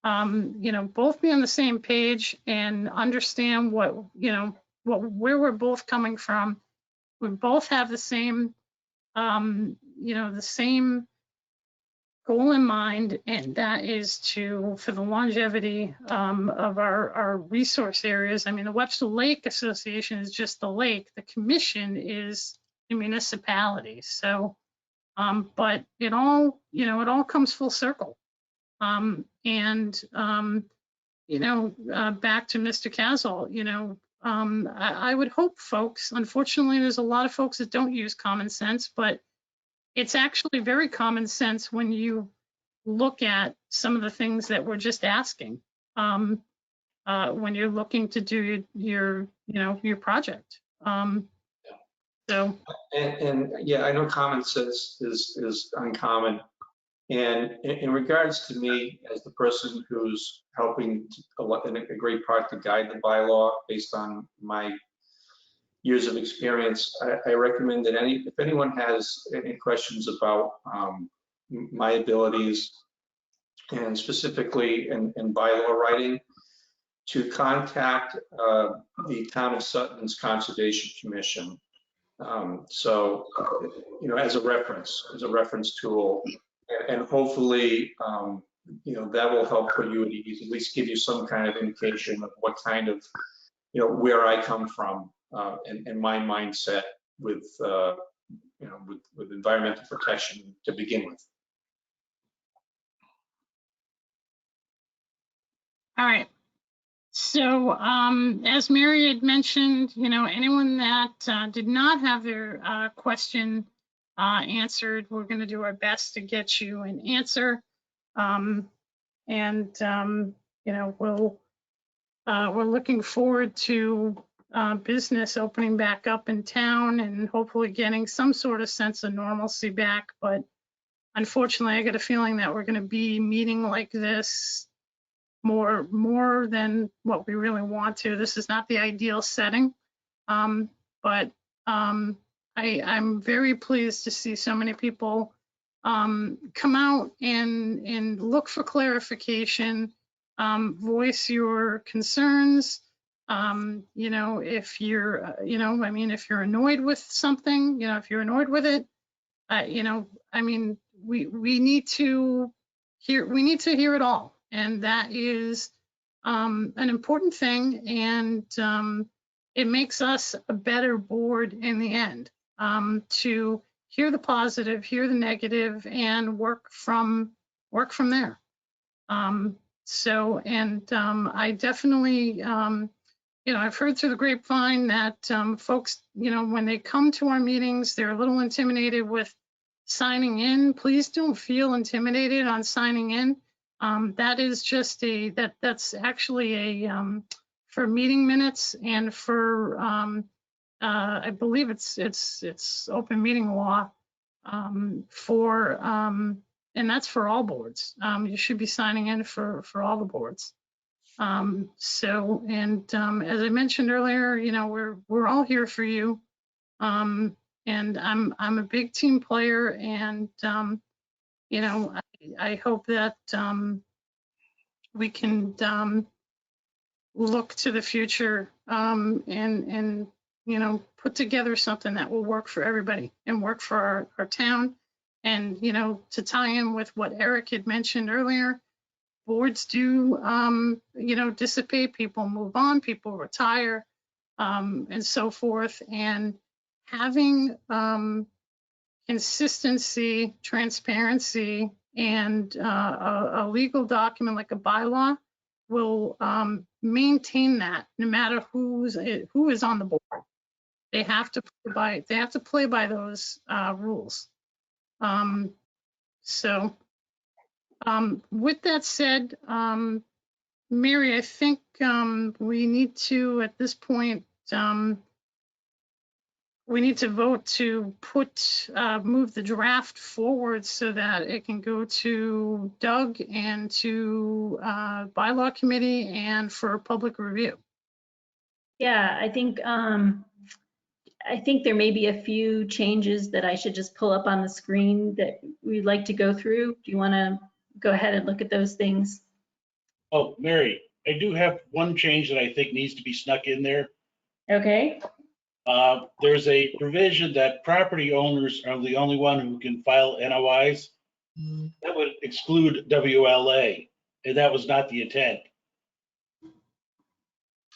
you know, both be on the same page and understand what, you know, where we're both coming from. We both have the same, you know, the same goal in mind, and that is for the longevity of our resource areas. I mean, the Webster Lake Association is just the lake. The commission is the municipality. So, but it all, you know, it all comes full circle. And, you know, back to Mr. Casal, you know, I would hope folks, unfortunately, there's a lot of folks that don't use common sense, but it's actually very common sense when you look at some of the things that we're just asking when you're looking to do your you know, your project. So. And yeah, I know common sense is uncommon. And in regards to me, as the person who's helping in a great part to guide the bylaw based on my years of experience, I recommend that if anyone has any questions about my abilities and specifically in bylaw writing, to contact the Town of Sutton's Conservation Commission. So, you know, as a reference tool, and hopefully, you know, that will help put you at ease, at least give you some kind of indication of what kind of, you know, where I come from and my mindset with, you know, with environmental protection to begin with. All right. So as Mary had mentioned, you know, anyone that did not have their question answered, we're going to do our best to get you an answer. And, you know, we're looking forward to business opening back up in town and hopefully getting some sort of sense of normalcy back. But unfortunately, I got a feeling that we're going to be meeting like this more than what we really want to. This is not the ideal setting, but I'm very pleased to see so many people come out and look for clarification, voice your concerns. You know, if you're, you know, I mean, if you're annoyed with something, you know, if you're annoyed with it, you know, I mean, we need to hear it all. And that is an important thing. And it makes us a better board in the end, to hear the positive, hear the negative, and work from there. I definitely, you know, I've heard through the grapevine that folks, you know, when they come to our meetings, they're a little intimidated with signing in. Please don't feel intimidated on signing in. That is just that's actually a, for meeting minutes and for, I believe it's open meeting law, and that's for all boards. You should be signing in for all the boards. As I mentioned earlier, you know, we're all here for you. And I'm a big team player, and you know, I hope that we can look to the future and you know, put together something that will work for everybody and work for our town. And you know, to tie in with what Eric had mentioned earlier, boards do you know, dissipate, people move on, people retire, and so forth. And having consistency, transparency, and a legal document like a bylaw will maintain that no matter who is on the board. They have to play by those rules. With that said, Mary, I think we need to, at this point, we need to vote to move the draft forward so that it can go to Doug and to bylaw committee and for public review. Yeah, I think there may be a few changes that I should just pull up on the screen that we'd like to go through. Do you want to go ahead and look at those things? Oh, Mary, I do have one change that I think needs to be snuck in there. Okay. There's a provision that property owners are the only one who can file NOIs. That would exclude WLA, and that was not the intent.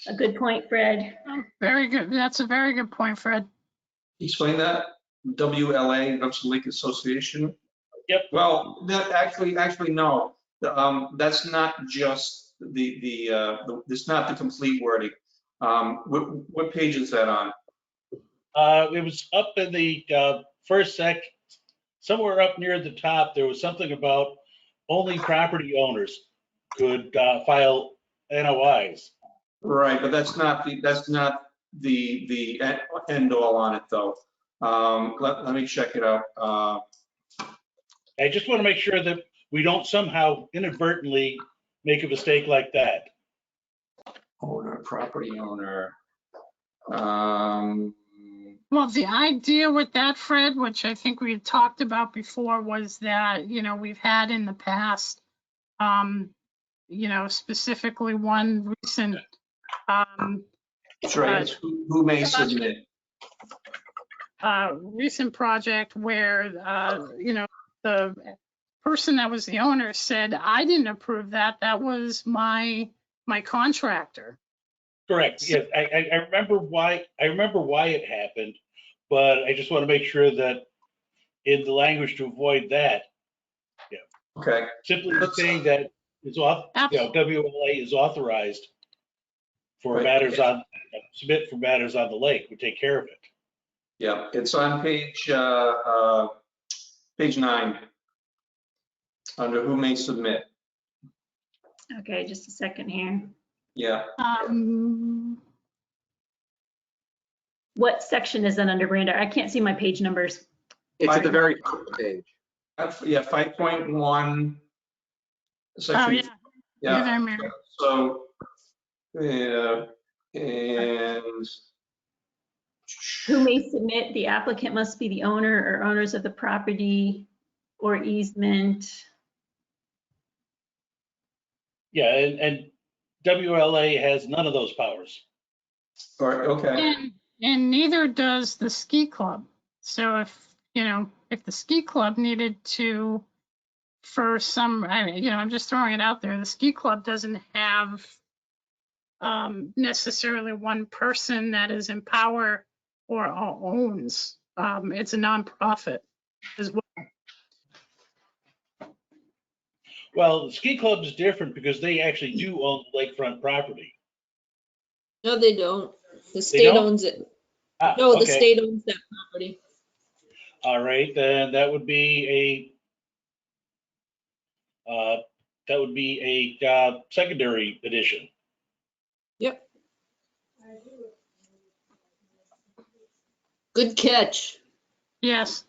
A good point, Fred. Very good. That's a very good point, Fred. Explain that. WLA, Webster Lake Association. Yep. Well, that actually no. That's not just it's not the complete wording. What page is that on? It was up in the first sec, somewhere up near the top. There was something about only property owners could file NOIs. Right, but that's not the end all on it though. Let me check it out. I just want to make sure that we don't somehow inadvertently make a mistake like that. Owner, property owner. Well, the idea with that, Fred, which I think we had talked about before, was that, you know, we've had in the past, you know, specifically one recent That's right. Who may submit? Recent project where, you know, the person that was the owner said, I didn't approve that. That was my contractor. Correct. Yes, I remember why. I remember why it happened, but I just want to make sure that in the language to avoid that. Yeah. Okay. Simply saying that it's WLA is authorized for matters on submit for matters on the lake. We take care of it. Yeah, it's on page 9 under who may submit. Okay, just a second here. Yeah. What section is that under, Miranda? I can't see my page numbers. It's at the very top of the page. Yeah, 5.1. Section. Oh, yeah. So, and who may submit? The applicant must be the owner or owners of the property or easement. Yeah, and WLA has none of those powers. Okay. And neither does the ski club. So if the ski club needed to, for some, I'm just throwing it out there, the ski club doesn't have necessarily one person that is in power or owns. It's a nonprofit as well. Well, the ski club is different because they actually do own the lakefront property. No, they don't. The They state don't? owns it. Ah, No, the okay. state owns that property. All right, then that would be a secondary edition. Yep. Good catch. Yes.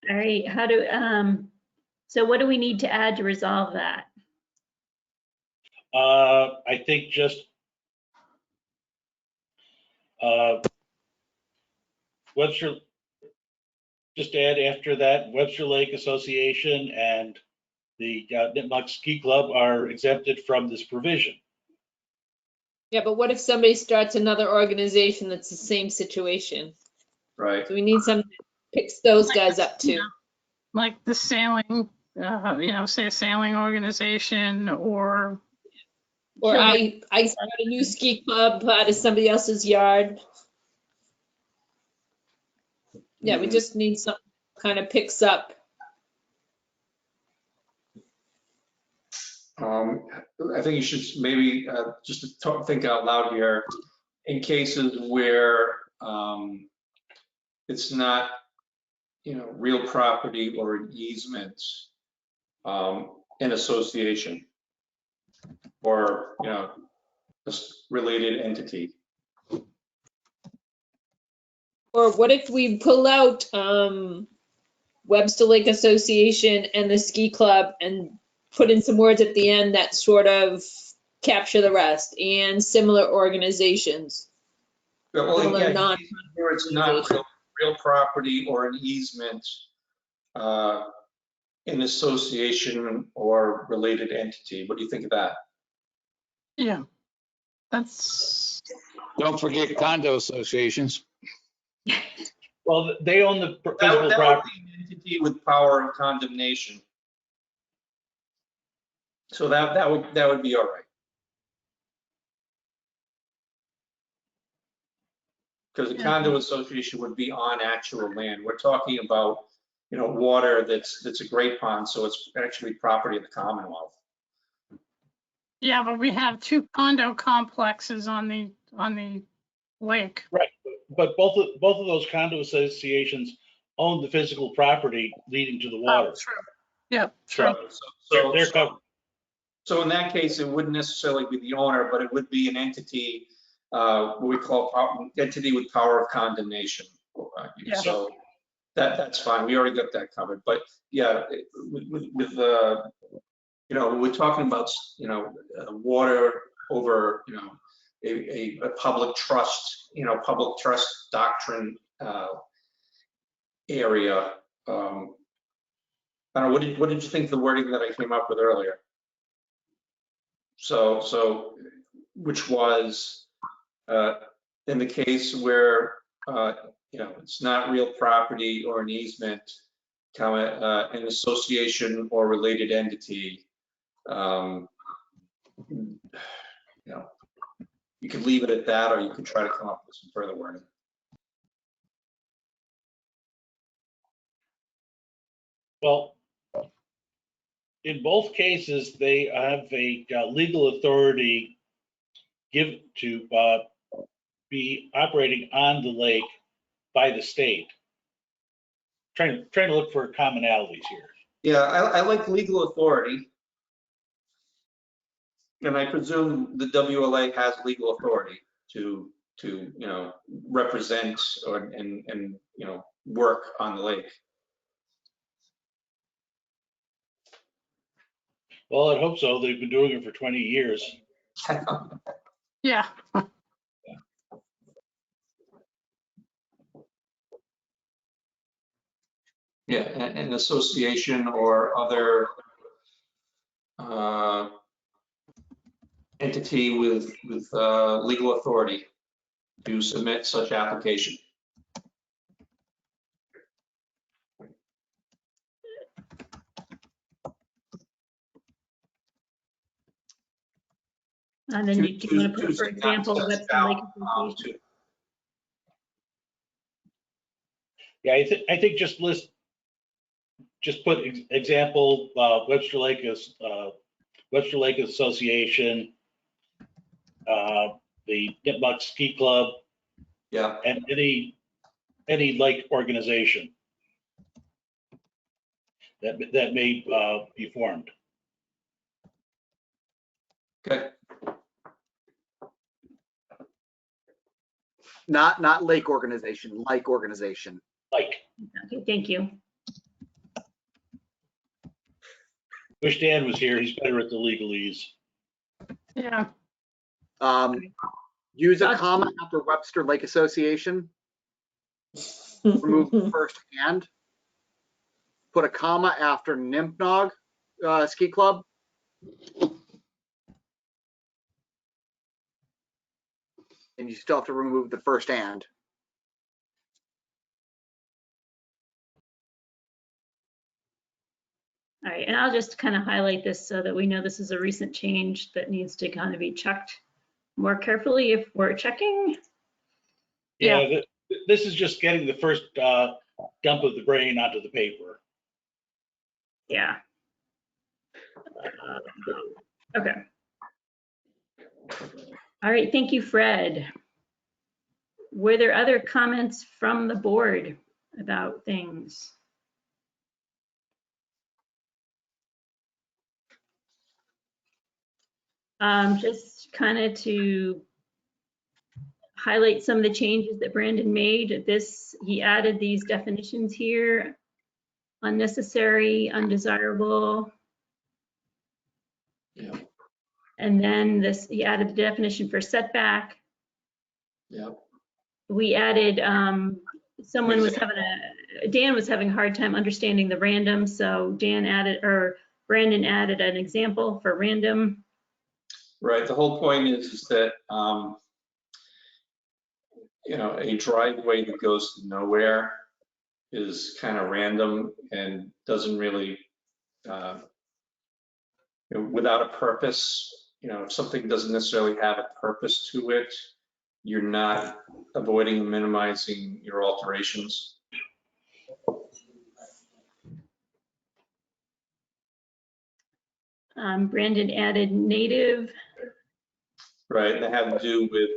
All right, so what do we need to add to resolve that? I think just Webster, just add after that, Webster Lake Association and the Nipmuc Ski Club are exempted from this provision. Yeah, but what if somebody starts another organization that's the same situation? Right. So we need something that picks those guys up too. Like the sailing, say a sailing organization or. Or I start a new ski club out of somebody else's yard. Yeah, we just need something that kind of picks up. I think you should maybe just to think out loud here, in cases where it's not, real property or an easement, an association or, a related entity. Or what if we pull out Webster Lake Association and the ski club and put in some words at the end that sort of capture the rest, and similar organizations. Well, Similar again, non- where it's not real property or an easement, an association or related entity. What do you think of that? Yeah, that's. Don't forget condo associations. Well, they own the That physical would property. be an entity with power of condemnation. So that would be all right. Because a condo association would be on actual land. We're talking about, water that's a great pond, so it's actually property of the Commonwealth. Yeah, but we have two condo complexes on the lake. Right, but both of those condo associations own the physical property leading to the water. Oh, true. Yep, true. They're covered. So in that case, it wouldn't necessarily be the owner, but it would be an entity, what we call entity with power of condemnation. Yeah. So that's fine. We already got that covered. But yeah, we're talking about, water over, a public trust, public trust doctrine area. I don't know, what did you think of the wording that I came up with earlier? So which was in the case where it's not real property or an easement, an association or related entity. You could leave it at that, or you could try to come up with some further wording. Well, in both cases, they have a legal authority given to be operating on the lake by the state. Trying to look for commonalities here. Yeah, I like legal authority. And I presume the WLA has legal authority to represent and work on the lake. Well, I hope so. They've been doing it for 20 years. Yeah. Yeah, an association or other entity with legal authority to submit such application. And then you do want to put, for example, Webster Lake Association. Yeah, I think just put example, Webster Lake Association, the Nipmuc Ski Club, yeah, and any lake organization that may be formed. Okay. Not lake organization, like organization. Like. Okay, thank you. Wish Dan was here. He's better at the legalese. Yeah. Use a comma after Webster Lake Association. Remove the first and. Put a comma after Nipmuc Ski Club. And you still have to remove the first and. All right, and I'll just kind of highlight this so that we know this is a recent change that needs to kind of be checked more carefully if we're checking. Yeah, this is just getting the first dump of the brain onto the paper. Yeah. Okay. All right, thank you, Fred. Were there other comments from the board about things? Just kind of to highlight some of the changes that Brandon made. He added these definitions here: unnecessary, undesirable. Yeah. And then he added the definition for setback. Yeah. We added, Dan was having a hard time understanding the random, so Brandon added an example for random. Right. The whole point is that a driveway that goes to nowhere is kind of random and doesn't really without a purpose. If something doesn't necessarily have a purpose to it, you're not avoiding and minimizing your alterations. Brandon added native. Right, that had to do with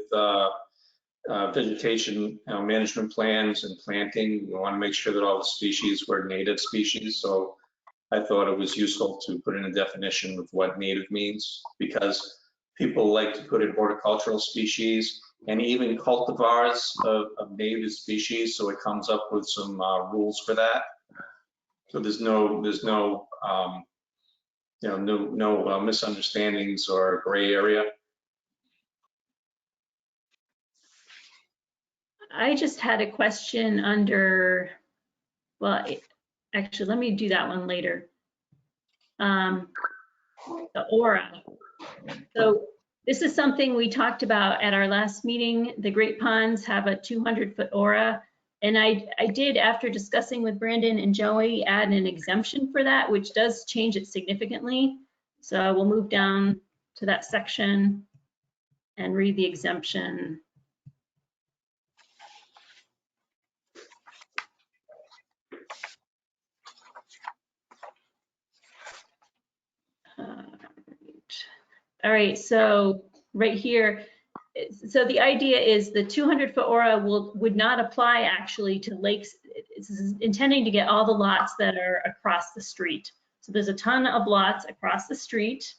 vegetation management plans and planting. We want to make sure that all the species were native species. So I thought it was useful to put in a definition of what native means, because people like to put in horticultural species and even cultivars of native species. So it comes up with some rules for that. So there's no misunderstandings or gray area. I just had a question under, actually, let me do that one later. The aura. So this is something we talked about at our last meeting. The Great Ponds have a 200-foot aura. And I did, after discussing with Brandon and Joey, add an exemption for that, which does change it significantly. So we'll move down to that section and read the exemption. All right, so right here, so the idea is the 200-foot aura would not apply actually to lakes. It's intending to get all the lots that are across the street. So there's a ton of lots across the street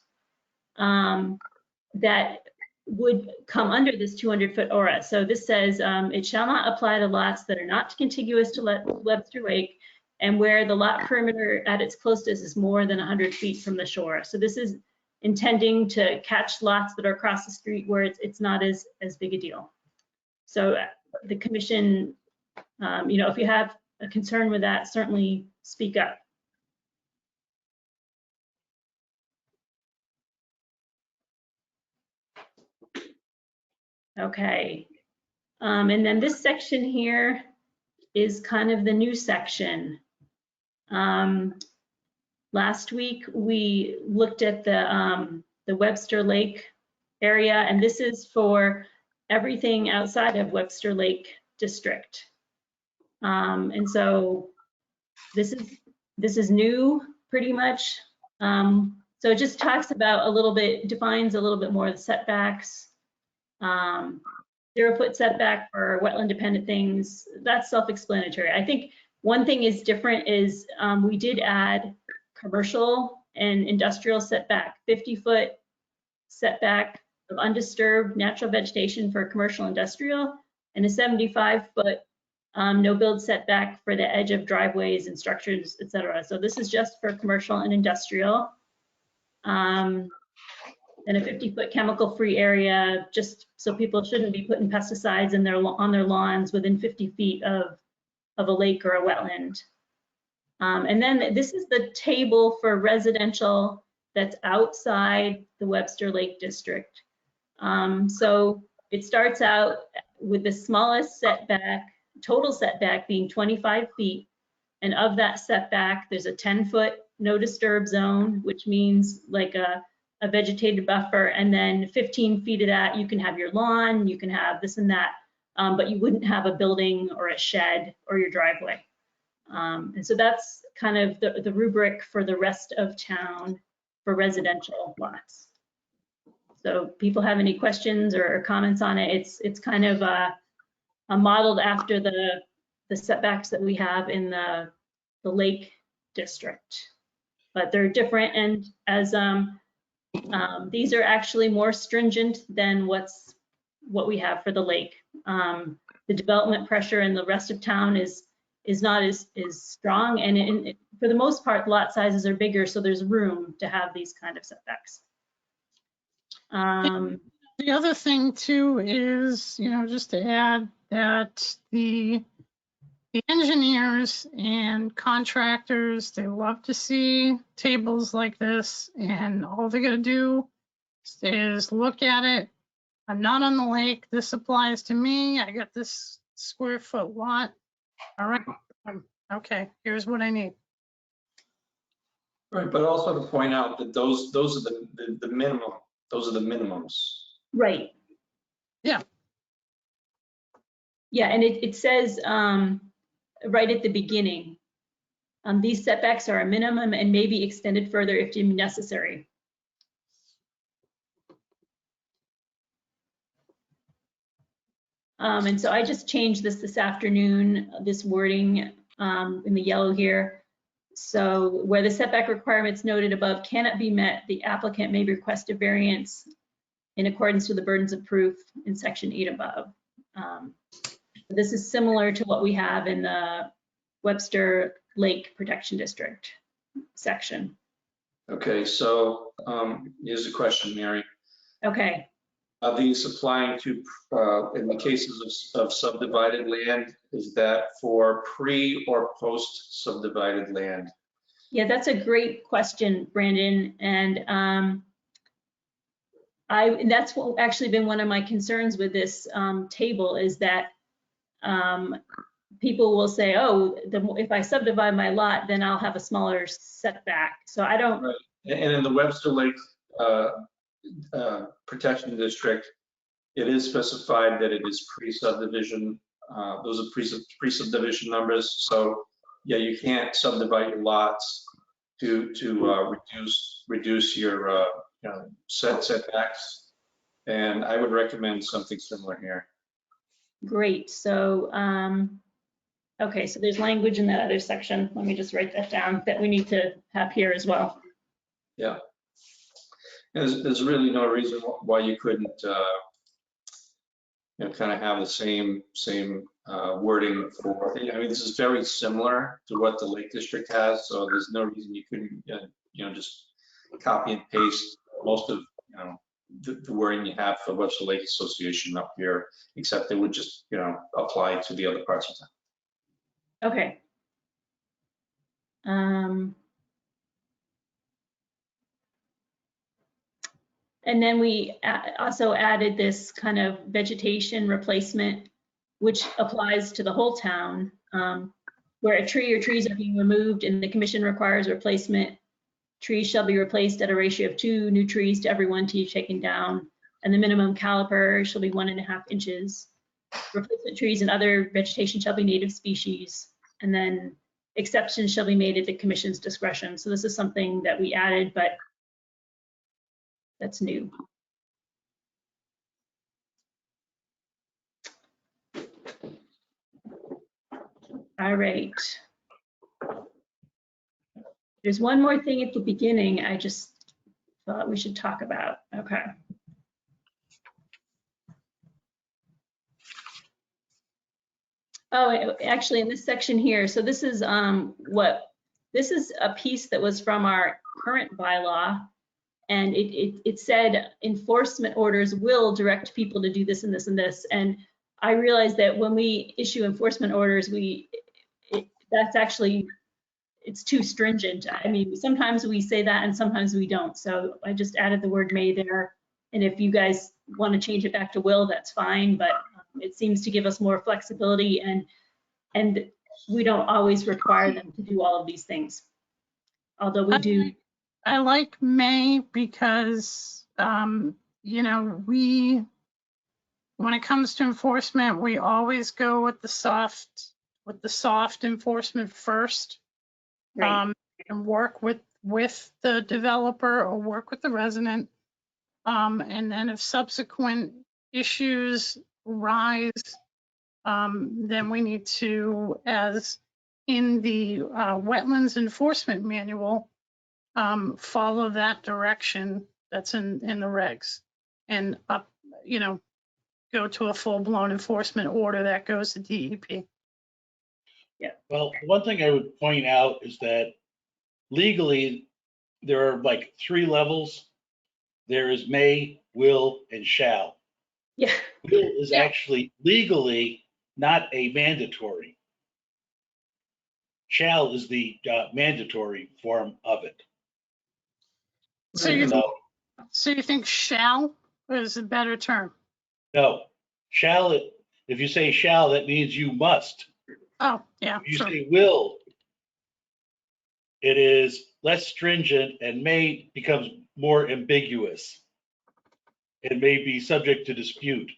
that would come under this 200-foot aura. So this says it shall not apply to lots that are not contiguous to Webster Lake and where the lot perimeter at its closest is more than 100 feet from the shore. So this is intending to catch lots that are across the street where it's not as big a deal. So the commission, if you have a concern with that, certainly speak up. Okay. And then this section here is kind of the new section. Last week, we looked at the Webster Lake area, and this is for everything outside of Webster Lake District. And so this is new, pretty much. So it just talks about a little bit, defines a little bit more of the setbacks. 0-foot setback for wetland dependent things, that's self-explanatory. I think one thing is different is we did add commercial and industrial setback, 50-foot setback of undisturbed natural vegetation for commercial industrial, and a 75-foot no build setback for the edge of driveways and structures, etc. So this is just for commercial and industrial. And a 50-foot chemical-free area, just so people shouldn't be putting pesticides in on their lawns within 50 feet of a lake or a wetland. And then this is the table for residential that's outside the Webster Lake District. So it starts out with the smallest setback, total setback being 25 feet. And of that setback, there's a 10-foot no disturb zone, which means like a vegetated buffer, and then 15 feet of that, you can have your lawn, you can have this and that, but you wouldn't have a building or a shed or your driveway. And so that's kind of the rubric for the rest of town for residential lots. So people have any questions or comments on it? It's kind of modeled after the setbacks that we have in the Lake District, but they're different, and as these are actually more stringent than what we have for the lake. The development pressure in the rest of town is not as strong, and for the most part, lot sizes are bigger, so there's room to have these kind of setbacks. The other thing too is, just to add that the engineers and contractors, they love to see tables like this, and all they're gonna do is look at it. I'm not on the lake. This applies to me. I got this square foot lot. All right. Okay, here's what I need. Right, but also to point out that those are the minimum. Those are the minimums. Right. Yeah. Yeah, and it says right at the beginning, these setbacks are a minimum and may be extended further if deemed necessary. And so I just changed this afternoon, this wording in the yellow here. So where the setback requirements noted above cannot be met, the applicant may request a variance in accordance with the burdens of proof in section 8 above. This is similar to what we have in the Webster Lake Protection District section. Okay, so here's a question, Mary. Okay. Are these applying to, in the cases of subdivided land, is that for pre or post subdivided land? Yeah, that's a great question, Brandon. And that's what actually been one of my concerns with this table is that people will say, oh, if I subdivide my lot, then I'll have a smaller setback. So I don't. Right. And in the Webster Lake Protection District, it is specified that it is pre-subdivision. Those are pre-subdivision numbers. So yeah, you can't subdivide your lots to reduce your setbacks. And I would recommend something similar here. Great. So okay, so there's language in that other section. Let me just write that down that we need to have here as well. Yeah. There's really no reason why you couldn't, kind of have the same wording for. I mean, this is very similar to what the Lake District has, so there's no reason you couldn't, just copy and paste most of, the wording you have for Webster Lake Association up here, except it would just, apply to the other parts of town. Okay. And then we also added this kind of vegetation replacement, which applies to the whole town, where a tree or trees are being removed and the commission requires replacement. Trees shall be replaced at a ratio of 2 new trees to every 1 tree taken down, and the minimum caliper shall be 1.5 inches. Replacement trees and other vegetation shall be native species, and then exceptions shall be made at the commission's discretion. So this is something that we added, but that's new. All right. There's one more thing at the beginning I just thought we should talk about. Okay. Oh, actually in this section here, so this is this is a piece that was from our current bylaw, and it said enforcement orders will direct people to do this and this and this. And I realized that when we issue enforcement orders, that's actually, it's too stringent. I mean, sometimes we say that and sometimes we don't. So I just added the word may there. And if you guys want to change it back to will, that's fine. But it seems to give us more flexibility, and we don't always require them to do all of these things. Although we do. I like may because, you know, when it comes to enforcement, we always go with the soft enforcement first. Right. And work with the developer or work with the resident. And then if subsequent issues rise, then we need to, as in the wetlands enforcement manual, follow that direction that's in the regs, and you know, go to a full-blown enforcement order that goes to DEP. Yeah. Well, one thing I would point out is that legally, there are like 3 levels. There is may, will, and shall. Yeah. Will is actually legally not a mandatory. Shall is the mandatory form of it. So you think shall is a better term? No, shall, if you say shall, that means you must. Oh, yeah. If you sure. say will, it is less stringent, and may becomes more ambiguous. It may be subject to dispute.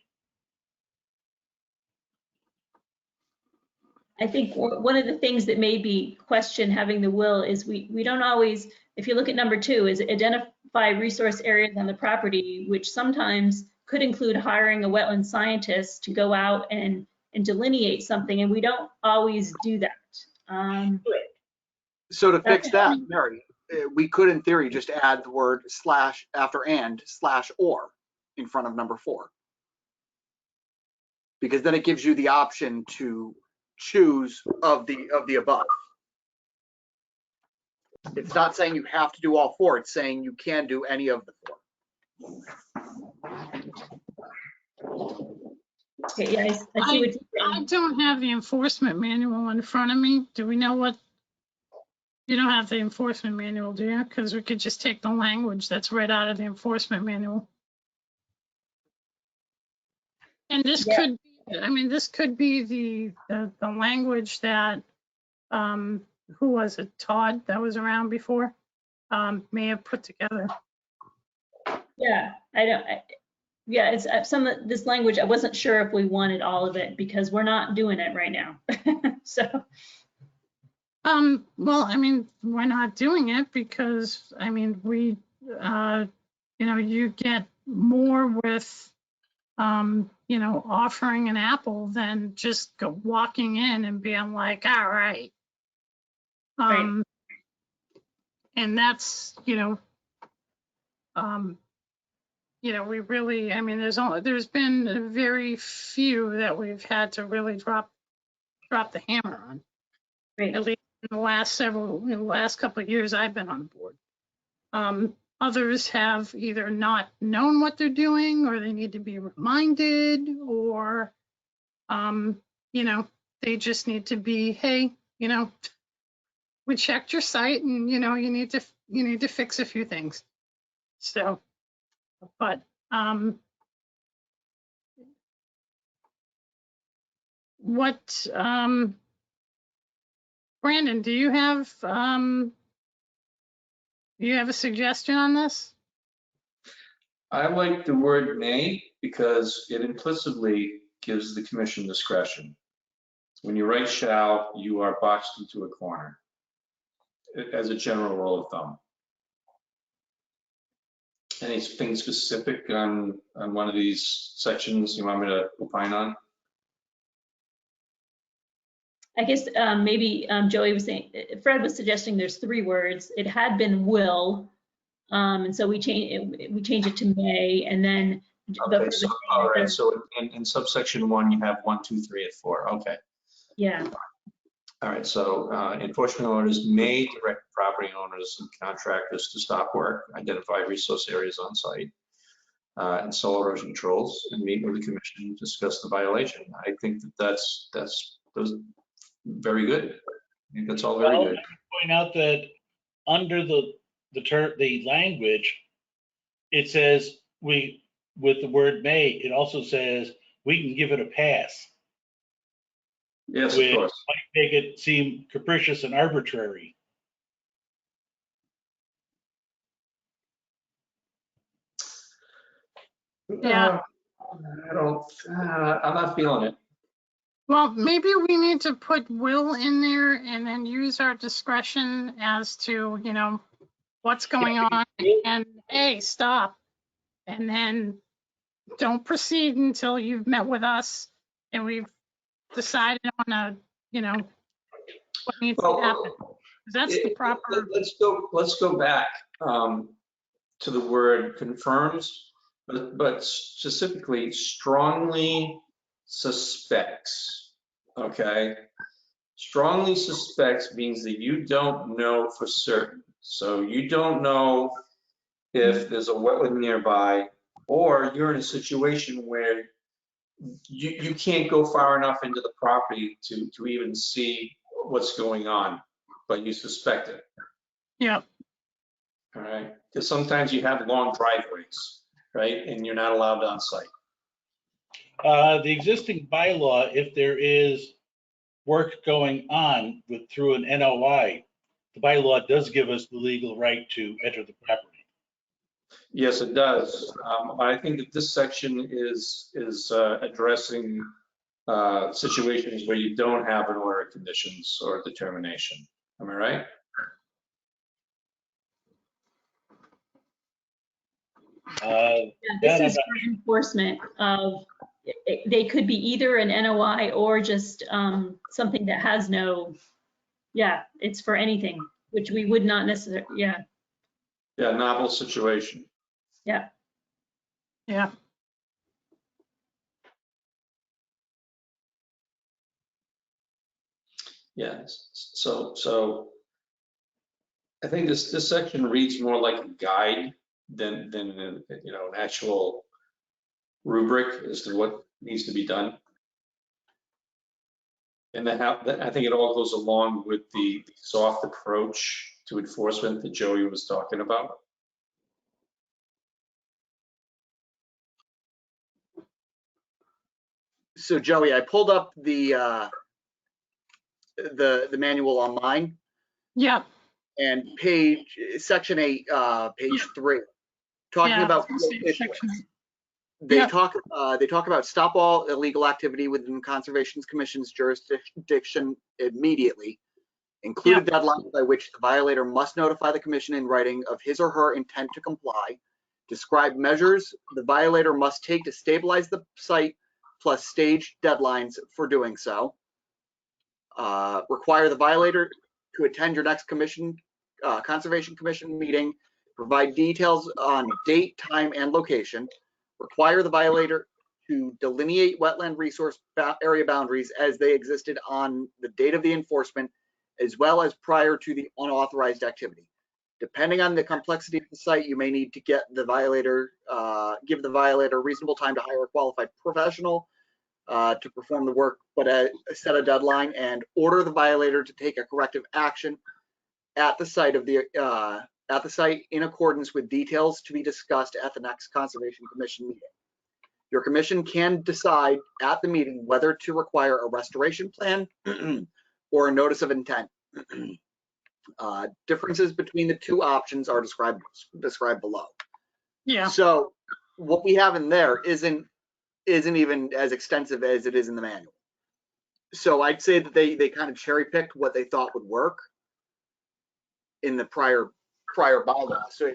I think one of the things that may be question having the will is we don't always, if you look at number 2, is identify resource areas on the property, which sometimes could include hiring a wetland scientist to go out and delineate something, and we don't always do that. So to fix that, Mary, we could in theory just add the word slash after and slash or in front of number 4. Because then it gives you the option to choose of the above. It's not saying you have to do all 4, it's saying you can do any of the 4. Okay, yeah, I see what you're saying. I don't have the enforcement manual in front of me. Do we know what? You don't have the enforcement manual, do you? Because we could just take the language that's right out of the enforcement manual. And this could be, I mean, this could be the language that, who was it, Todd, that was around before, may have put together. Yeah, yeah, it's some of this language, I wasn't sure if we wanted all of it because we're not doing it right now. So. Well, I mean, we're not doing it because, I mean, we, you know, you get more with, you know, offering an apple than just walking in and being like, all right. Right. And that's, you know, we really, I mean, there's been very few that we've had to really drop the hammer on. Right. At least in the last couple of years I've been on board. Others have either not known what they're doing, or they need to be reminded, or, you know, they just need to be, hey, you know, we checked your site and, you know, you need to fix a few things. So, but, what, Brandon, do you have a suggestion on this? I like the word may because it implicitly gives the commission discretion. When you write shall, you are boxed into a corner as a general rule of thumb. Anything specific on one of these sections you want me to opine on? I guess maybe Joey was saying, Fred was suggesting there's 3 words. It had been will, and so we change it to may, and then. Okay, so all right. So in subsection 1, you have 1, 2, 3, and 4. Okay. Yeah. All right. So enforcement orders may direct property owners and contractors to stop work, identify resource areas on site, install erosion controls, and meet with the commission to discuss the violation. I think that's very good. I think that's all very good. I would point out that under the language, it says with the word may, it also says we can give it a pass. Yes, which of course. might make it seem capricious and arbitrary. Yeah. I'm not feeling it. Well, maybe we need to put will in there and then use our discretion as to, you know, what's going on, and hey, stop. And then don't proceed until you've met with us and we've decided on a, you know, what needs to happen. That's the proper. Let's go back to the word confirms, but specifically strongly suspects. Okay, strongly suspects means that you don't know for certain. So you don't know if there's a wetland nearby, or you're in a situation where you can't go far enough into the property to even see what's going on, but you suspect it. Yeah. All right, because sometimes you have long driveways, right, and you're not allowed on site. The existing bylaw, if there is work going on through an NOI, the bylaw does give us the legal right to enter the property. Yes, it does. I think that this section is addressing situations where you don't have an order of conditions or determination. Am I right? This is for enforcement of, they could be either an NOI or just something that has no, it's for anything, which we would not necessarily, Yeah, novel situation. Yeah. Yes. So I think this section reads more like a guide than an actual rubric as to what needs to be done. And I think it all goes along with the soft approach to enforcement that Joey was talking about. So Joey, I pulled up the manual online. Yeah. And section 8, page 3, talking about they talk about stop all illegal activity within the Conservation Commission's jurisdiction immediately, include a deadline by which the violator must notify the commission in writing of his or her intent to comply, describe measures the violator must take to stabilize the site, plus staged deadlines for doing so, require the violator to attend your next Conservation Commission meeting, provide details on date, time, and location, require the violator to delineate wetland resource area boundaries as they existed on the date of the enforcement, as well as prior to the unauthorized activity. Depending on the complexity of the site, you may need to give the violator reasonable time to hire a qualified professional to perform the work, but set a deadline and order the violator to take a corrective action at the site in accordance with details to be discussed at the next Conservation Commission meeting. Your commission can decide at the meeting whether to require a restoration plan or a notice of intent. Differences between the two options are described below. Yeah. So what we have in there isn't even as extensive as it is in the manual. So I'd say that they kind of cherry picked what they thought would work in the prior bylaw. So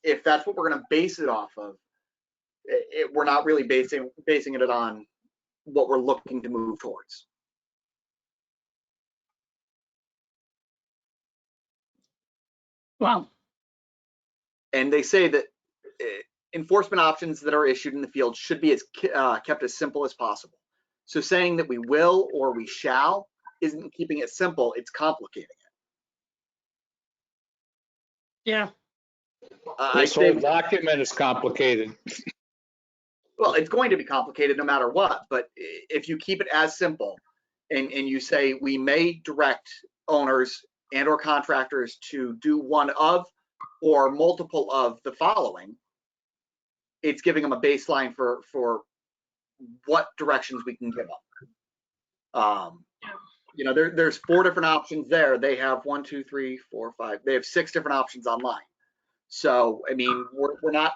if that's what we're going to base it off of, we're not really basing it on what we're looking to move towards. Wow. And they say that enforcement options that are issued in the field should be kept as simple as possible. So saying that we will or we shall isn't keeping it simple, it's complicating it. Yeah. This whole document is complicated. Well, it's going to be complicated no matter what, but if you keep it as simple and you say we may direct owners and or contractors to do one of or multiple of the following, it's giving them a baseline for what directions we can give them. You know, there's 4 different options there. They have 1, 2, 3, 4, 5. They have 6 different options online. So, I mean, we're not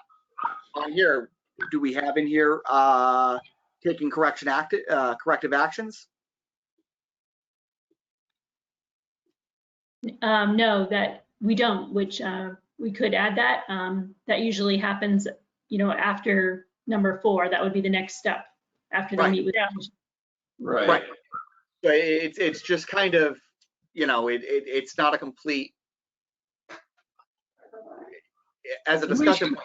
on here. Do we have in here taking corrective actions? No, that we don't, which we could add that. That usually happens, you know, after number 4. That would be the next step after they meet with the commission. Right. So it's just kind of, you know, it's not a complete, as a discussion.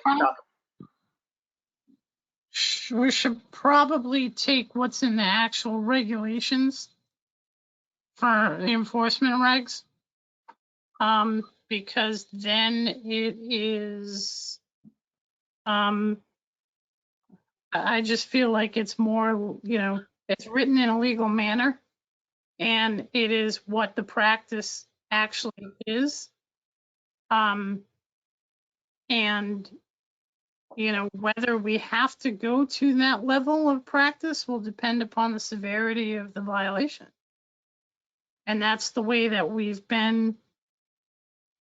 We should probably take what's in the actual regulations for the enforcement regs. Because then it is, I just feel like it's more, you know, it's written in a legal manner and it is what the practice actually is. And, you know, whether we have to go to that level of practice will depend upon the severity of the violation. And that's the way that we've been,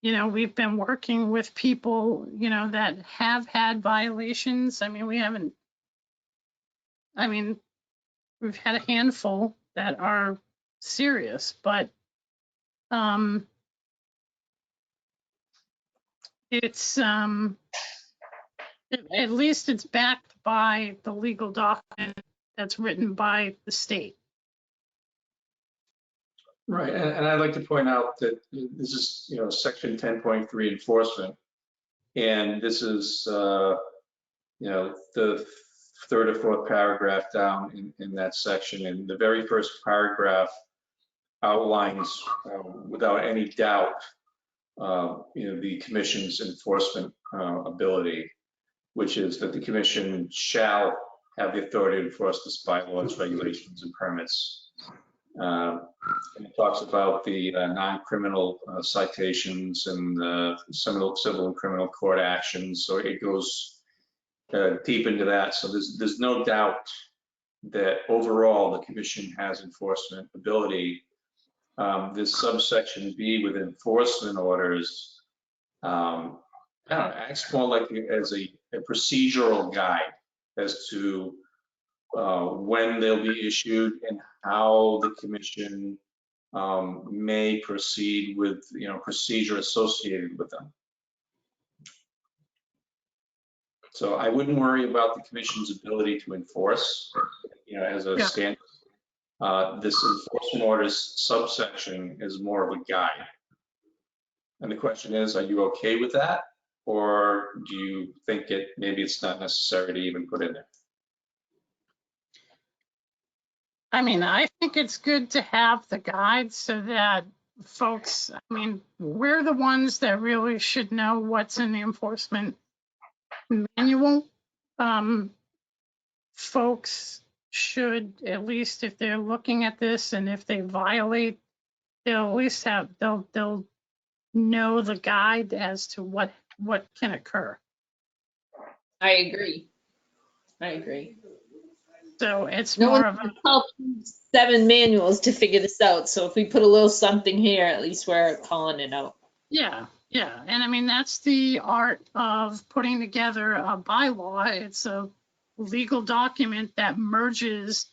you know, we've been working with people, you know, that have had violations. I mean, we've had a handful that are serious, but it's at least it's backed by the legal document that's written by the state. Right, and I'd like to point out that this is, you know, section 10.3 enforcement. And this is, you know, the 3rd or 4th paragraph down in that section. And the very first paragraph outlines without any doubt, you know, the commission's enforcement ability, which is that the commission shall have the authority to enforce this bylaws, regulations, and permits. And it talks about the non-criminal citations and the civil and criminal court actions. So it goes deep into that. So there's no doubt that overall the commission has enforcement ability. This subsection B with enforcement orders, I don't know, acts more like as a procedural guide as to when they'll be issued and how the commission may proceed with, you know, procedure associated with them. So I wouldn't worry about the commission's ability to enforce, you know, as a standard. This enforcement orders subsection is more of a guide. And the question is, are you okay with that? Or do you think maybe it's not necessary to even put in there? I mean, I think it's good to have the guide so that folks, I mean, we're the ones that really should know what's in the enforcement manual. Folks should, at least if they're looking at this and if they violate, they'll at least have, they'll know the guide as to what can occur. I agree. So it's No more one of a, can help 7 manuals to figure this out. So if we put a little something here, at least we're calling it out. yeah. And I mean, that's the art of putting together a bylaw. It's a legal document that merges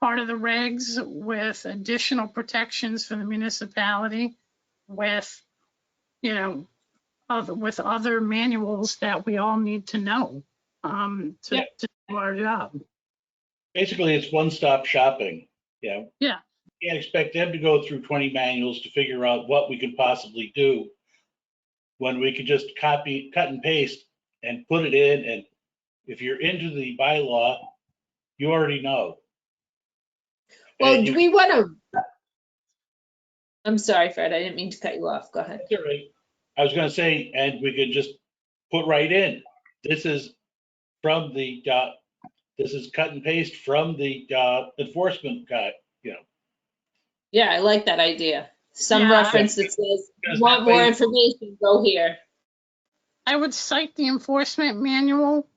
part of the regs with additional protections for the municipality with, with other manuals that we all need to know to do our job. Basically, it's one-stop shopping. Yeah. You can't expect them to go through 20 manuals to figure out what we can possibly do when we could just copy, cut and paste and put it in. And if you're into the bylaw, you already know. Well, do we want to? I'm sorry, Fred. I didn't mean to cut you off. Go ahead. That's all right. I was going to say, and we could just put right in. This is from the. This is cut and paste from the enforcement guide. Yeah, I like that idea. Some Yeah. reference that says, "You want more information? Go here." I would cite the enforcement manual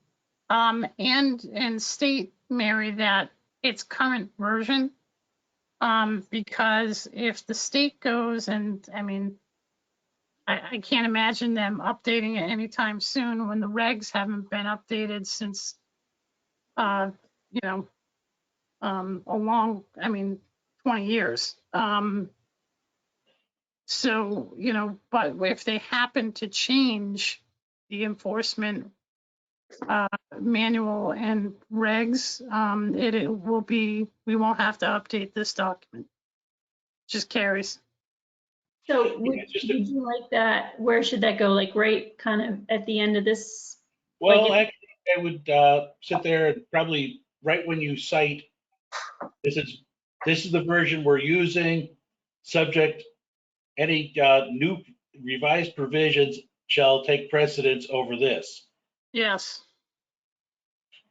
and state, Mary, that it's current version. Because if the state goes and, I mean, I can't imagine them updating it anytime soon when the regs haven't been updated since, a long, 20 years. So, but if they happen to change the enforcement manual and regs, it will be, we won't have to update this document. Just carries. So would you like that? Where should that go? Like right kind of at the end of this? Well, actually, I would sit there and probably right when you cite, this is the version we're using, subject, any new revised provisions shall take precedence over this. Yes.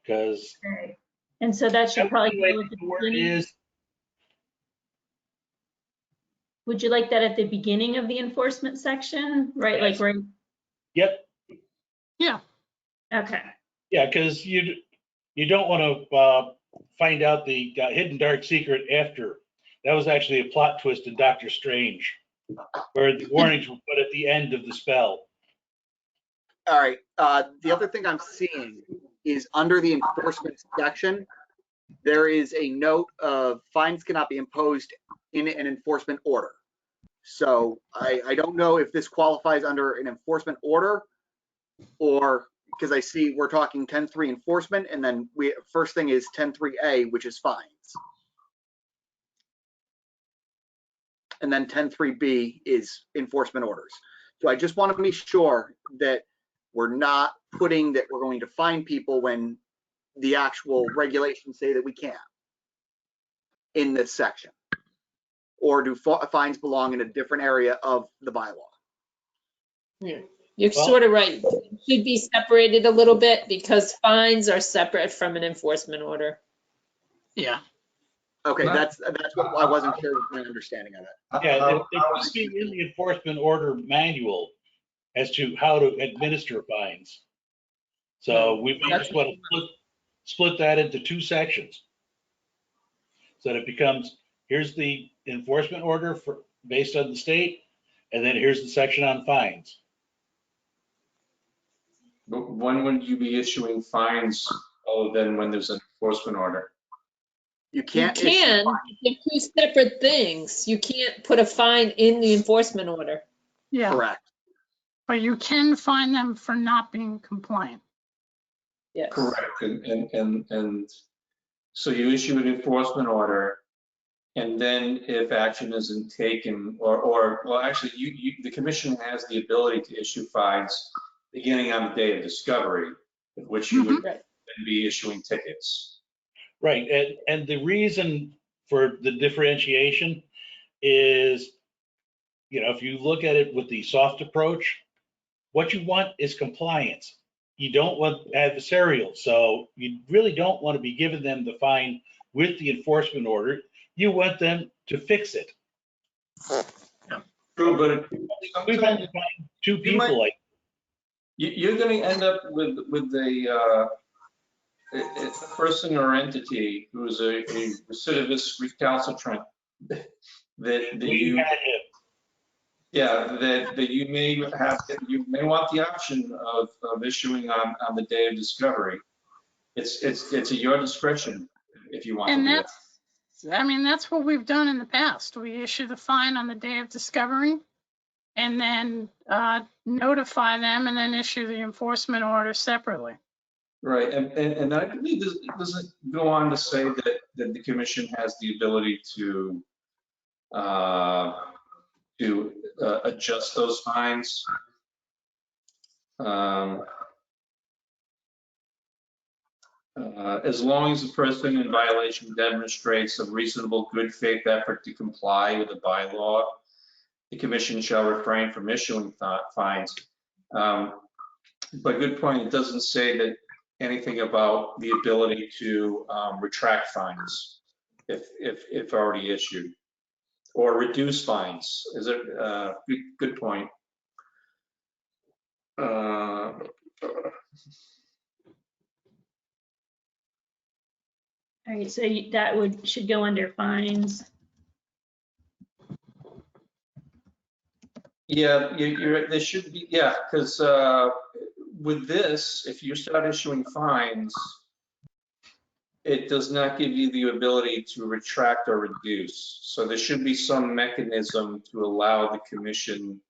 Because. Okay. And so that should probably go at the beginning. Would you like that at the beginning of the enforcement section, right? Yes. Like right? Yep. Yeah. Okay. Yeah, because you don't want to find out the hidden dark secret after. That was actually a plot twist in Doctor Strange, where the warnings were put at the end of the spell. All right. The other thing I'm seeing is under the enforcement section, there is a note of fines cannot be imposed in an enforcement order. So I don't know if this qualifies under an enforcement order or because I see we're talking 10.3 enforcement and then first thing is 10.3A, which is fines. And then 10.3B is enforcement orders. So I just want to be sure that we're not putting that we're going to fine people when the actual regulations say that we can't in this section. Or do fines belong in a different area of the bylaw? Yeah. You're sort of right. It should be separated a little bit because fines are separate from an enforcement order. Yeah. Okay, that's what I wasn't sure of my understanding of it. Yeah, they must be in the enforcement order manual as to how to administer fines. So we may just want to split that into 2 sections. So that it becomes, here's the enforcement order based on the state, and then here's the section on fines. But when would you be issuing fines other than when there's an enforcement order? You can't. You can. They're 2 separate things. You can't put a fine in the enforcement order. Yeah. Correct. But you can fine them for not being compliant. Yes. Correct. And so you issue an enforcement order, and then if action isn't taken, or well, actually, the commission has the ability to issue fines beginning on the day of discovery, at which you would then be issuing tickets. Right, and the reason for the differentiation is, if you look at it with the soft approach, what you want is compliance. You don't want adversarial, so you really don't want to be giving them the fine with the enforcement order. You want them to fix it. True, but We've had to find two people like. you're going to end up with a person or entity who's a recidivist recalcitrant that you. Yeah, that you may want the option of issuing on the day of discovery. It's at your discretion if you want to And do that's what we've done in the past. We issue the fine on the day of discovery and then notify them and then issue the enforcement order separately. Right, and I believe this doesn't go on to say that the commission has the ability to adjust those fines. As long as the person in violation demonstrates a reasonable good faith effort to comply with the bylaw, the commission shall refrain from issuing fines. But good point, it doesn't say that anything about the ability to retract fines if already issued, or reduce fines. Is it good point? All right, so that should go under fines. Yeah, there should be, yeah, because with this, if you start issuing fines, it does not give you the ability to retract or reduce. So there should be some mechanism to allow the commission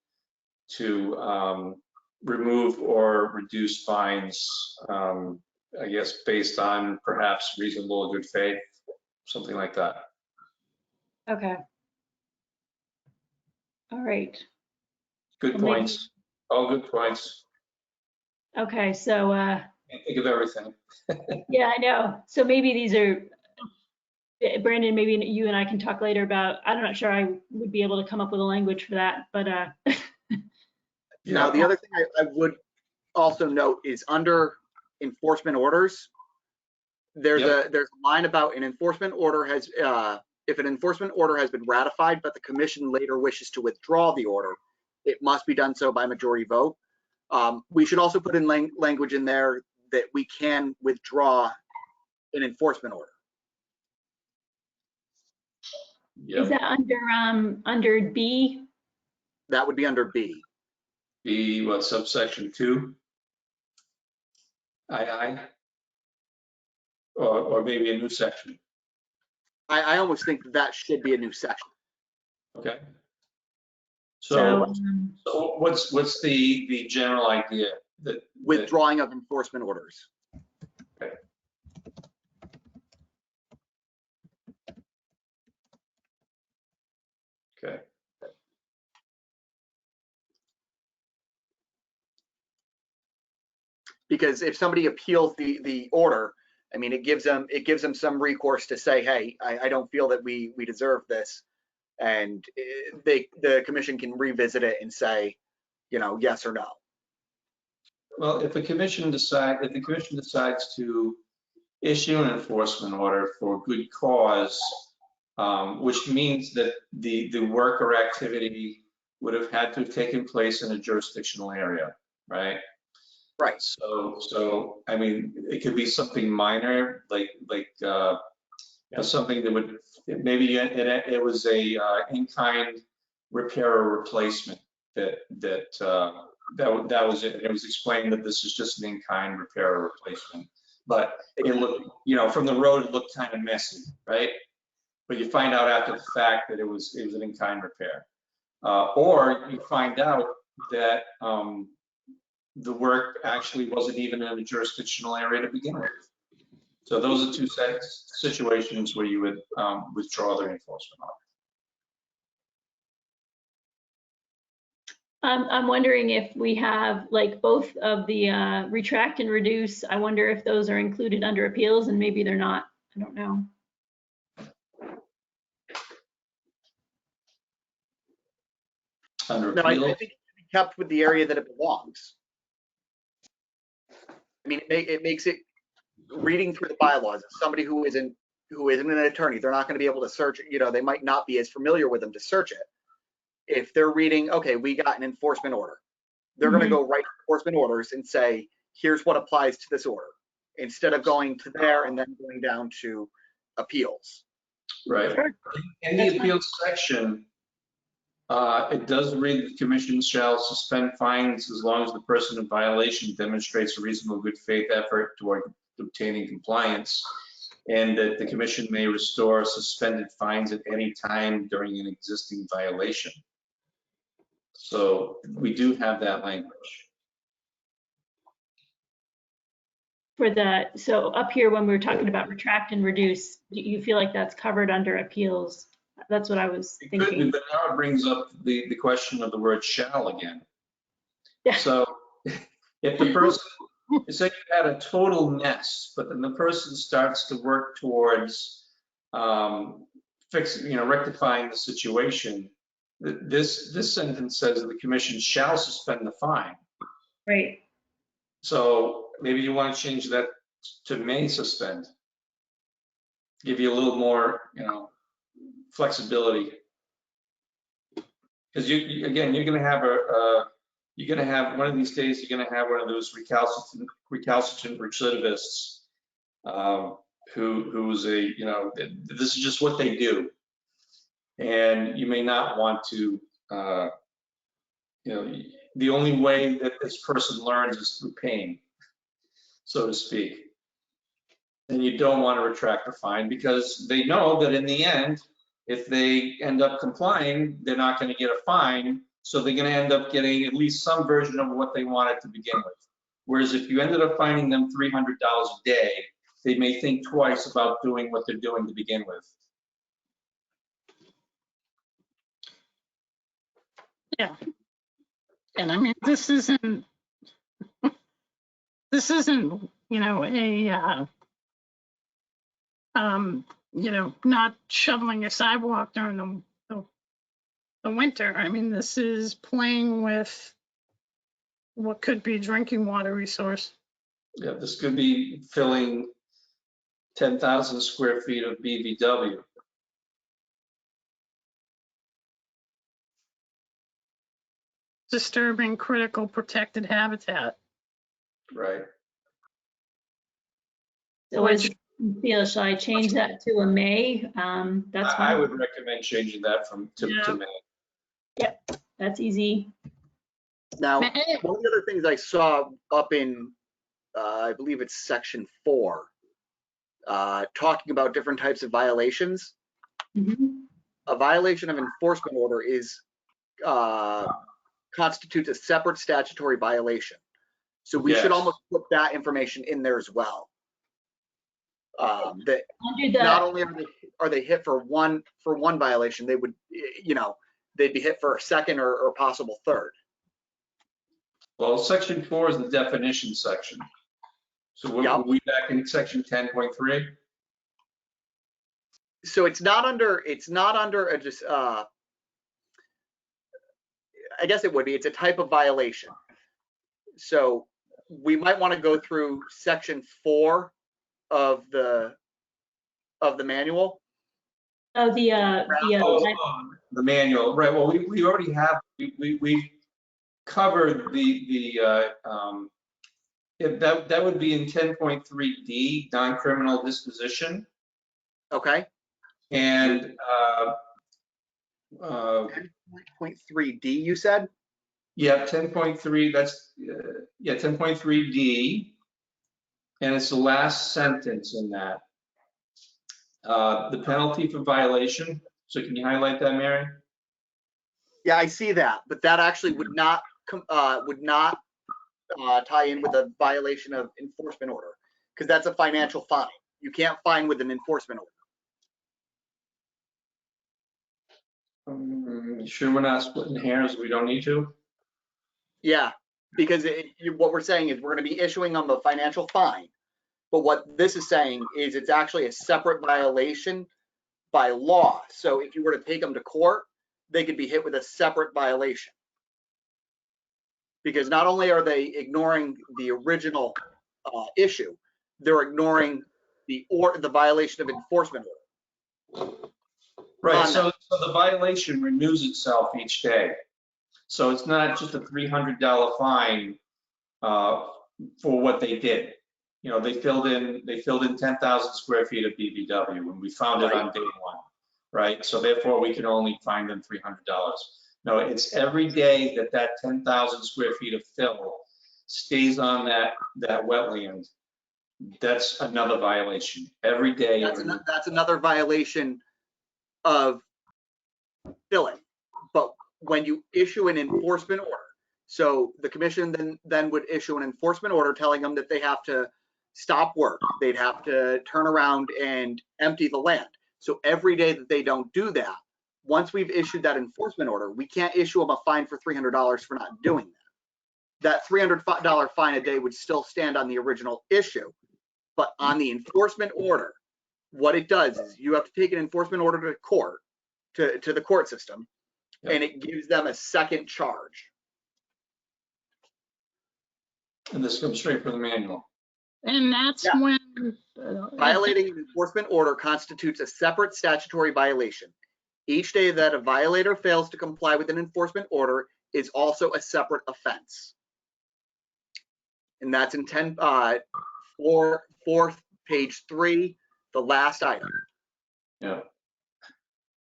to remove or reduce fines, I guess, based on perhaps reasonable or good faith, something like that. Okay. All right. Good points. All good points. Okay, so Can't think of everything. yeah, I know. So maybe these are, Brandon, maybe you and I can talk later about, I'm not sure I would be able to come up with a language for that, but Now, the other thing I would also note is under enforcement orders, there's a line about an enforcement order has, if an enforcement order has been ratified, but the commission later wishes to withdraw the order, it must be done so by majority vote. We should also put in language in there that we can withdraw an enforcement order. is that under B? That would be under B. B, what, subsection 2? II? Or maybe a new section. I almost think that should be a new section. Okay. So what's the general idea? That withdrawing of enforcement orders. Okay. Okay. Because if somebody appeals the order, I mean, it gives them some recourse to say, hey, I don't feel that we deserve this, and the commission can revisit it and say, you know, yes or no. Well, if the commission decides to issue an enforcement order for good cause, which means that the work or activity would have had to have taken place in a jurisdictional area, right? Right. So I mean, it could be something minor, like something that would maybe it was a in-kind repair or replacement that was it. It was explained that this is just an in-kind repair or replacement, but it looked, you know, from the road it looked kind of messy, right? But you find out after the fact that it was an in-kind repair, or you find out that the work actually wasn't even in a jurisdictional area to begin with. So those are two situations where you would withdraw the enforcement order. I'm wondering if we have like both of the retract and reduce. I wonder if those are included under appeals, and maybe they're not. I don't know. Under no, I think it should be kept with the area that it belongs. I mean, it makes it, reading through the bylaws, somebody who isn't an attorney, they're not going to be able to search it. You know, they might not be as familiar with them to search it. if they're reading, okay, we got an enforcement order, they're going to go right to enforcement orders and say, here's what applies to this order, instead of going to there and then going down to appeals. Right. In the appeals section, it does read the commission shall suspend fines as long as the person in violation demonstrates a reasonable good faith effort toward obtaining compliance, and that the commission may restore suspended fines at any time during an existing violation. So we do have that language. For the, so up here, when we were talking about retract and reduce, do you feel like that's covered under appeals? That's what I was It could be, thinking. but now it brings up the question of the word shall again. Yeah. So if the person, say you had a total mess, but then the person starts to work towards fixing, rectifying the situation, this sentence says the commission shall suspend the fine. Right. So maybe you want to change that to may suspend. Give you a little more, flexibility. Because you're going to have one of these days, you're going to have one of those recalcitrant recidivists who's this is just what they do. And you may not want to, the only way that this person learns is through pain, so to speak. And you don't want to retract the fine because they know that in the end, if they end up complying, they're not going to get a fine. So they're going to end up getting at least some version of what they wanted to begin with. Whereas if you ended up fining them $300 a day, they may think twice about doing what they're doing to begin with. Yeah. And I mean, this isn't, not shoveling a sidewalk during the winter. I mean, this is playing with what could be a drinking water resource. Yeah, this could be filling 10,000 square feet of BVW. Disturbing critical protected habitat. Right. So what do you feel? Shall I change that to a may? That's I fine. would recommend changing that to may. Yep, that's easy. Now, one of the other things I saw up in, I believe it's section 4, talking about different types of violations. A violation of enforcement order constitutes a separate statutory violation. So we should almost put that information in there as well. That not only are they hit for one violation, they would, they'd be hit for a second or possible third. Well, section 4 is the definition section. So we're we back in section 10.3? So it's not under a just, I guess it would be, it's a type of violation. So we might want to go through section 4 of the manual. Oh, the manual, right? Well, we already have, we covered that would be in 10.3D, non-criminal disposition. Okay. And 10.3D, you said? Yeah, 10.3. That's 10.3D, and it's the last sentence in that. The penalty for violation. So can you highlight that, Mary? Yeah, I see that, but that actually would not tie in with a violation of enforcement order, because that's a financial fine. You can't fine with an enforcement order. Sure, we're not splitting hairs. We don't need to. Yeah, because what we're saying is we're going to be issuing them a financial fine, but what this is saying is it's actually a separate violation by law. So if you were to take them to court, they could be hit with a separate violation. Because not only are they ignoring the original issue, they're ignoring the violation of enforcement order. Right, so the violation renews itself each day. So it's not just a $300 fine for what they did. You know, they filled in 10,000 square feet of BBW when we found it on day one, right? So therefore we can only fine them $300. No, it's every day that 10,000 square feet of fill stays on that wetland. That's another violation. Every day. That's another violation of filling. But when you issue an enforcement order, so the commission then would issue an enforcement order telling them that they have to stop work. They'd have to turn around and empty the land. So every day that they don't do that, once we've issued that enforcement order, we can't issue them a fine for $300 for not doing that. That $300 fine a day would still stand on the original issue. But on the enforcement order, what it does is you have to take an enforcement order to court, to the court system, and it gives them a second charge. And this comes straight from the manual. And that's when Violating an enforcement order constitutes a separate statutory violation. Each day that a violator fails to comply with an enforcement order is also a separate offense. And that's in fourth page 3, the last item. Yeah.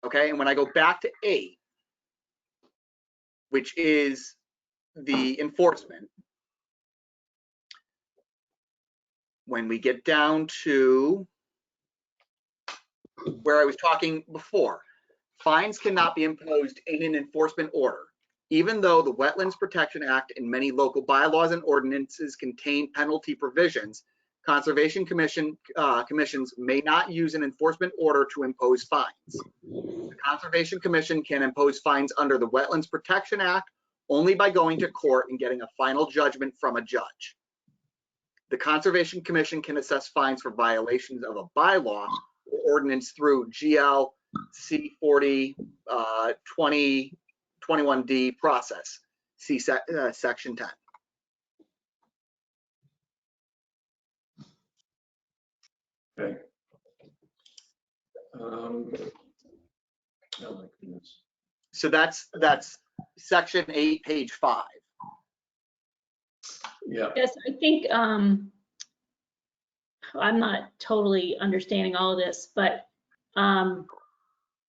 Okay, and when I go back to 8, which is the enforcement, when we get down to where I was talking before, fines cannot be imposed in an enforcement order, even though the Wetlands Protection Act and many local bylaws and ordinances contain penalty provisions. Conservation commissions may not use an enforcement order to impose fines. The Conservation Commission can impose fines under the Wetlands Protection Act only by going to court and getting a final judgment from a judge. The Conservation Commission can assess fines for violations of a bylaw or ordinance through GL C40 2021D process. See section 10. Okay. Oh my goodness. So that's section 8, page 5. Yeah. Yes, I think I'm not totally understanding all of this, but the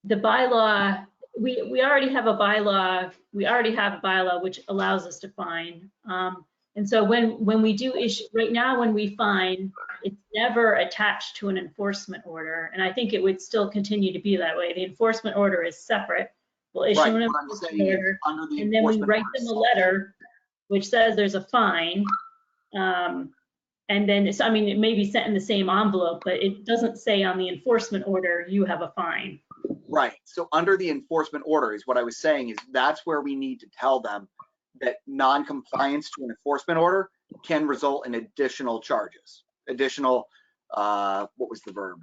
bylaw, we already have a bylaw. We already have a bylaw which allows us to fine. And so when we do issue, right now when we fine, it's never attached to an enforcement order. And I think it would still continue to be that way. The enforcement order is separate. We'll issue an enforcement order, and then we write them a letter which says there's a fine. And then it's, I mean, it may be sent in the same envelope, but it doesn't say on the enforcement order, you have a fine. Right. So under the enforcement order is what I was saying is that's where we need to tell them that non-compliance to an enforcement order can result in additional charges. Additional, what was the verb?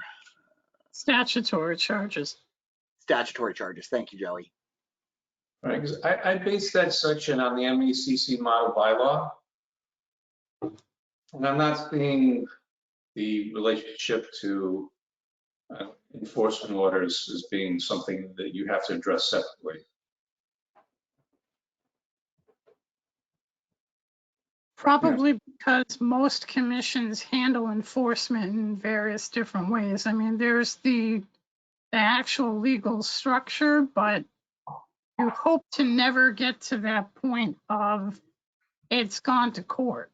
statutory charges. Statutory charges. Thank you, Joey. Right, because I based that section on the MECC model bylaw. And I'm not seeing the relationship to enforcement orders as being something that you have to address separately. Probably because most commissions handle enforcement in various different ways. I mean, there's the actual legal structure, but you hope to never get to that point of it's gone to court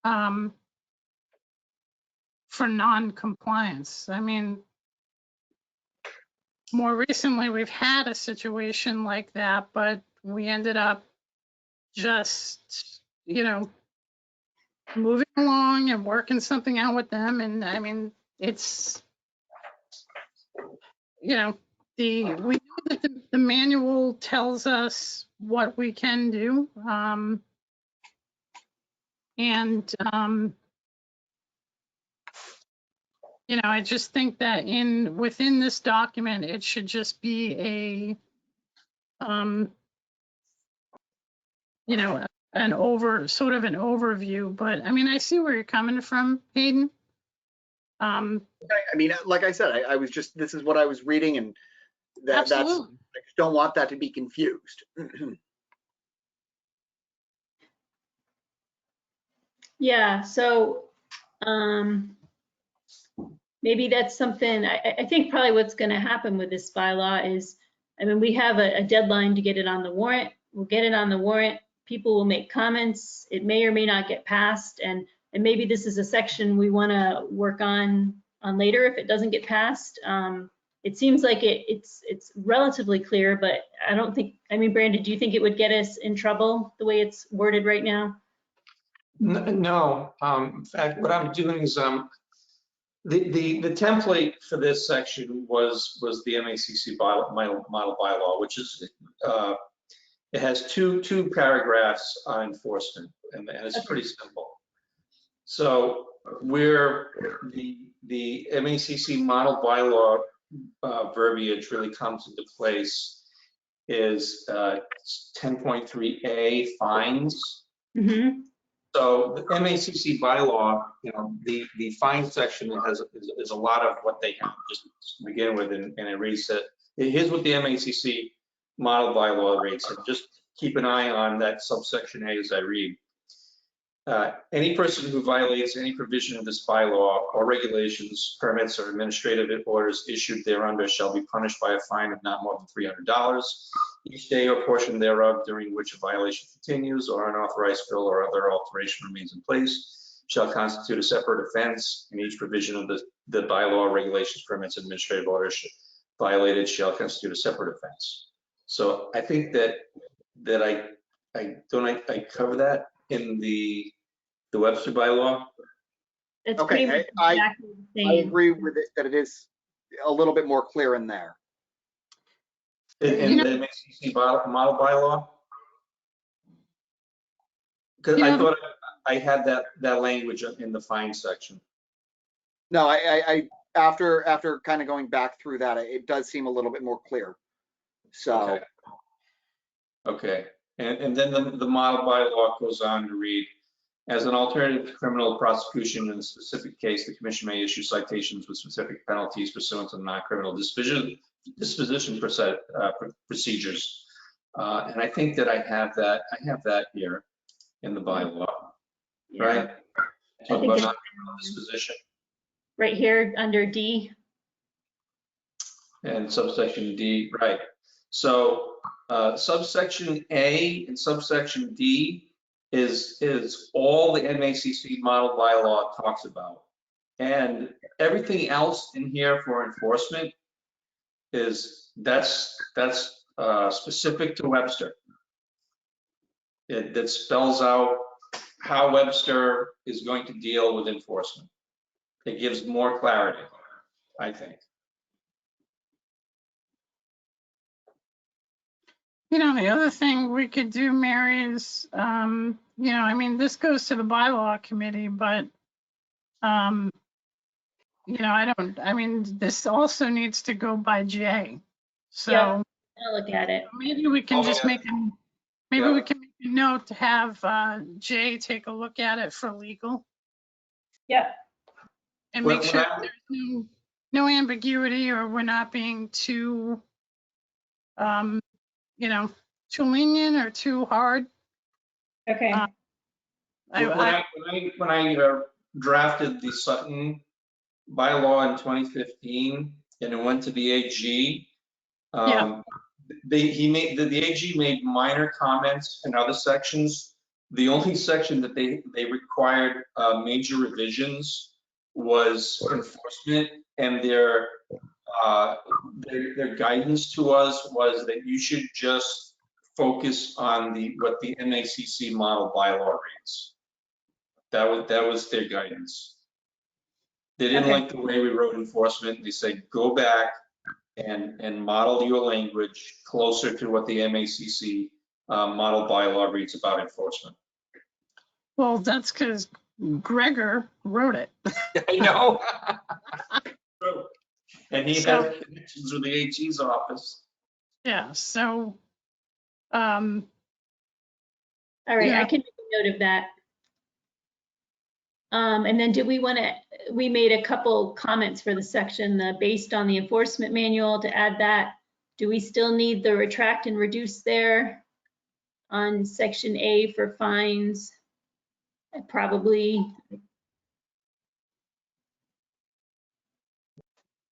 for non-compliance. I mean, more recently we've had a situation like that, but we ended up just, you know, moving along and working something out with them. And I mean, it's, you know, we know that the manual tells us what we can do. You know, I just think that within this document, it should just be a, you know, sort of an overview. But I mean, I see where you're coming from, Hayden. I mean, like I said, I was just, this is what I was reading, and That's, I Absolutely. just don't want that to be confused. Yeah, so maybe that's something, I think probably what's going to happen with this bylaw is, I mean, we have a deadline to get it on the warrant. We'll get it on the warrant. People will make comments. It may or may not get passed. And maybe this is a section we want to work on later if it doesn't get passed. It seems like it's relatively clear, but I don't think, I mean, Brandon, do you think it would get us in trouble the way it's worded right now? No, in fact, what I'm doing is the template for this section was the MACC model bylaw, which is it has two paragraphs on enforcement, and it's pretty simple. So where the MACC model bylaw verbiage really comes into place is 10.3A fines. Mm-hmm. So the MACC bylaw, you know, the fine section is a lot of what they have just to begin with, and it reads that here's what the MACC model bylaw reads. And just keep an eye on that subsection A as I read. Any person who violates any provision of this bylaw or regulations, permits, or administrative orders issued thereunder shall be punished by a fine of not more than $300 each day or portion thereof during which a violation continues or unauthorized fill or other alteration remains in place shall constitute a separate offense, and each provision of the bylaw, regulations, permits, administrative orders violated shall constitute a separate offense. So I think that I cover that in the Webster bylaw. It's Okay, pretty much I exactly the same. agree with it that it is a little bit more clear in there. In the MACC model bylaw? Because I thought I had that language in the fine section. No, I after kind of going back through that, it does seem a little bit more clear. So. Okay. And then the model bylaw goes on to read, as an alternative to criminal prosecution in a specific case, the commission may issue citations with specific penalties pursuant to the non-criminal disposition procedures. And I think that I have that here in the bylaw, Yeah. right? I Talk think about it's non-criminal disposition. right here under D. And subsection D, right. So subsection A and subsection D is all the MACC model bylaw talks about. And everything else in here for enforcement that's specific to Webster. That spells out how Webster is going to deal with enforcement. It gives more clarity, I think. You know, the other thing we could do, Mary, is, you know, I mean, this goes to the bylaw committee, but, you know, I mean, this also needs to go by Jay. So Yeah, I'll look at it. maybe we can just make a, maybe we can make a note to have Jay take a look at it for legal. Yeah. And make sure that there's no ambiguity, or we're not being too, you know, too lenient or too hard. Okay. When I drafted the Sutton bylaw in 2015 and it went to the AG, the AG made minor comments in other sections. The only section that they required major revisions was enforcement, and their guidance to us was that you should just focus on what the MACC model bylaw reads. That was their guidance. They didn't like the way we wrote enforcement. They said go back and model your language closer to what the MACC model bylaw reads about enforcement. Well, that's because Gregor wrote it. I know. And he has connections with the AG's office. Yeah, so. All right, I can make a note of that. And then we made a couple comments for the section based on the enforcement manual to add that. Do we still need the retract and reduce there on section A for fines? Probably.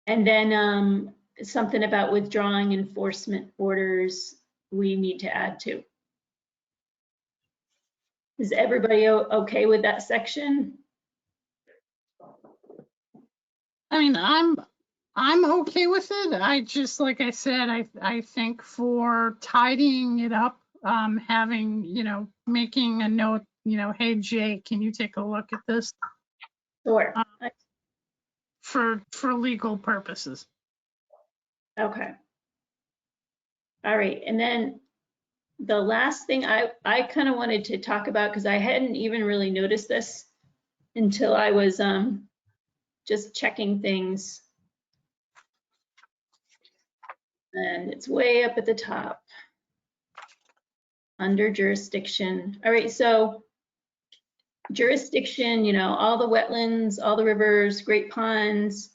And then something about withdrawing enforcement orders we need to add to. Is everybody okay with that section? I mean, I'm okay with it. I just, like I said, I think for tidying it up, having, making a note, hey, Jay, can you take a look at this? Sure. For legal purposes. Okay. All right. And then the last thing I kind of wanted to talk about, because I hadn't even really noticed this until I was just checking things. And it's way up at the top under jurisdiction. All right, so jurisdiction, all the wetlands, all the rivers, great ponds,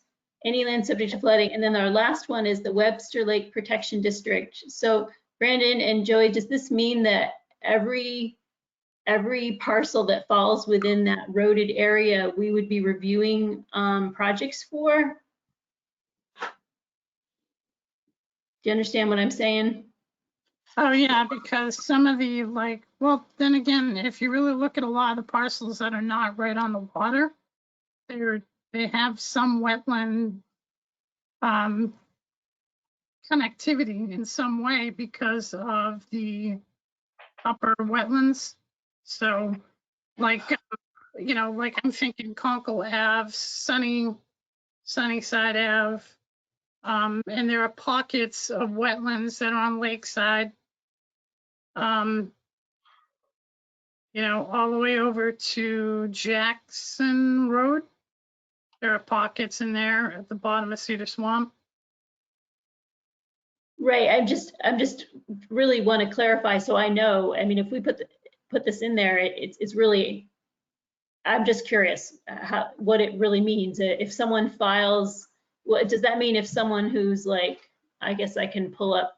any land subject to flooding. And then our last one is the Webster Lake Protection District. So Brandon and Joey, does this mean that every parcel that falls within that roaded area, we would be reviewing projects for? Do you understand what I'm saying? Oh yeah, because some of the well, then again, if you really look at a lot of the parcels that are not right on the water, they have some wetland connectivity in some way because of the upper wetlands. So like I'm thinking Conkle Ave, Sunnyside Ave, and there are pockets of wetlands that are on Lakeside. All the way over to Jackson Road. There are pockets in there at the bottom of Cedar Swamp. Right. I'm just really want to clarify so I know. I mean, if we put this in there, it's really. I'm just curious what it really means. If someone files, what does that mean? If someone who's I guess I can pull up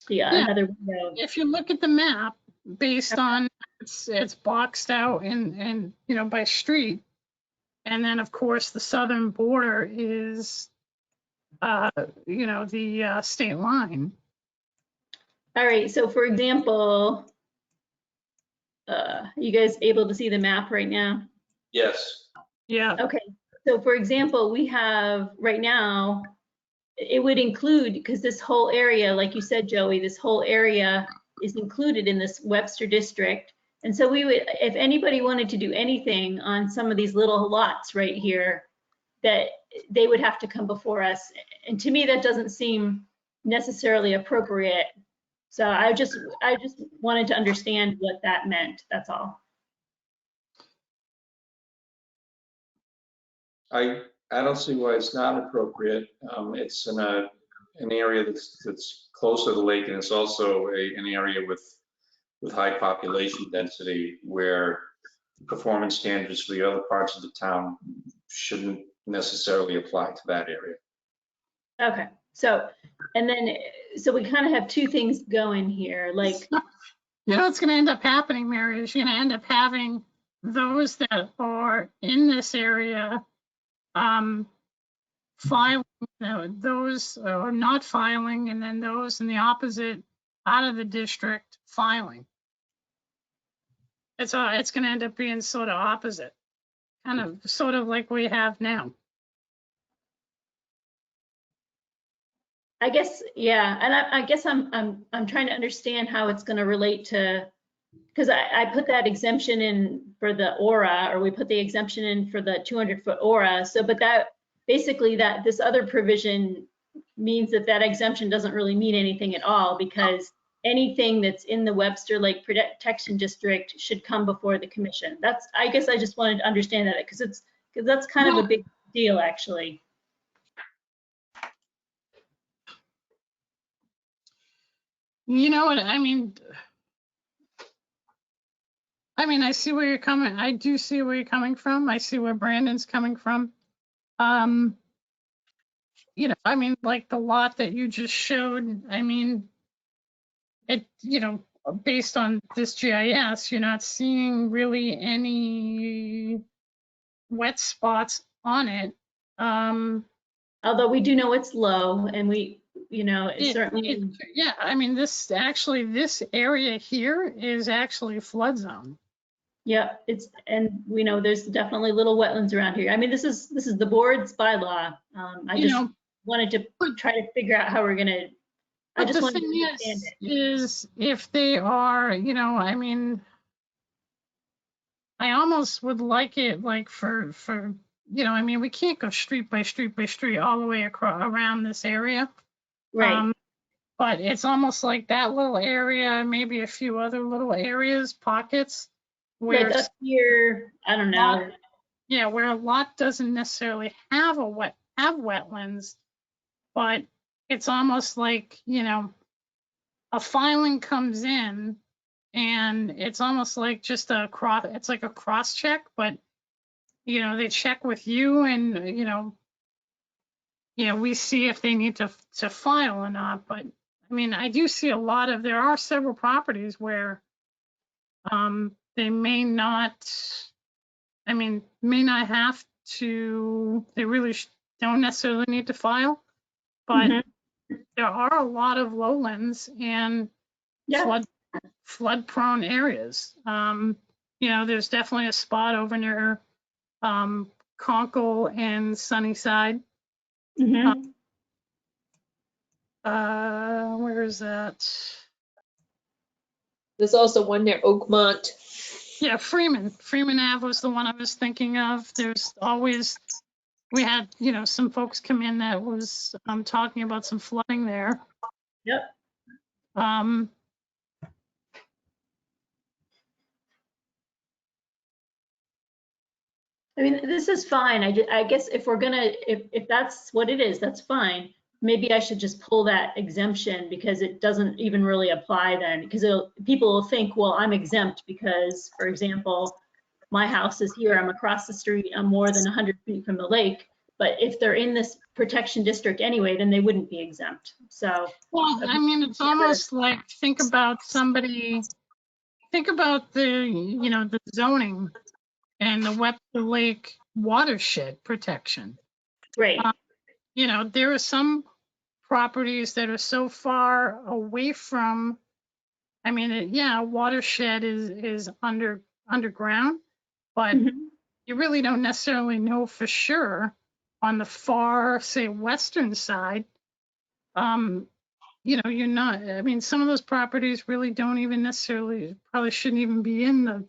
the another window. If you look at the map, based on it's boxed out and by street, and then of course the southern border is the state line. All right, so for example, you guys able to see the map right now? Yes. Yeah. Okay, so for example, we have right now, it would include, because this whole area, like you said, Joey, this whole area is included in this Webster district. And so we would, if anybody wanted to do anything on some of these little lots right here, that they would have to come before us. And to me, that doesn't seem necessarily appropriate. So I just wanted to understand what that meant. That's all. I don't see why it's not appropriate. It's in an area that's close to the lake, and it's also an area with high population density where performance standards for the other parts of the town shouldn't necessarily apply to that area. Okay, so we kind of have two things going here. What's going to end up happening, Mary, is you're going to end up having those that are in this area filing, those are not filing, and then those in the opposite out of the district filing. It's going to end up being sort of opposite, sort of like we have now. I guess, yeah, and I guess I'm trying to understand how it's going to relate to, because I put that exemption in for the aura, or we put the exemption in for the 200-foot aura. So, but that basically this other provision means that exemption doesn't really mean anything at all, because anything that's in the Webster Lake Protection District should come before the commission. I guess I just wanted to understand that, because that's kind of a big deal, actually. You know what I mean? I see where you're coming. I do see where you're coming from. I see where Brandon's coming from. you know, I mean, like the lot that you just showed, I mean, it, you know, based on this GIS, you're not seeing really any wet spots on it. Although we do know it's low and we, you know, it's It, certainly, yeah, I mean, this actually, this area here is actually a flood zone. yeah, it's, and we know there's definitely little wetlands around here. I mean, this is the board's bylaw. I You just know, wanted to but- try to figure out how we're gonna, I But just the wanted to thing understand it. is if they are, you know, I mean, I almost would like it like for, you know, I mean, we can't go street by street by street all the way across around this area. Right. But it's almost like that little area, maybe a few other little areas, pockets where, Like up here, I don't know. yeah, where a lot doesn't necessarily have wetlands, but it's almost like, you know, a filing comes in and it's almost like just it's like a cross check, but you know, they check with you and, you know, we see if they need to file or not. But I mean, I do see there are several properties where they may not have to, they really don't necessarily need to file, but there are a lot of lowlands and flood prone areas. You know, there's definitely a spot over near Conkle and Sunnyside. Where is that? There's also one near Oakmont. Yeah, Freeman Ave was the one I was thinking of. There's always, we had, you know, some folks come in that was talking about some flooding there. Yep. I mean, this is fine. I guess if we're gonna, if that's what it is, that's fine. Maybe I should just pull that exemption because it doesn't even really apply then. Because people will think, well, I'm exempt because, for example, my house is here, I'm across the street, I'm more than 100 feet from the lake. But if they're in this protection district anyway, then they wouldn't be exempt. So. Well, I mean, it's almost like, think about the, you know, the zoning and the Webster Lake watershed protection. Right. You know, there are some properties that are so far away from, I mean, yeah, watershed is underground, but you really don't necessarily know for sure on the far, say, western side. You know, you're not, I mean, some of those properties really don't even necessarily, probably shouldn't even be in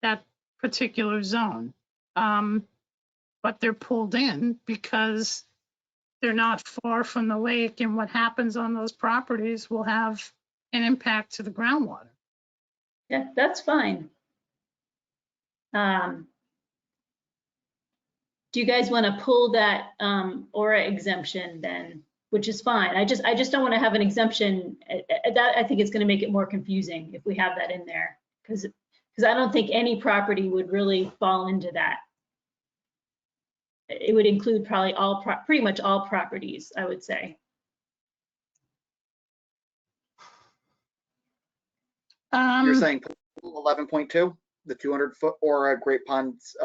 that particular zone. But they're pulled in because they're not far from the lake, and what happens on those properties will have an impact to the groundwater. Yeah, that's fine. Do you guys want to pull that aura exemption then, which is fine. I just don't want to have an exemption. That I think is going to make it more confusing if we have that in there, because I don't think any property would really fall into that. It would include probably pretty much all properties, I would say. You're saying 11.2, the 200-foot or Great Ponds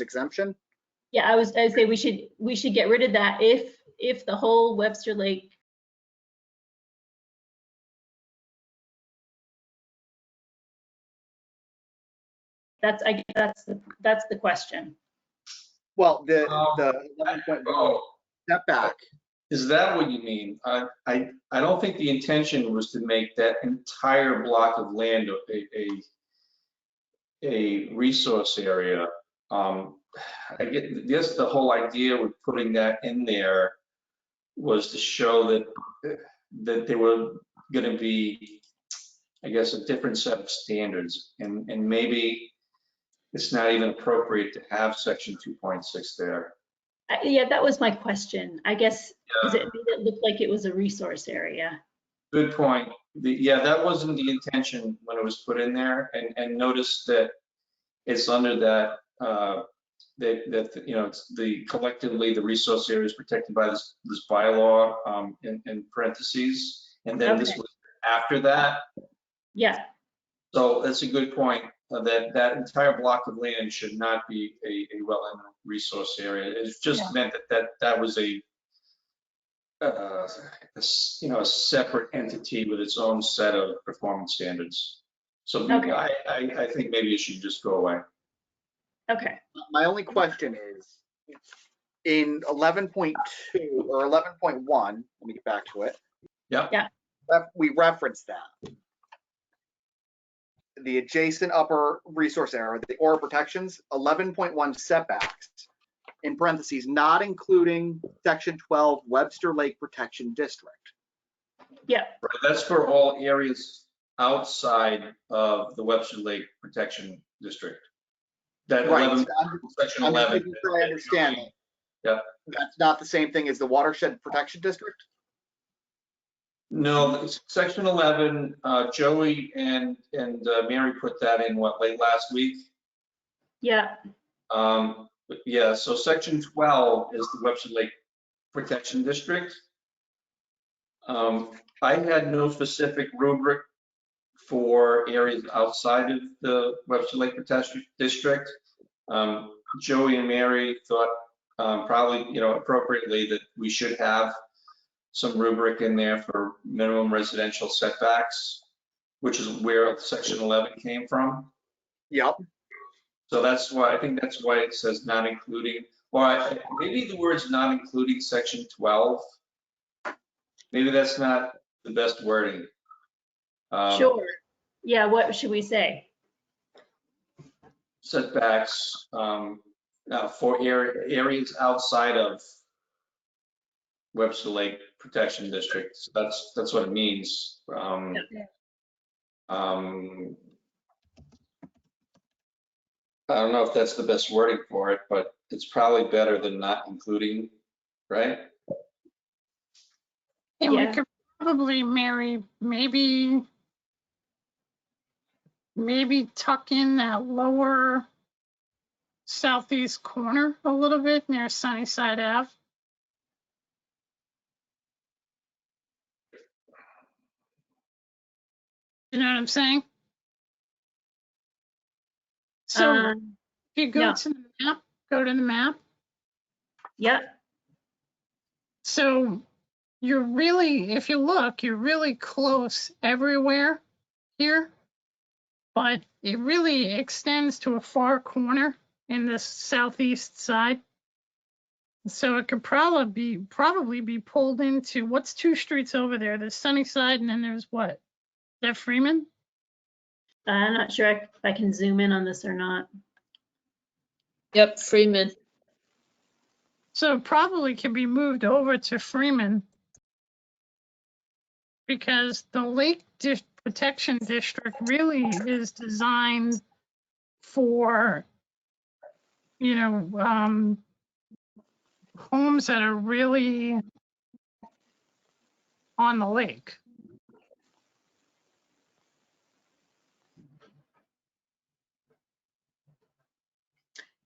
exemption? Yeah, I would say we should get rid of that if the whole Webster Lake. That's the question. Well, the 11.1 setback. Is that what you mean? I don't think the intention was to make that entire block of land a resource area. I guess the whole idea with putting that in there was to show that they were going to be, I guess, a different set of standards, and maybe it's not even appropriate to have section 2.6 there. Yeah, that was my question. I guess because it made it look like it was a resource area. Good point. Yeah, that wasn't the intention when it was put in there, and notice that it's under that that, you know, it's collectively the resource area is protected by this bylaw in parentheses. And then this Okay. was after that. Yeah. So that's a good point, that entire block of land should not be a wetland resource area. It just meant that was a separate entity with its own set of performance standards. So Okay. I think maybe it should just go away. Okay. My only question is, in 11.2 or 11.1, let me get back to it. Yeah. We referenced that. The adjacent upper resource area, the aura protections, 11.1 setbacks, in parentheses, not including section 12 Webster Lake Protection District. Yeah. Right, that's for all areas outside of the Webster Lake Protection District. That Right. 11, section 11. I'm making sure I understand that. Yeah. That's not the same thing as the Watershed Protection District? No, section 11, Joey and Mary put that in late last week. Yeah. Yeah, so section 12 is the Webster Lake Protection District. I had no specific rubric for areas outside of the Webster Lake Protection District. Joey and Mary thought probably, appropriately that we should have some rubric in there for minimum residential setbacks, which is where section 11 came from. Yep. So that's why, I think that's why it says not including, or maybe the words not including section 12. Maybe that's not the best wording. Sure. Yeah, what should we say? Setbacks for areas outside of Webster Lake Protection District. So that's what it means. I don't know if that's the best wording for it, but it's probably better than not including, right? And we could probably, Mary, maybe tuck in that lower southeast corner a little bit near Sunnyside Ave. You know what I'm saying? So if you go to the map, go to the map. Yep. So you're really, if you look, you're really close everywhere here, but it really extends to a far corner in the southeast side. So it could probably be pulled into, what's two streets over there? There's Sunnyside and then there's what? Is that Freeman? I'm not sure if I can zoom in on this or not. Yep, Freeman. So it probably can be moved over to Freeman because the Lake Protection District really is designed for, homes that are really on the lake.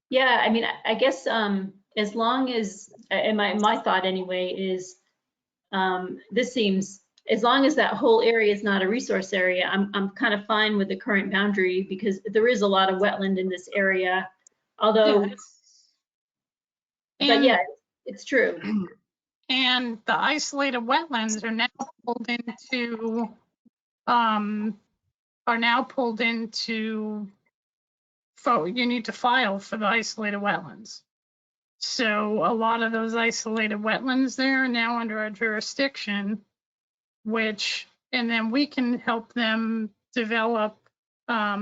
Yeah, I mean, I guess as long as, and my thought anyway is, this seems, as long as that whole area is not a resource area, I'm kind of fine with the current boundary because there is a lot of wetland in this area. Although, but yeah, it's true. And the isolated wetlands are now pulled into, you need to file for the isolated wetlands. So a lot of those isolated wetlands there are now under our jurisdiction, and then we can help them develop, how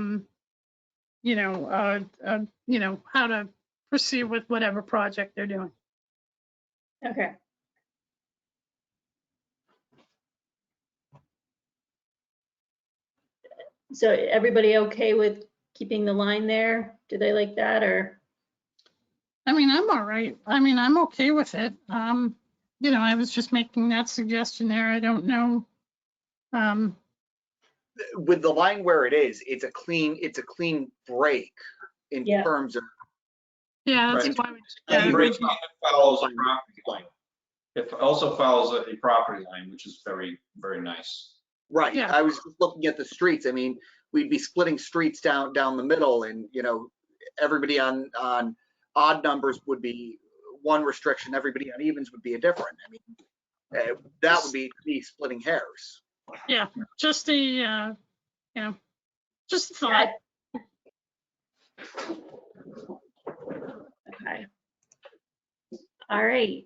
to proceed with whatever project they're doing. Okay. So everybody okay with keeping the line there? Do they like that or? I mean, I'm all right. I mean, I'm okay with it. I was just making that suggestion there. I don't know. With the line where it is, it's a clean break in terms of Yeah, that's Right. why we. And breaking it follows a property line. It also follows a property line, which is very, very nice. Right. Yeah. I was just looking at the streets. I mean, we'd be splitting streets down the middle, and everybody on odd numbers would be one restriction. Everybody on evens would be a different. I mean, that would be me splitting hairs. Yeah, just a, just a thought. Okay. All right.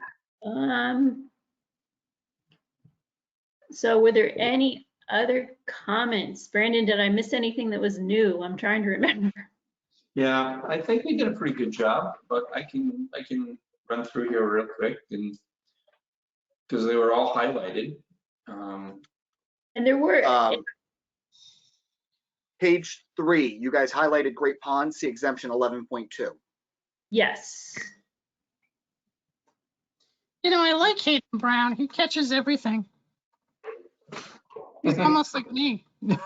So were there any other comments? Brandon, did I miss anything that was new? I'm trying to remember. Yeah, I think we did a pretty good job, but I can run through here real quick, and because they were all highlighted. And there were Page 3, you guys highlighted Great Pond, see exemption 11.2. yes. I like Hayden Brown. He catches everything. He's almost like me. I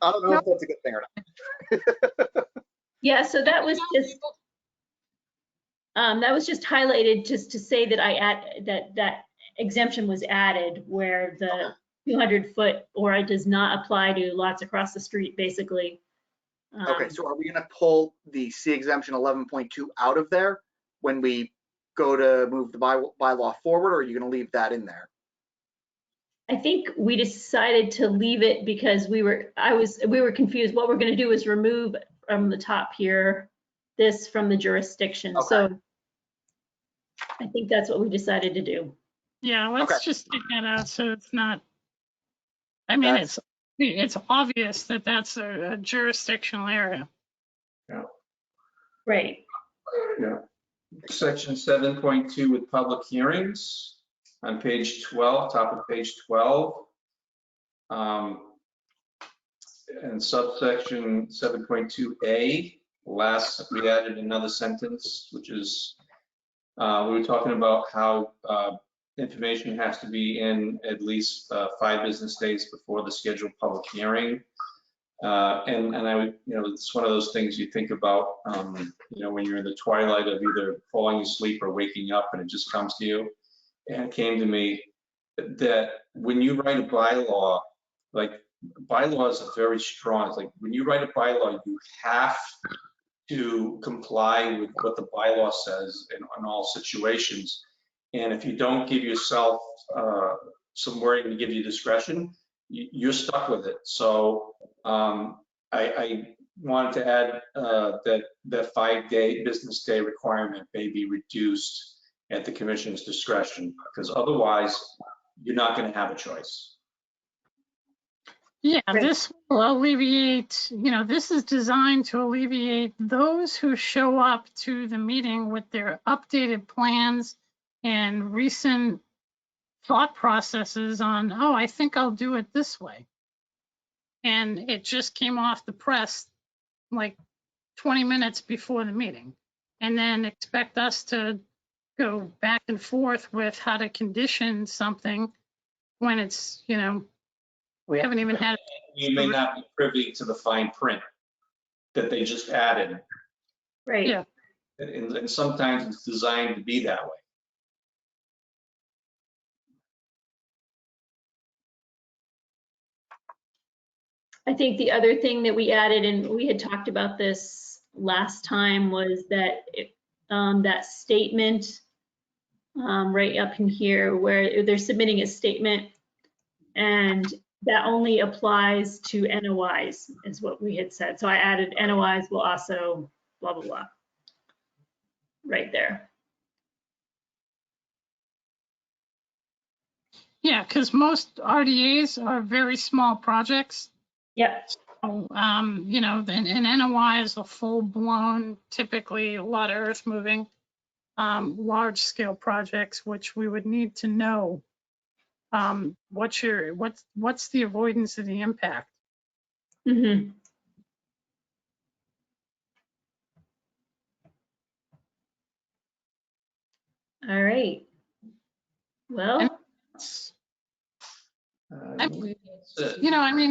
don't know if that's a good thing or not. Yeah, so that was just highlighted just to say that that exemption was added where the 200-foot or it does not apply to lots across the street, basically. Okay, so are we going to pull the C exemption 11.2 out of there when we go to move the bylaw forward, or are you going to leave that in there? I think we decided to leave it because we were confused. What we're going to do is remove from the top here this from the jurisdiction. Okay. So I think that's what we decided to do. Yeah, let's just take that out so it's not. I mean, it's obvious that that's a jurisdictional area. Yeah. Right. Yeah. Section 7.2 with public hearings on page 12, top of page 12. And subsection 7.2A, last we added another sentence, which is we were talking about how information has to be in at least 5 business days before the scheduled public hearing. And I would, it's one of those things you think about, when you're in the twilight of either falling asleep or waking up and it just comes to you. And it came to me that when you write a bylaw, like bylaws are very strong. It's like when you write a bylaw, you have to comply with what the bylaw says in all situations. And if you don't give yourself some wording to give you discretion, you're stuck with it. So I wanted to add that the 5-day business day requirement may be reduced at the commission's discretion, because otherwise you're not going to have a choice. Yeah, this will alleviate, this is designed to alleviate those who show up to the meeting with their updated plans and recent thought processes on, oh, I think I'll do it this way. And it just came off the press like 20 minutes before the meeting. And then expect us to go back and forth with how to condition something when it's, we haven't even had. You may not be privy to the fine print that they just added. Right. Yeah. And sometimes it's designed to be that way. I think the other thing that we added, and we had talked about this last time, was that that statement right up in here where they're submitting a statement, and that only applies to NOIs is what we had said. So I added NOIs will also blah, blah, blah, right there. Yeah, because most RDAs are very small projects. Yep. So, an NOI is a full-blown, typically a lot of earth moving, large-scale projects, which we would need to know what's the avoidance of the impact. Mm-hmm. All right. Well,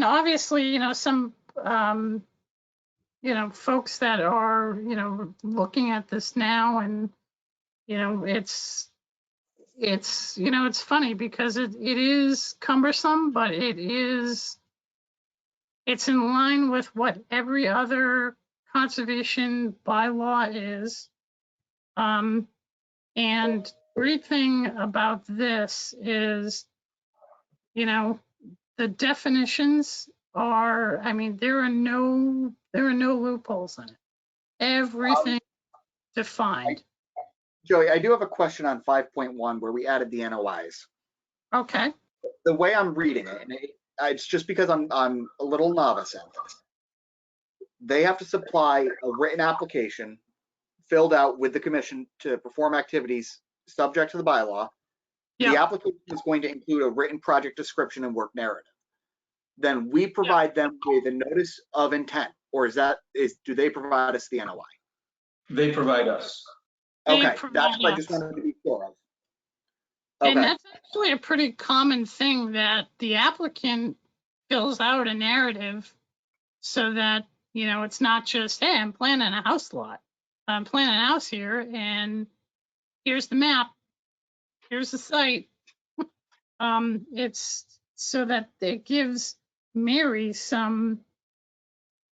obviously, some folks that are, looking at this now, and, it's funny because it is cumbersome, but it's in line with what every other conservation bylaw is. And great thing about this is, the definitions are, there are no loopholes in it. Everything defined. Joey, I do have a question on 5.1 where we added the NOIs. Okay. The way I'm reading it, and it's just because I'm a little novice at this. They have to supply a written application filled out with the commission to perform activities subject to the bylaw. Yeah. The application is going to include a written project description and work narrative. Then we provide them with a notice of intent, or do they provide us the NOI? They provide us. Okay, that's what I just wanted to be sure of. And Okay. that's actually a pretty common thing, that the applicant fills out a narrative so that, it's not just, hey, I'm planning a house lot. I'm planning a house here, and here's the map. Here's the site. It's so that it gives Mary some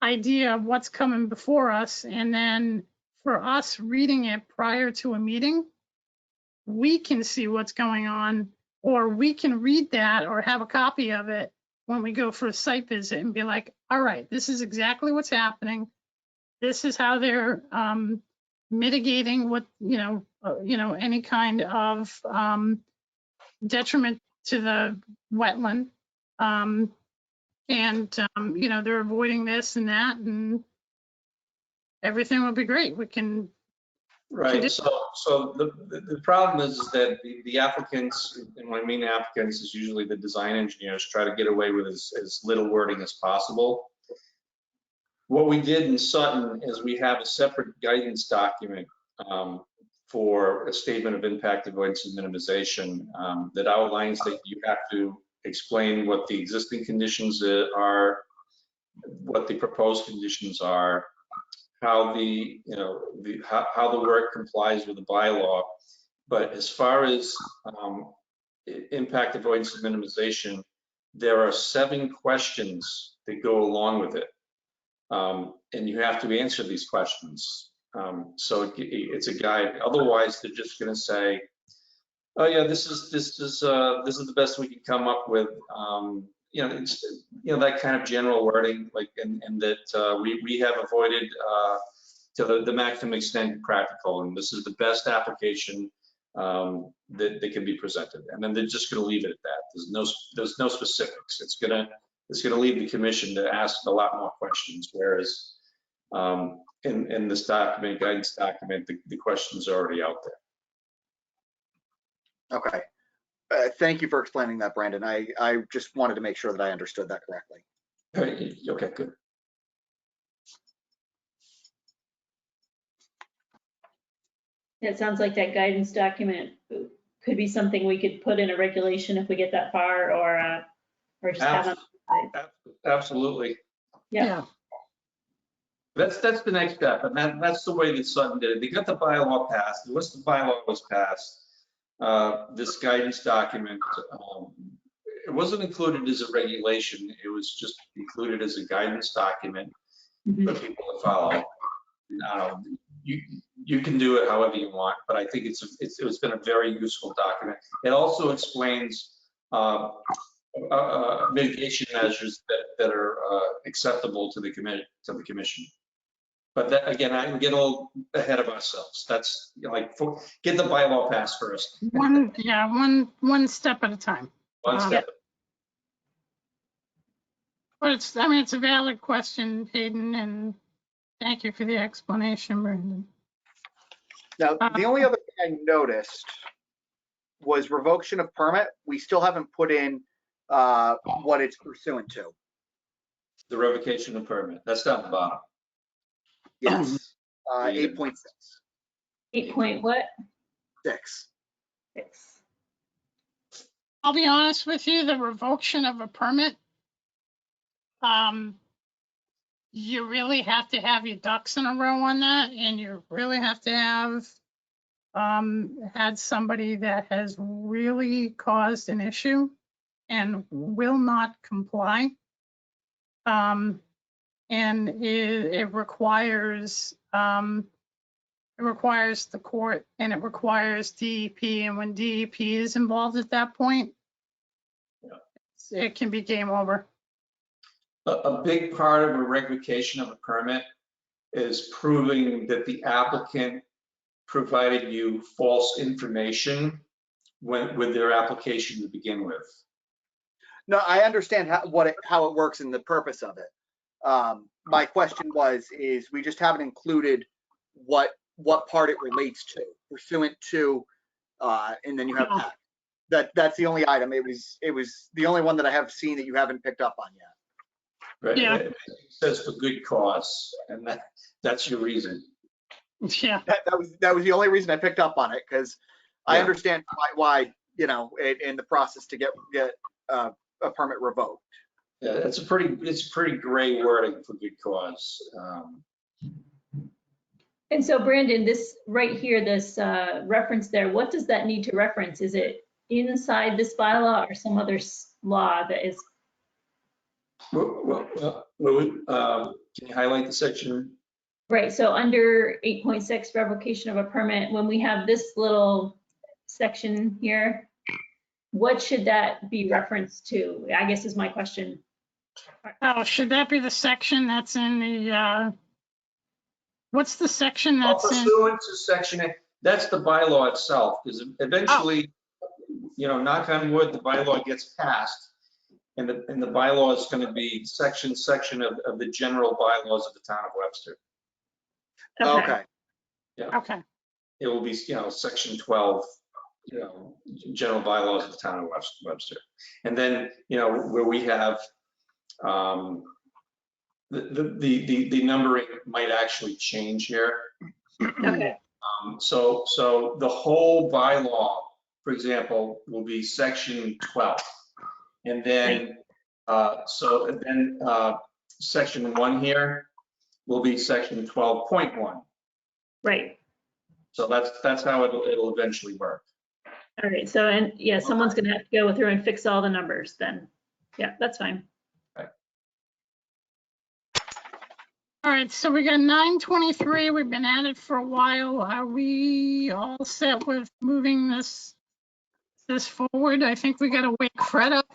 idea of what's coming before us. And then for us reading it prior to a meeting, we can see what's going on, or we can read that or have a copy of it when we go for a site visit and be like, all right, this is exactly what's happening. This is how they're mitigating what, any kind of detriment to the wetland. They're avoiding this and that, and everything will be great. We can. Right. So the problem is that the applicants, and when I mean applicants, is usually the design engineers, try to get away with as little wording as possible. What we did in Sutton is we have a separate guidance document for a statement of impact, avoidance, and minimization that outlines that you have to explain what the existing conditions are, what the proposed conditions are, how how the work complies with the bylaw. But as far as impact, avoidance, and minimization, there are 7 questions that go along with it. And you have to answer these questions. So it's a guide. Otherwise, they're just going to say, "Oh yeah, this is the best we can come up with." It's that kind of general wording, like, and that we have avoided to the maximum extent practical, and this is the best application that can be presented. And then they're just going to leave it at that. There's no specifics. It's going to leave the commission to ask a lot more questions, whereas in this document, guidance document, the questions are already out there. Okay. Thank you for explaining that, Brandon. I just wanted to make sure that I understood that correctly. Okay, good. It sounds like that guidance document could be something we could put in a regulation if we get that far, or just have on. Absolutely. Yeah. That's the next step, and that's the way that Sutton did it. They got the bylaw passed. Once the bylaw was passed, this guidance document, it wasn't included as a regulation. It was just included as a guidance document for people to follow. You can do it however you want, but I think it's been a very useful document. It also explains mitigation measures that are acceptable to the commission. But that, again, I'm getting a little ahead of ourselves. That's get the bylaw passed first. One step at a time. One step. But it's a valid question, Hayden, and thank you for the explanation, Brandon. Now, the only other thing I noticed was revocation of permit. We still haven't put in what it's pursuant to. The revocation of permit. That's down the bottom. Yes. 8.6. 8 point what? 6. I'll be honest with you, the revocation of a permit, you really have to have your ducks in a row on that, and you really have to have had somebody that has really caused an issue and will not comply. And it requires the court, and it requires DEP, and when DEP is involved at that point, it can be game over. A big part of a revocation of a permit is proving that the applicant provided you false information with their application to begin with. No, I understand how it works and the purpose of it. My question is we just haven't included what part it relates to, pursuant to, and then you have that's the only item. It was the only one that I have seen that you haven't picked up on yet. Right. Yeah. It says for good cause, and that's your reason. Yeah. That was the only reason I picked up on it, because I understand why in the process to get a permit revoked. Yeah, it's pretty gray wording for good cause. And so Brandon, this right here, this reference there, what does that need to reference? Is it inside this bylaw or some other law that is? Can you highlight the section? Right, so under 8.6 revocation of a permit, when we have this little section here, what should that be referenced to? I guess is my question. Oh, should that be the section that's in the, what's the section that's in? Pursuant to section 8, that's the bylaw itself, because eventually, knock on wood, the bylaw gets passed, and the bylaw is going to be section of the general bylaws of the town of Webster. Okay. Yeah. Okay. It will be, section 12, general bylaws of the town of Webster. And then, where we have the numbering might actually change here. Okay. So the whole bylaw, for example, will be section 12. And then, section 1 here will be section 12.1. Right. So that's how it'll eventually work. All right. So, and yeah, someone's going to have to go through and fix all the numbers then. Yeah, that's fine. All right, so we got 923. We've been at it for a while. Are we all set with moving this forward? I think we got to wake Fred up.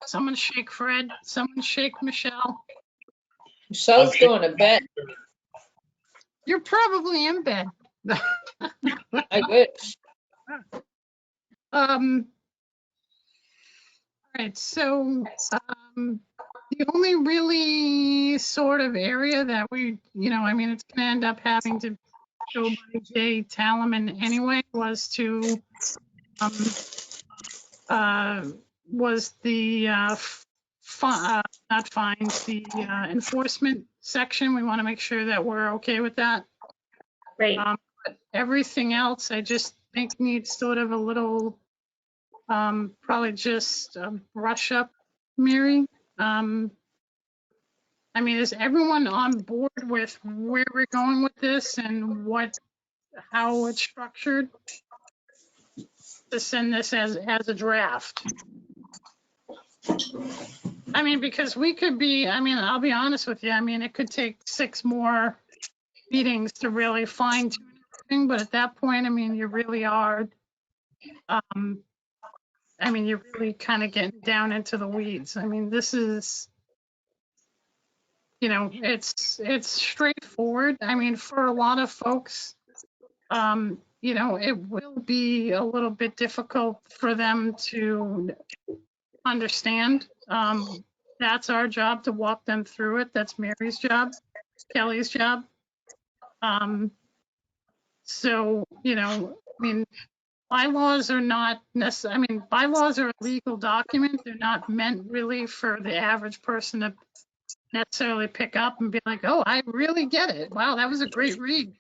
Someone shake Fred. Someone shake Michelle. Michelle's going to bed. You're probably in bed. I wish. All right, so the only really sort of area that we, I mean, it's gonna end up having to go by Jay Talaman anyway, was the not fines, the enforcement section. We want to make sure that we're okay with that. Right. But everything else, I just think needs sort of a little, probably just a brush up, Mary. I mean, is everyone on board with where we're going with this and how it's structured? To send this as a draft. I mean, because we could be, I'll be honest with you. I mean, it could take 6 more meetings to really fine tune everything, but at that point, you really are, you're really kind of getting down into the weeds. This is, it's straightforward. For a lot of folks, it will be a little bit difficult for them to understand. That's our job to walk them through it. That's Mary's job, Kelly's job. Bylaws are not necessarily, bylaws are a legal document. They're not meant really for the average person to necessarily pick up and be like, oh, I really get it. Wow, that was a great read.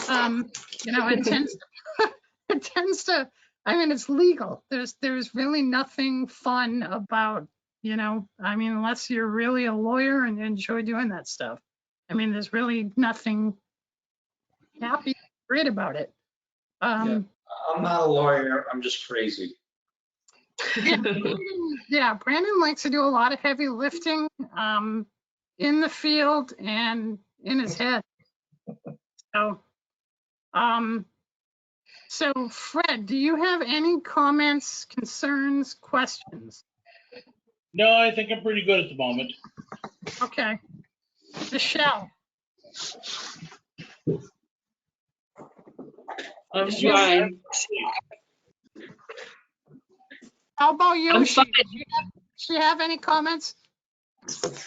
It tends to, it's legal. There's really nothing fun about you know, I mean, unless you're really a lawyer and enjoy doing that stuff. I mean, there's really nothing happy, great about it. I'm not a lawyer, I'm just crazy. Yeah, Brandon likes to do a lot of heavy lifting in the field and in his head. So Fred, do you have any comments, concerns, questions? No, I think I'm pretty good at the moment. Okay. Michelle? I'm fine. How about you? I'm She, fine. she have any comments?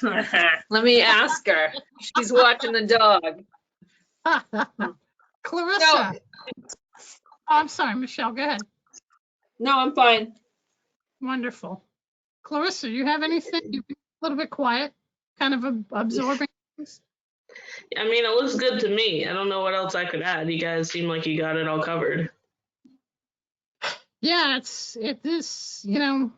Let me ask her. She's watching the dog. Clarissa? Oh, I'm sorry, Michelle, go ahead. No, I'm fine. Wonderful. Clarissa, you have anything? You've been a little bit quiet, kind of absorbing things. I mean, it looks good to me. I don't know what else I could add. You guys seem like you got it all covered. Yeah, it is, you know,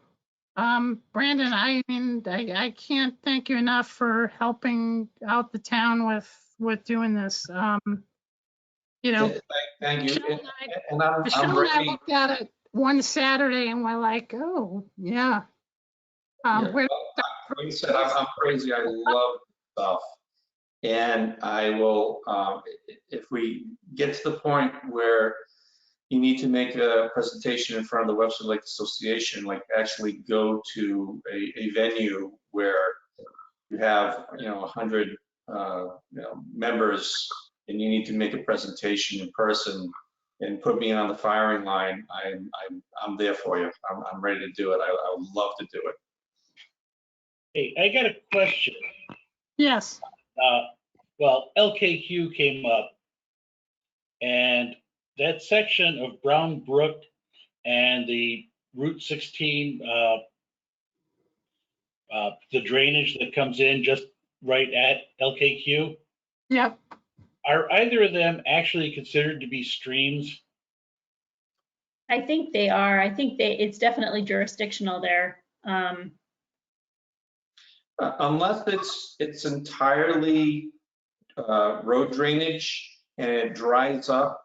Brandon, I mean, I can't thank you enough for helping out the town with doing this. You know, Thank you. And Michelle I'm and I ready. looked at it one Saturday and we're like, oh, yeah. Like I said, I'm crazy. I love stuff. And I will, if we get to the point where you need to make a presentation in front of the Webster Lake Association, like actually go to a venue where you have, 100 members and you need to make a presentation in person and put me on the firing line, I'm there for you. I'm ready to do it. I would love to do it. Hey, I got a question. Yes. Well, LKQ came up, and that section of Brown Brook and the Route 16, the drainage that comes in just right at LKQ. Yep. Are either of them actually considered to be streams? I think they are. I think it's definitely jurisdictional there. Unless it's entirely road drainage and it dries up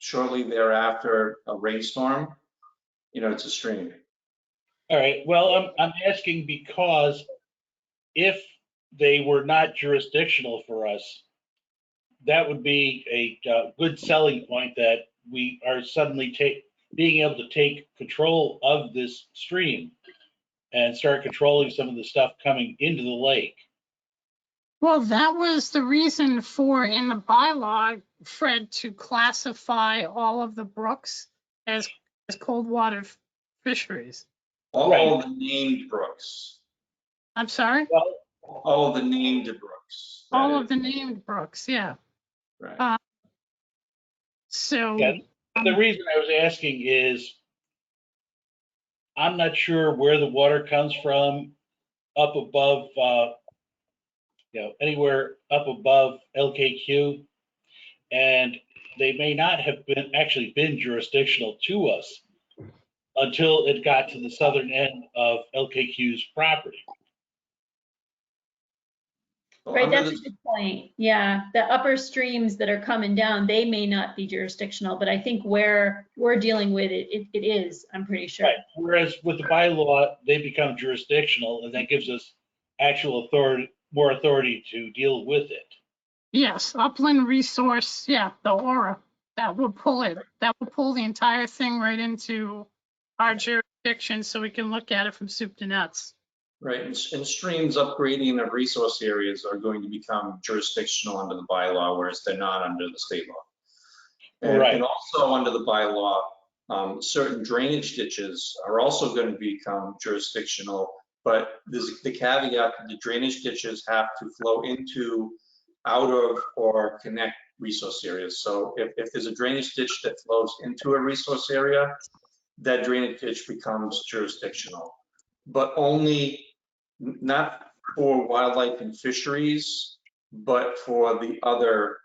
shortly thereafter a rainstorm, it's a stream. All right. Well, I'm asking because if they were not jurisdictional for us, that would be a good selling point that we are suddenly being able to take control of this stream and start controlling some of the stuff coming into the lake. Well, that was the reason for, in the bylaw, Fred, to classify all of the brooks as cold water fisheries. All the named brooks. I'm sorry? All of the named brooks. All of the named brooks, yeah. Right. So yeah, the reason I was asking is I'm not sure where the water comes from up above, anywhere up above LKQ, and they may not have actually been jurisdictional to us until it got to the southern end of LKQ's property. Right, that's a good point. Yeah, the upper streams that are coming down, they may not be jurisdictional, but I think where we're dealing with it is, I'm pretty sure. Right. Whereas with the bylaw, they become jurisdictional, and that gives us actual authority, more authority to deal with it. yes, upland resource, yeah, the aura, that will pull it. That will pull the entire thing right into our jurisdiction so we can look at it from soup to nuts. Right, and streams upgrading of resource areas are going to become jurisdictional under the bylaw, whereas they're not under the state law. And also under the bylaw, certain drainage ditches are also going to become jurisdictional, but there's the caveat that the drainage ditches have to flow into, out of, or connect resource areas. So if there's a drainage ditch that flows into a resource area, that drainage ditch becomes jurisdictional, but only not for wildlife and fisheries, but for the other,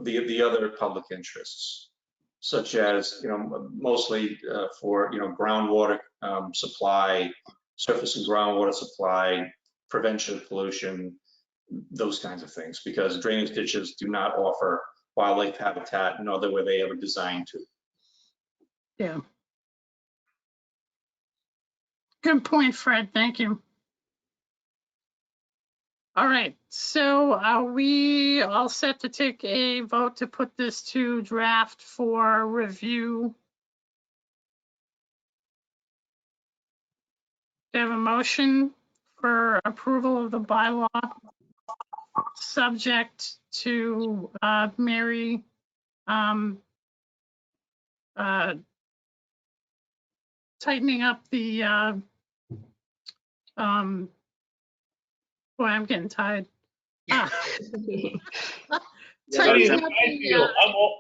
the other public interests. such as, mostly for, groundwater supply, surface and groundwater supply, prevention of pollution, those kinds of things, because drainage ditches do not offer wildlife habitat, nor were they ever designed to. Yeah. Good point, Fred. Thank you. All right, so are we all set to take a vote to put this to draft for review? Do you have a motion for approval of the bylaw subject to Mary tightening up the boy, I'm getting tired. Tightening up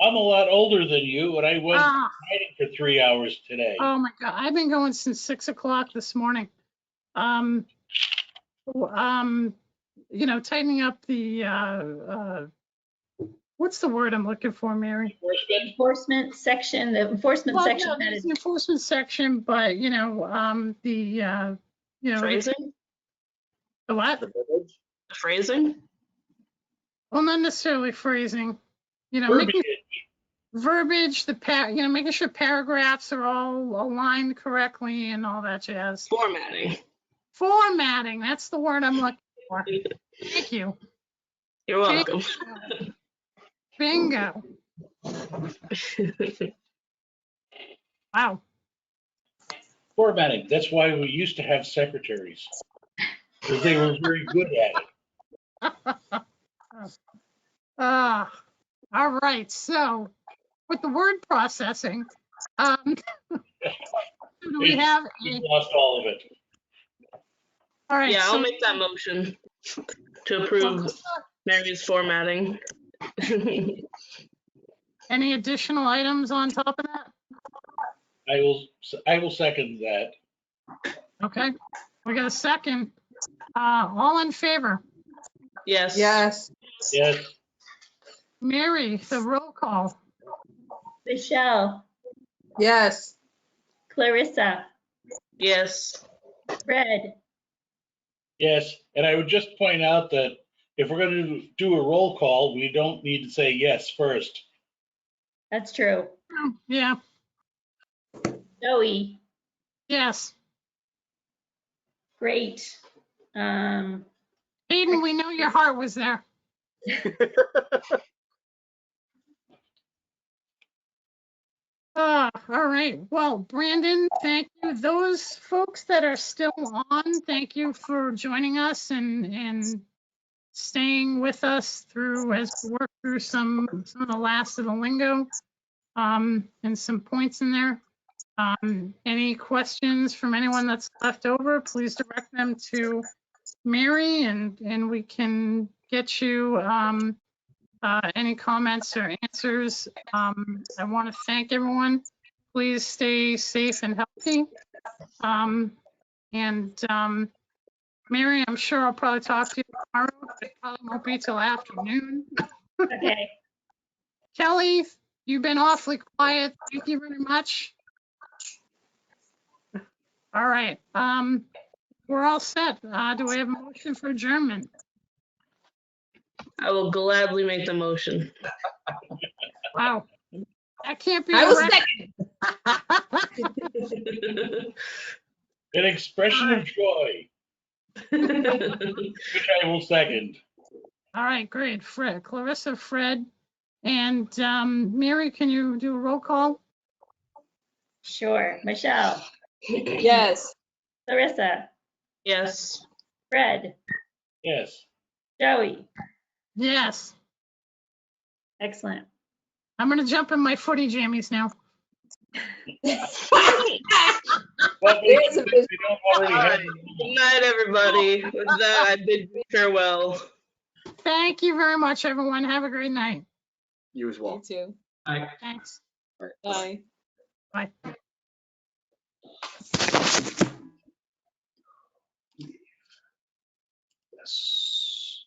I'm a lot older than you, and I went riding for 3 hours today. Oh my God, I've been going since 6 o'clock this morning. Tightening up the what's the word I'm looking for, Mary? Enforcement section, the enforcement Well, section. yeah, that there's is the enforcement section, but Phrasing? The what? The phrasing? Well, not necessarily phrasing. Verbiage. Verbiage, making sure paragraphs are all aligned correctly and all that jazz. Formatting. Formatting, that's the word I'm looking for. Thank you. You're welcome. Bingo. Wow. Formatting. That's why we used to have secretaries, because they were very good at it. All right. So with the word processing, do we have We lost all of it. All right. Yeah, so I'll make that motion to approve Mary's formatting. Any additional items on top of that? I will second that. Okay. We got a second. All in favor? Yes. Yes. Yes. Mary, the roll call. Michelle, Yes. Clarissa, Yes. Fred, Yes. And I would just point out that if we're going to do a roll call, we don't need to say yes first. that's true. Yeah. Joey, Yes. great. Aiden, we know your heart was there. All right. Well, Brandon, thank you. Those folks that are still on, thank you for joining us and staying with us through as we work through some of the last of the lingo and some points in there. Any questions from anyone that's left over, please direct them to Mary and we can get you any comments or answers. I want to thank everyone. Please stay safe and healthy. Mary, I'm sure I'll probably talk to you tomorrow, but it probably won't be till afternoon. Okay. Kelly, you've been awfully quiet. Thank you very much. All right. We're all set. Do we have a motion for adjournment? I will gladly make the motion. Wow. That can't be I a will record. second. An expression of joy, which I will second. All right, great. Fred, Clarissa, Fred, and Mary, can you do a roll call? Sure. Michelle, Yes. Clarissa, Yes. Fred, Yes. Joey. Yes. Excellent. I'm going to jump in my footy jammies now. Well, There's a they don't already All have right. Good night, everybody. With that, I bid you farewell. Thank you very much, everyone. Have a great night. You as well. You too. Thanks. Bye. Bye. Yes.